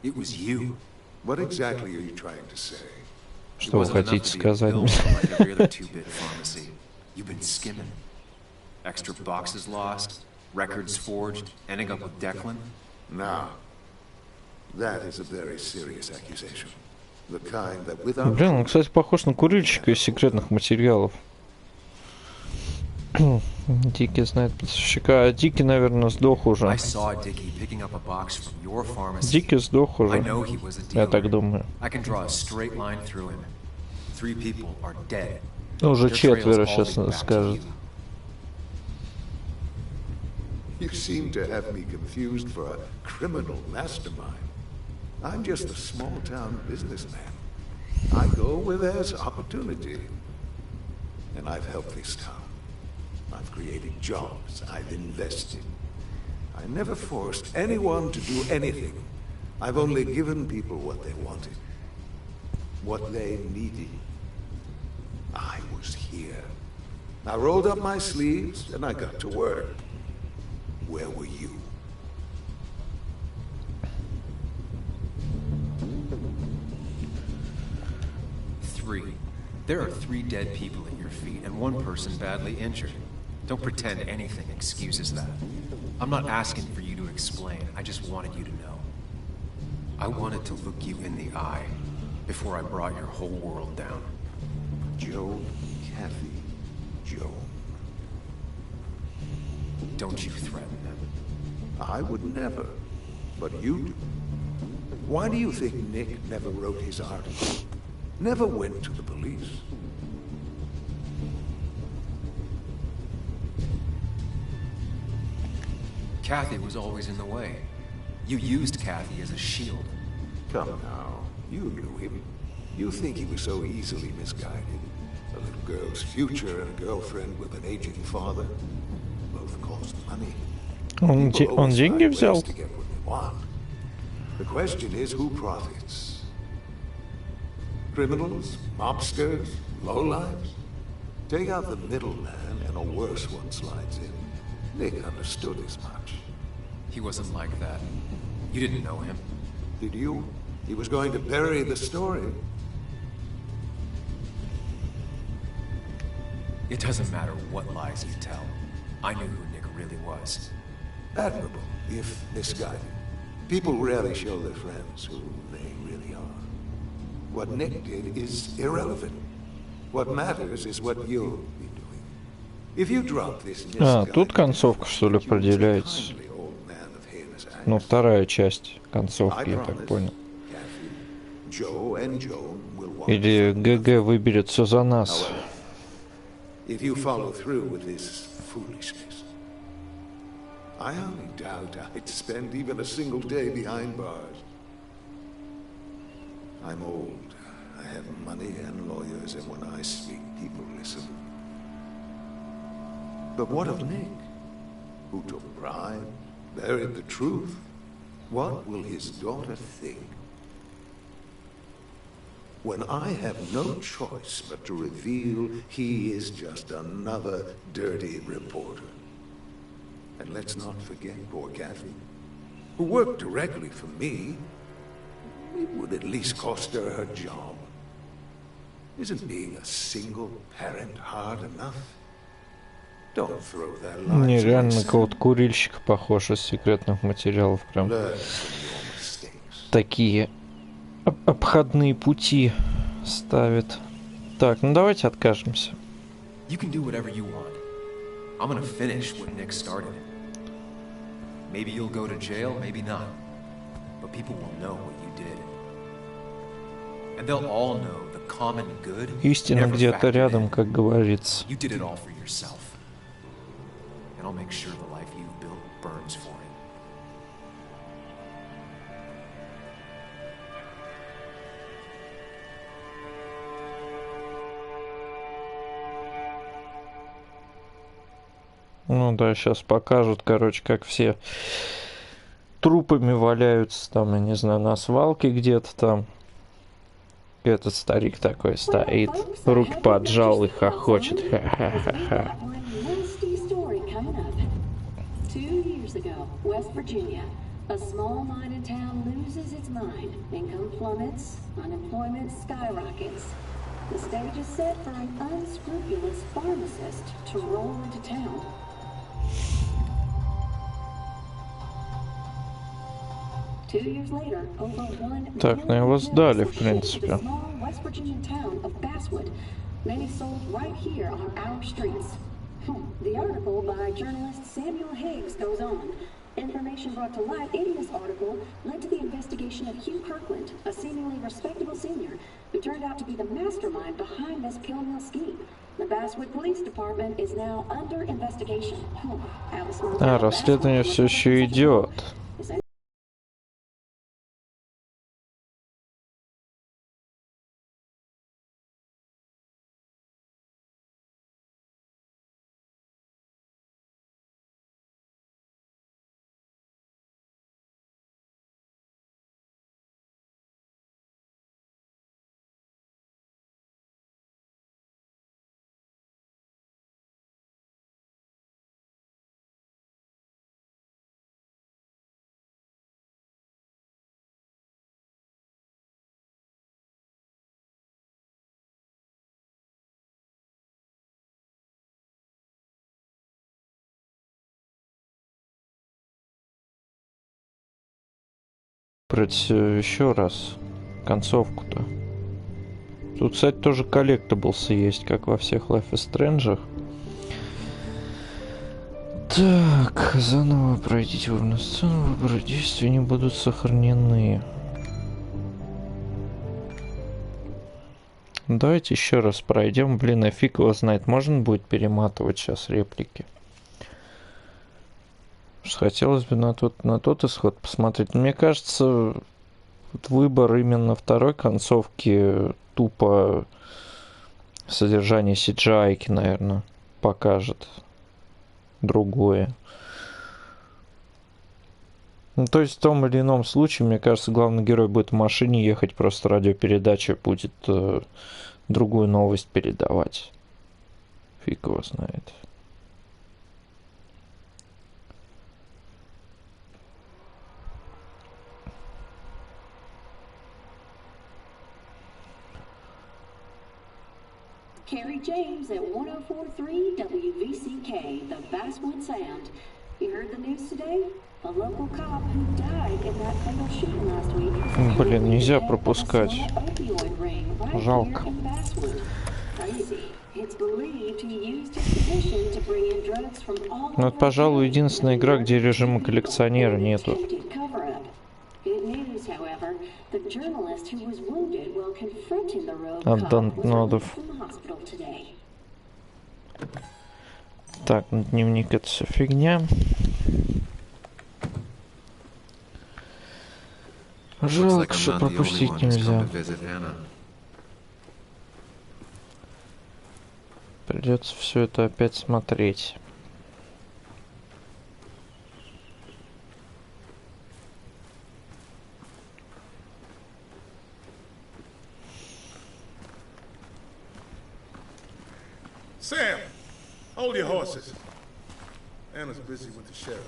It was you. What exactly are you trying to say? Что вы хотите сказать? You've been skimming. Extra boxes lost, records forged, ending up with Declan. Now, that is a very serious accusation. The kind that without... Блин, он, кстати, похож на курильщика из секретных материалов. Дики знает поставщика, а Дики, наверное, сдох уже. Дики сдох уже. Я так думаю. Уже четверо сейчас скажет. You seem to have me confused for a criminal mastermind. I'm just a small-town businessman. I go where there's opportunity. And I've helped this town. I've created jobs. I've invested. I never forced anyone to do anything. I've only given people what they wanted. What they needed. I was here. I rolled up my sleeves and I got to work. Where were you? Three. There are 3 dead people at your feet and 1 person badly injured. Don't pretend anything excuses that. I'm not asking for you to explain. I just wanted you to know. I wanted to look you in the eye before I brought your whole world down. Joe, Kathy, Joe. Don't you threaten them. I would never, but you do. Why do you think Nick never wrote his article? Never went to the police? Kathy was always in the way. You used Kathy as a shield. Come now. You knew him. You think he was so easily misguided? A little girl's future and a girlfriend with an aging father. Both cost money. Он деньги взял? To get what they want. The question is, who profits? Criminals? Mobsters? Lowlifes? Take out the middleman and a worse one slides in. Nick understood as much. He wasn't like that. You didn't know him. Did you? He was going to bury the story. It doesn't matter what lies you tell. I knew who Nick really was. Admirable, if misguided. People rarely show their friends who they really are. What Nick did is irrelevant. What matters is what you'll be doing. If you drop this тут концовка, что ли, определяется. Ну, вторая часть концовки, я так понял. Или ГГ выберет все за нас. If you follow through with this foolishness, I only doubt I'd spend even a single day behind bars. I'm old. I have money and lawyers, and when I speak, people listen. But what of Nick? Who took bribe, buried the truth? What will his daughter think? When I have no choice but to reveal he is just another dirty reporter. And let's not forget poor Kathy, who worked directly for me. It would at least cost her her job. Isn't being a single parent hard enough? Don't throw that line. Не, реально на кого-то курильщика похож из секретных материалов. Прям такие обходные пути ставит. Так, ну давайте откажемся. You can do whatever you want. I'm gonna finish what Nick started. Maybe you'll go to jail, maybe not. But people will know what you did. And they'll all know the common good. Истина где-то рядом, как говорится. You did it all for yourself. And I'll make sure the life you've built burns for it. Ну да, сейчас покажут, короче, как все трупами валяются там, я не знаю, на свалке где-то там. Этот старик такой стоит, руки поджал и хохочет. Ха-ха-ха-ха. 2 years ago, West Virginia, a small mining town loses its mind. Income plummets, unemployment skyrockets. The stage is set for an unscrupulous pharmacist to roll into town. Так, ну его сдали, в принципе. West Virginia town of Basswood. Many sold right here on our streets. The article by journalist Samuel Higgs goes on. Information brought to light in this article led to the investigation of Hugh Kirkland, a seemingly respectable senior, who turned out to be the mastermind behind this pill mill scheme. The Basswood Police Department is now under investigation. А, расследование все еще идет. Еще раз концовку-то. Тут, кстати, тоже коллектаблсы есть, как во всех Life is Strange. Так, заново пройдите выбранную сцену, выборы действия не будут сохранены. Давайте еще раз пройдем. Блин, а фиг его знает, можно будет перематывать сейчас реплики. Хотелось бы на тот исход посмотреть. Но мне кажется, вот выбор именно второй концовки тупо содержание CGI-ки, наверное, покажет другое. Ну, то есть в том или ином случае, мне кажется, главный герой будет в машине ехать, просто радиопередача будет другую новость передавать. Фиг его знает. Carrie James at 104.3 WVCK, the Basswood Sound. You heard the news today? A local cop who died in that fatal shooting last week. Блин, нельзя пропускать. Жалко. Ну, это, пожалуй, единственная игра, где режима коллекционера нету. От донтнодов. Так, дневник — это все фигня. Жалко, что пропустить нельзя. Придется все это опять смотреть. Sam, hold your horses. Anna's busy with the sheriff.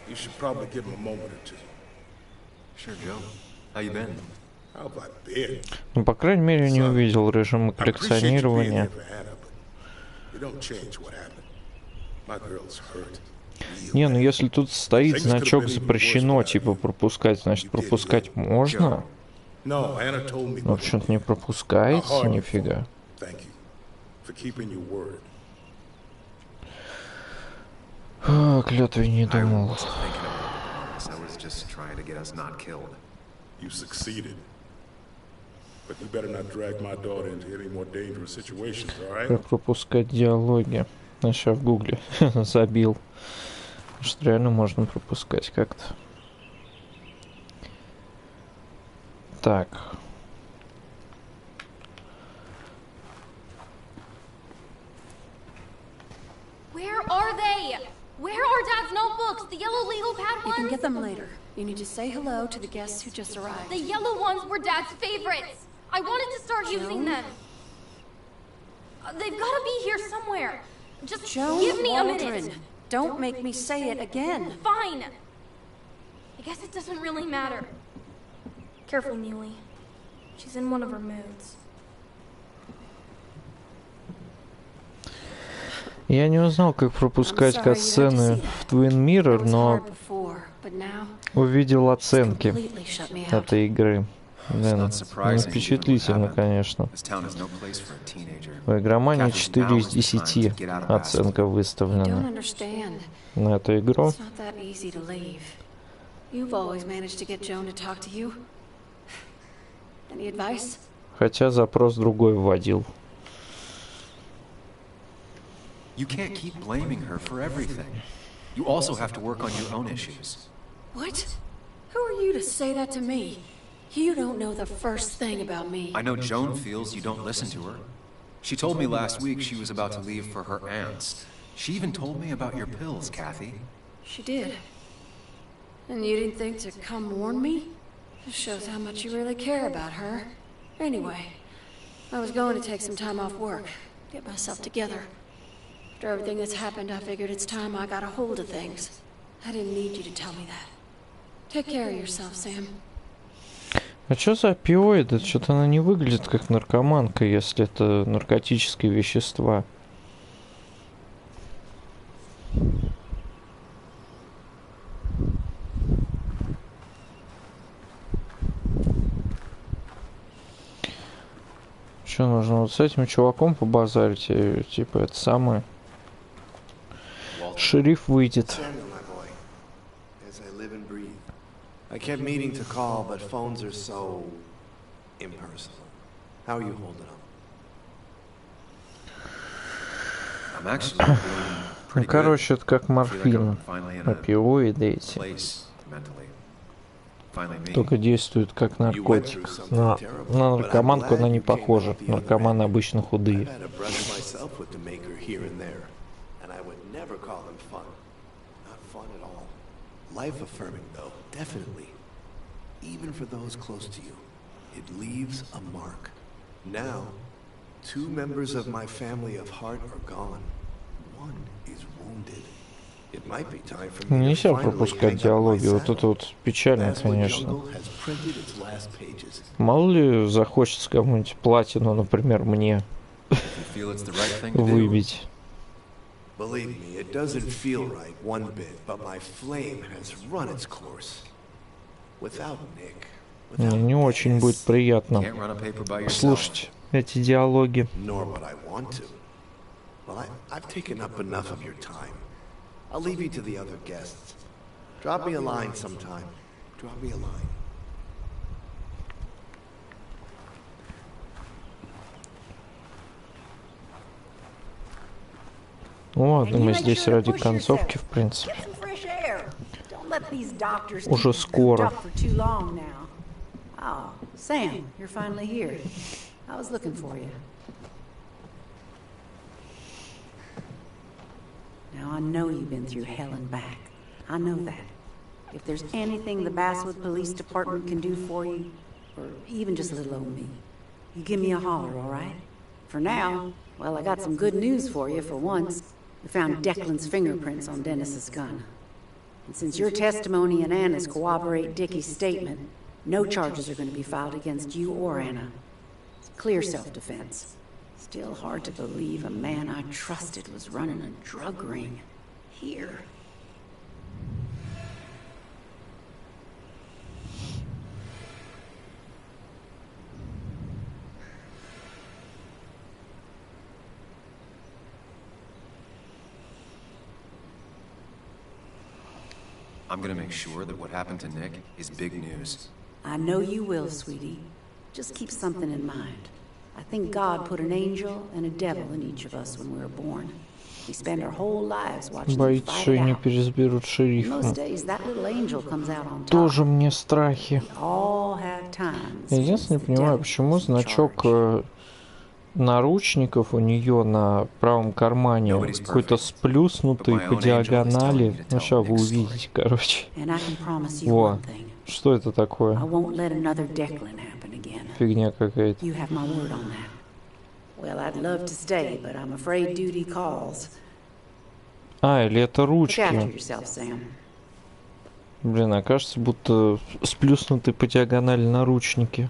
You should probably give him a moment or two. Sure, Joe. How you been? How have I been? Ну, по крайней мере, не увидел режима коллекционирования. Не, ну если тут стоит значок «Запрещено», типа пропускать, значит пропускать можно. Но почему-то не пропускается, нифига. О, клятве не думал. You succeeded. But you better not drag my daughter into any more dangerous situations, all right? Как пропускать диалоги? Я сейчас в гугле забил. Что реально можно пропускать как-то. Так. Where are they? Where are Dad's notebooks? The yellow legal pad ones? You can get them later. You need to say hello to the guests who just arrived. The yellow ones were Dad's favorites. I wanted to start using them. They've got to be here somewhere. Just give me a minute. Don't make me say it again. Fine. I guess it doesn't really matter. Careful, Muley. She's in one of her moods. Я не узнал, как пропускать катсцены в Twin Mirror, но увидел оценки этой игры. Да, впечатлительно, конечно. В игромании 4 из 10 оценка выставлена на эту игру. Хотя запрос другой вводил. You can't keep blaming her for everything. You also have to work on your own issues. What? Who are you to say that to me? You don't know the first thing about me. I know Joan feels you don't listen to her. She told me last week she was about to leave for her aunt's. She even told me about your pills, Kathy. She did. And you didn't think to come warn me? This shows how much you really care about her. Anyway, I was going to take some time off work, get myself together. After everything that's happened, I figured it's time I got a hold of things. I didn't need you to tell me that. Take care of yourself, Sam. А что за опиоиды? Что-то она не выглядит как наркоманка, если это наркотические вещества. Что нужно вот с этим чуваком побазарить? Типа это самое. Шериф выйдет. I kept meaning to call, but phones are so impersonal. How are you holding up? I'm actually doing Ну, короче, это как морфин, опиоиды эти. Только действует как наркотик. На наркоманку она не похожа. Наркоманы обычно худые. Life-affirming, though, definitely. Even for those close to you, it leaves a mark. Now, 2 members of my family of heart are gone. One is wounded. It might be time for me Нельзя to finally пропускать hang up my диалоги. Вот saddle. это вот печально, Basswood конечно. Jungle has printed its last pages. Мало ли захочется кому-нибудь платину, например, мне выбить. Believe me, it doesn't feel right one bit, but my flame has run its course. Without Nick, Мне не очень будет приятно слушать эти диалоги. nor would I want to. Well, I've taken up enough of your time. I'll leave you to the other guests. Drop me a line sometime. Drop me a line. Ладно, мы здесь ради концовки, в принципе. Уже скоро. Oh, Sam, you're finally here. I was looking for you. Now, I know you've been through hell and back. I know that. If there's anything the Basswood Police Department can do for you, or even just a little old me, you give me a holler, all right? For now, well, I got some good news for you for once. We found Declan's fingerprints on Dennis's gun. And since your testimony and Anna's corroborate Dickie's statement, no charges are going to be filed against you or Anna. It's clear self-defense. Still hard to believe a man I trusted was running a drug ring here. I'm gonna make sure that what happened to Nick is big news. I know you will, sweetie. Just keep something in mind. I think God put an angel and a devil in each of us when we were born. We spend our whole lives watching them Боится, fight что it не out. переизберут шерифа. Most days that little angel comes out on top. Тоже мне страхи. All have times. Я единственное не понимаю, почему значок наручников у нее на правом кармане какой-то сплюснутый по диагонали. Ну, сейчас вы увидите, короче. And I can promise you Во. one thing. Что это такое? I won't let another Declan happen again. Фигня какая-то. You have my word on that. Well, I'd love to stay, but I'm afraid duty calls. А, или это Look after ручки. yourself, Sam. Блин, а кажется, будто сплюснутый по диагонали наручники.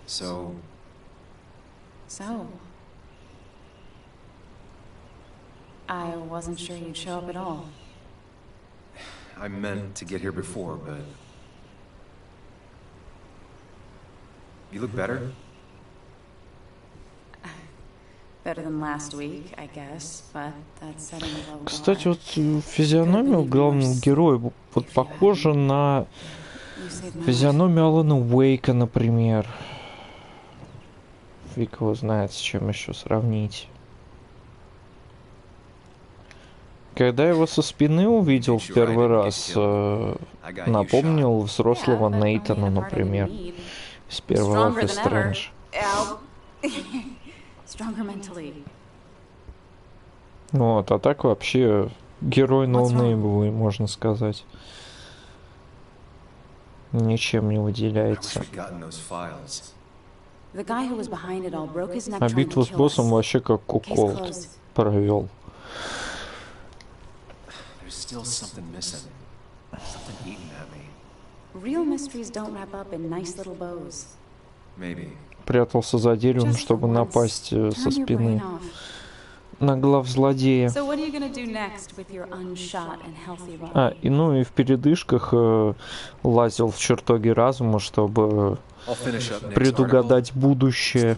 So, I wasn't sure you'd show up at all. I meant to get here before, but... You look better? Better than last week, I guess, but that's setting a low bar. Кстати, вот физиономия главного героя вот похожа на физиономию Алана Уэйка, например. Фиг его знает, с чем еще сравнить. Когда я его со спины увидел в первый раз, напомнил взрослого Нейтана, например, из первого Life is Strange. Stronger mentally. Вот, а так вообще герой ноунеймовый, можно сказать. Ничем не выделяется. The guy who was behind it all broke his neck А trying битву to с kill боссом us. вообще как Case куколд closed. провел. There's still something missing. Something eating at me. Real mysteries don't wrap up in nice little bows. Maybe. Прятался за деревом, чтобы напасть со Turn your brain спины. off. на главзлодея. So what are you gonna do next with your unshot and healthy body? Ну и в передышках лазил в чертоги разума, чтобы предугадать будущее.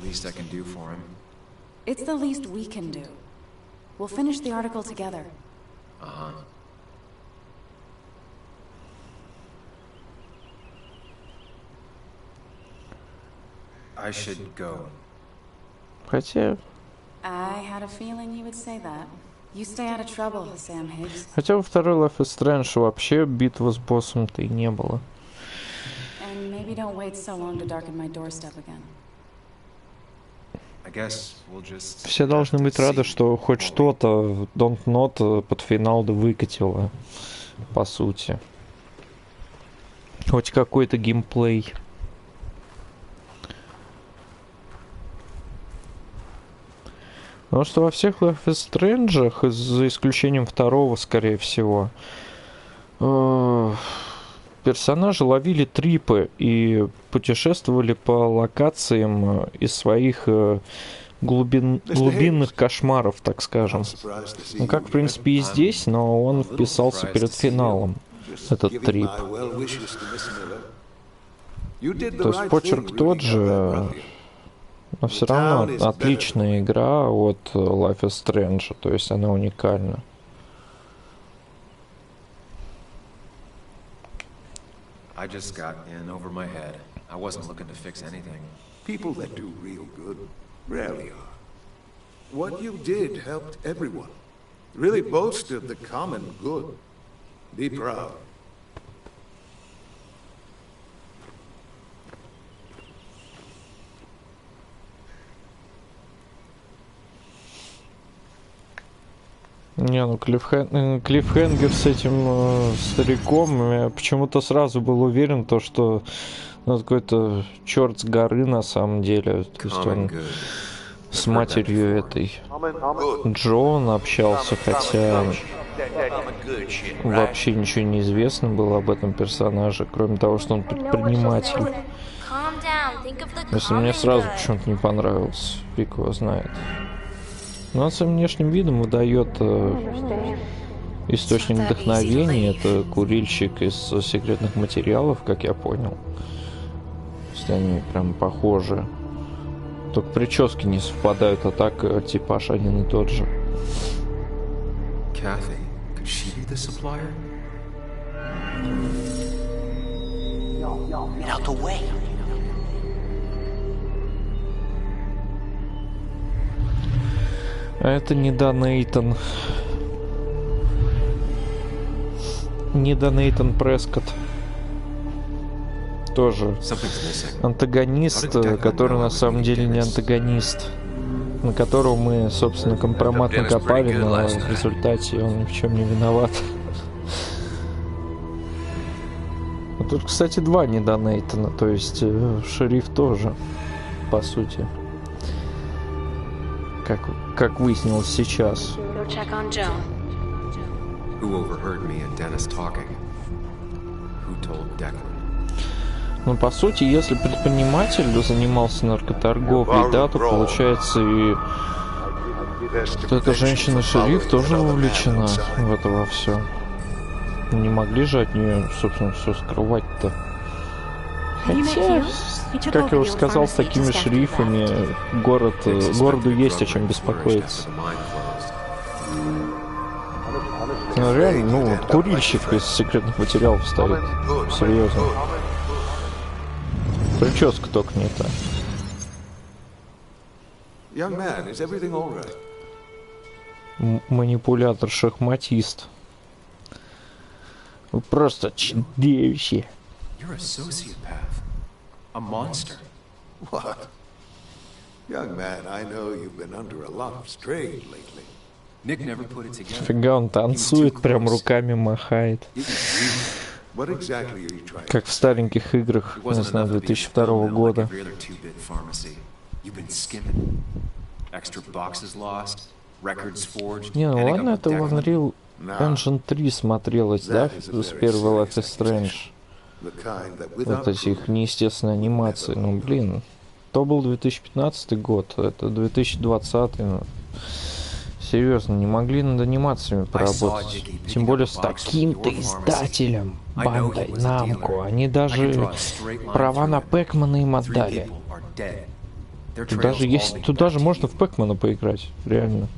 It's the least we can do. We'll finish the article together. I should go. Хотя... I had a feeling you would say that. You stay out of trouble, Sam Higgs. Хотя во второй Life is Strange вообще битвы с боссом-то и не было. And maybe don't wait so long to darken my doorstep again. Все должны быть рады, что хоть что-то Don't Not под финал выкатило, по сути. Хоть какой-то геймплей. Потому что во всех Life is Strange, за исключением второго, скорее всего, персонажи ловили трипы и путешествовали по локациям из своих глубинных кошмаров, так скажем. Ну, как, в принципе, и здесь, но он вписался перед финалом, этот трип. То есть почерк тот же, но все равно отличная игра от Life is Strange, то есть она уникальна. I just got in over my head. I wasn't looking to fix anything. People that do real good rarely are. What you did helped everyone. Really bolstered the common good. Be proud. Не, ну клиффхенгер с этим стариком, я почему-то сразу был уверен, что какой-то черт с горы на самом деле. То есть он с матерью этой Джон общался, хотя вообще ничего не известно было об этом персонаже, кроме того, что он предприниматель. То есть мне сразу почему-то не понравился, фиг его знает. Но он своим внешним видом выдает источник вдохновения. Это курильщик из секретных материалов, как я понял. То есть они прям похожи. Только прически не совпадают, а так типаж один и тот же. Kathy, could she be the supplier? Get out the way. А это не Нейтан Прескотт. Тоже антагонист, который на самом деле не антагонист. На которого мы, собственно, компромат накопали, но в результате он ни в чем не виноват. А тут, кстати, два Нейтана, то есть шериф тоже, по сути. Как выяснилось сейчас. Ну, по сути, если предприниматель занимался наркоторговлей, да, то получается и что эта женщина-шериф тоже вовлечена в это во все. Не могли же от нее, собственно, все скрывать-то. Хотя, как я уже сказал, с такими шерифами городу есть о чем беспокоиться. Ну, реально, вот курильщик из секретных материалов стоит. Серьезно. Прическа только не та. Манипулятор-шахматист. Вы просто чудовище. You're a sociopath. A monster. What? Young man, I know you've been under a lot of strain lately. Nick never put it together. Фига, он танцует, прям руками махает. Как в стареньких играх, не знаю, 2002 года. Не, ну ладно, это в Unreal Engine 3 смотрелось, да, с первого Life is Strange. Вот эти их неестественные анимации. Ну, блин, то был 2015 год, это 2020, ну, Серьезно, не могли над анимациями поработать. Тем более с таким-то издателем, бандой Намко. Они даже права на Пэкмана им отдали. Тут даже можно в Пэкмана поиграть, реально.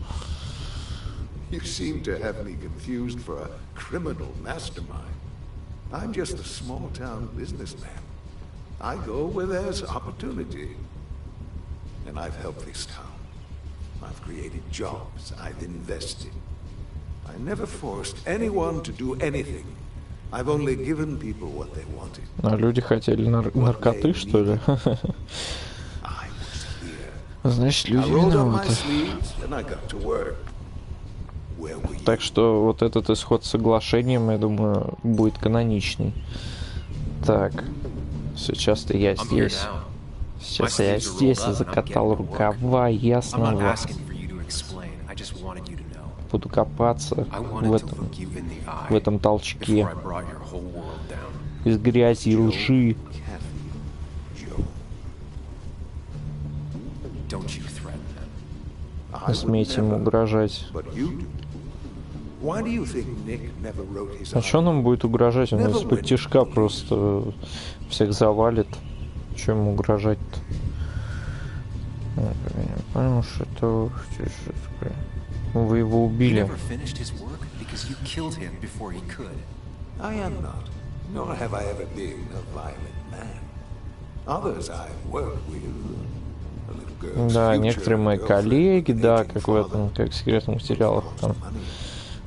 You seem to have me confused for a criminal mastermind. I'm just a small-town businessman. I go where there's opportunity. And I've helped this town. I've created jobs. I've invested. I never forced anyone to do anything. I've only given people what they wanted. А люди хотели наркоты, что ли? Значит, люди виноваты. Так что вот этот исход с соглашением, я думаю, будет каноничный. Так, сейчас-то я здесь. Сейчас я здесь и закатал рукава, ясно вот. Буду копаться в этом толчке из грязи и лжи. Не смейте ему угрожать. А что нам будет угрожать? Он из-под тишка просто всех завалит. Что ему угрожать-то? Я понял, что это... Вы его убили. Да, некоторые мои коллеги, да, как в этом, как в секретных материалах, там,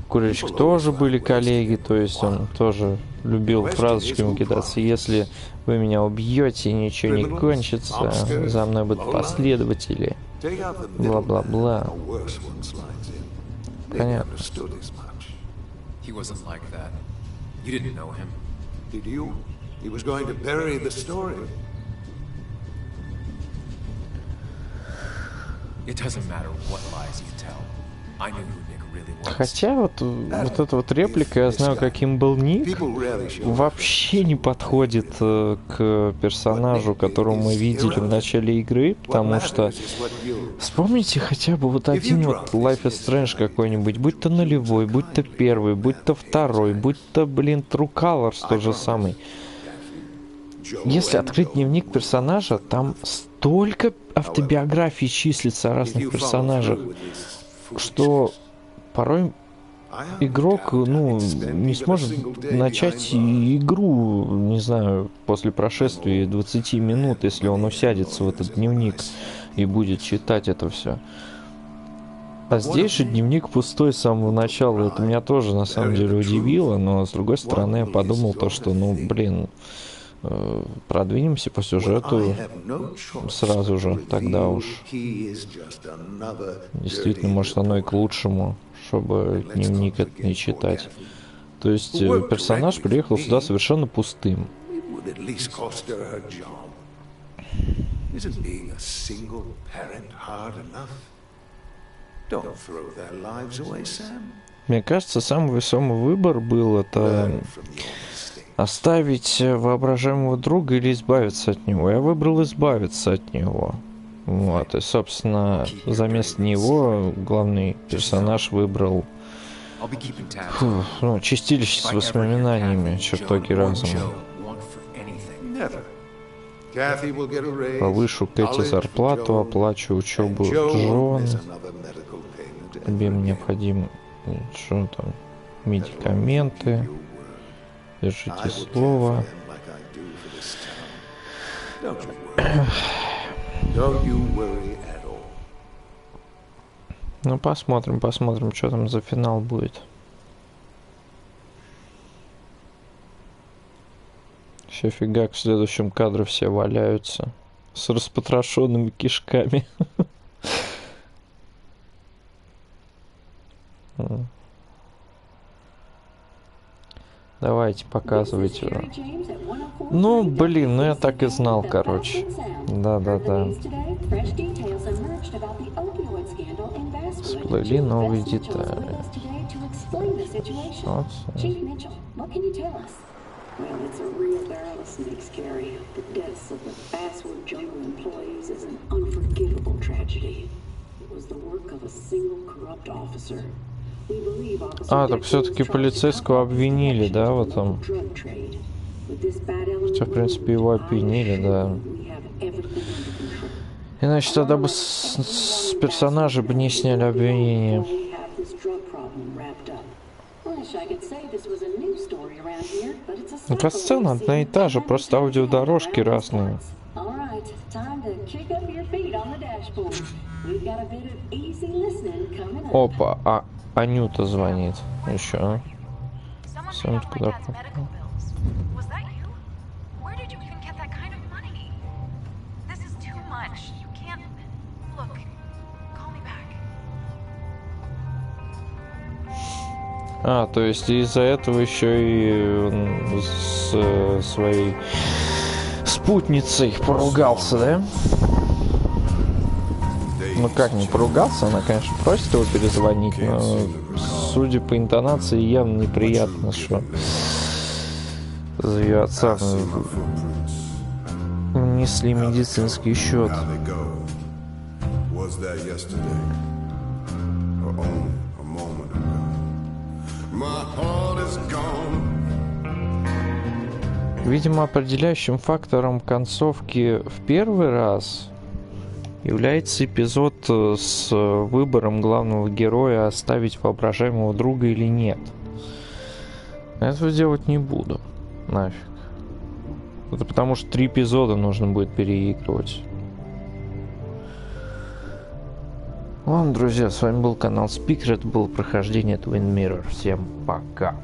Курильщик тоже были коллеги, то есть он тоже любил фразочками кидаться. Если вы меня убьете, ничего не кончится, за мной будут последователи. Бла-бла-бла. Понятно. Хотя вот эта вот реплика, я знаю, каким был Ник, вообще не подходит к персонажу, которого мы видели в начале игры, потому что вспомните хотя бы вот один вот Life is Strange какой-нибудь, будь то нулевой, будь то первый, будь то второй, будь то, блин, True Colors тот же самый. Если открыть дневник персонажа, там столько автобиографий числится о разных персонажах, что порой игрок, ну, не сможет начать игру, не знаю, после прошествия 20 минут, если он усядется в этот дневник и будет читать это все. А здесь же дневник пустой с самого начала. Это меня тоже на самом деле удивило, но с другой стороны я подумал то, что, ну, блин, продвинемся по сюжету сразу же, тогда уж. Действительно, может, оно и к лучшему, чтобы дневник это не читать. То есть персонаж приехал сюда совершенно пустым. Мне кажется, самый весомый выбор был это оставить воображаемого друга или избавиться от него. Я выбрал избавиться от него. Вот, и, собственно, за место него главный персонаж выбрал чистилище с воспоминаниями, чертоги разума. Повышу Кэти зарплату, оплачу учебу Джона. Тебе необходимы что там, медикаменты. Держите слово. Ну, посмотрим, что там за финал будет. Еще фигак, в следующем кадре все валяются с распотрошенными кишками. Давайте, показывайте. Ну, блин, ну я так и знал, короче. Да-да-да. Всплыли новые детали. Вот. Well, it's a real rattlesnake, Gary. The deaths of the Basswood Jungle employees is an unforgivable tragedy. А, так все-таки полицейского обвинили, да, в этом? Хотя, в принципе, его обвинили, да. Иначе тогда бы с персонажа бы не сняли обвинения. Ну-ка, сцена одна и та же, просто аудиодорожки разные. Опа, а Анюта звонит еще. Сам куда попал. А, то есть из-за этого еще и он с своей спутницей поругался, да? Ну как не поругался, она, конечно, просит его перезвонить, но судя по интонации, явно неприятно, что за ее отца внесли медицинский счет. Видимо, определяющим фактором концовки в первый раз является эпизод с выбором главного героя оставить воображаемого друга или нет. Этого делать не буду. Нафиг. Это потому что 3 эпизода нужно будет переигрывать. Ладно, друзья, с вами был канал Speaker, это было прохождение Twin Mirror. Всем пока.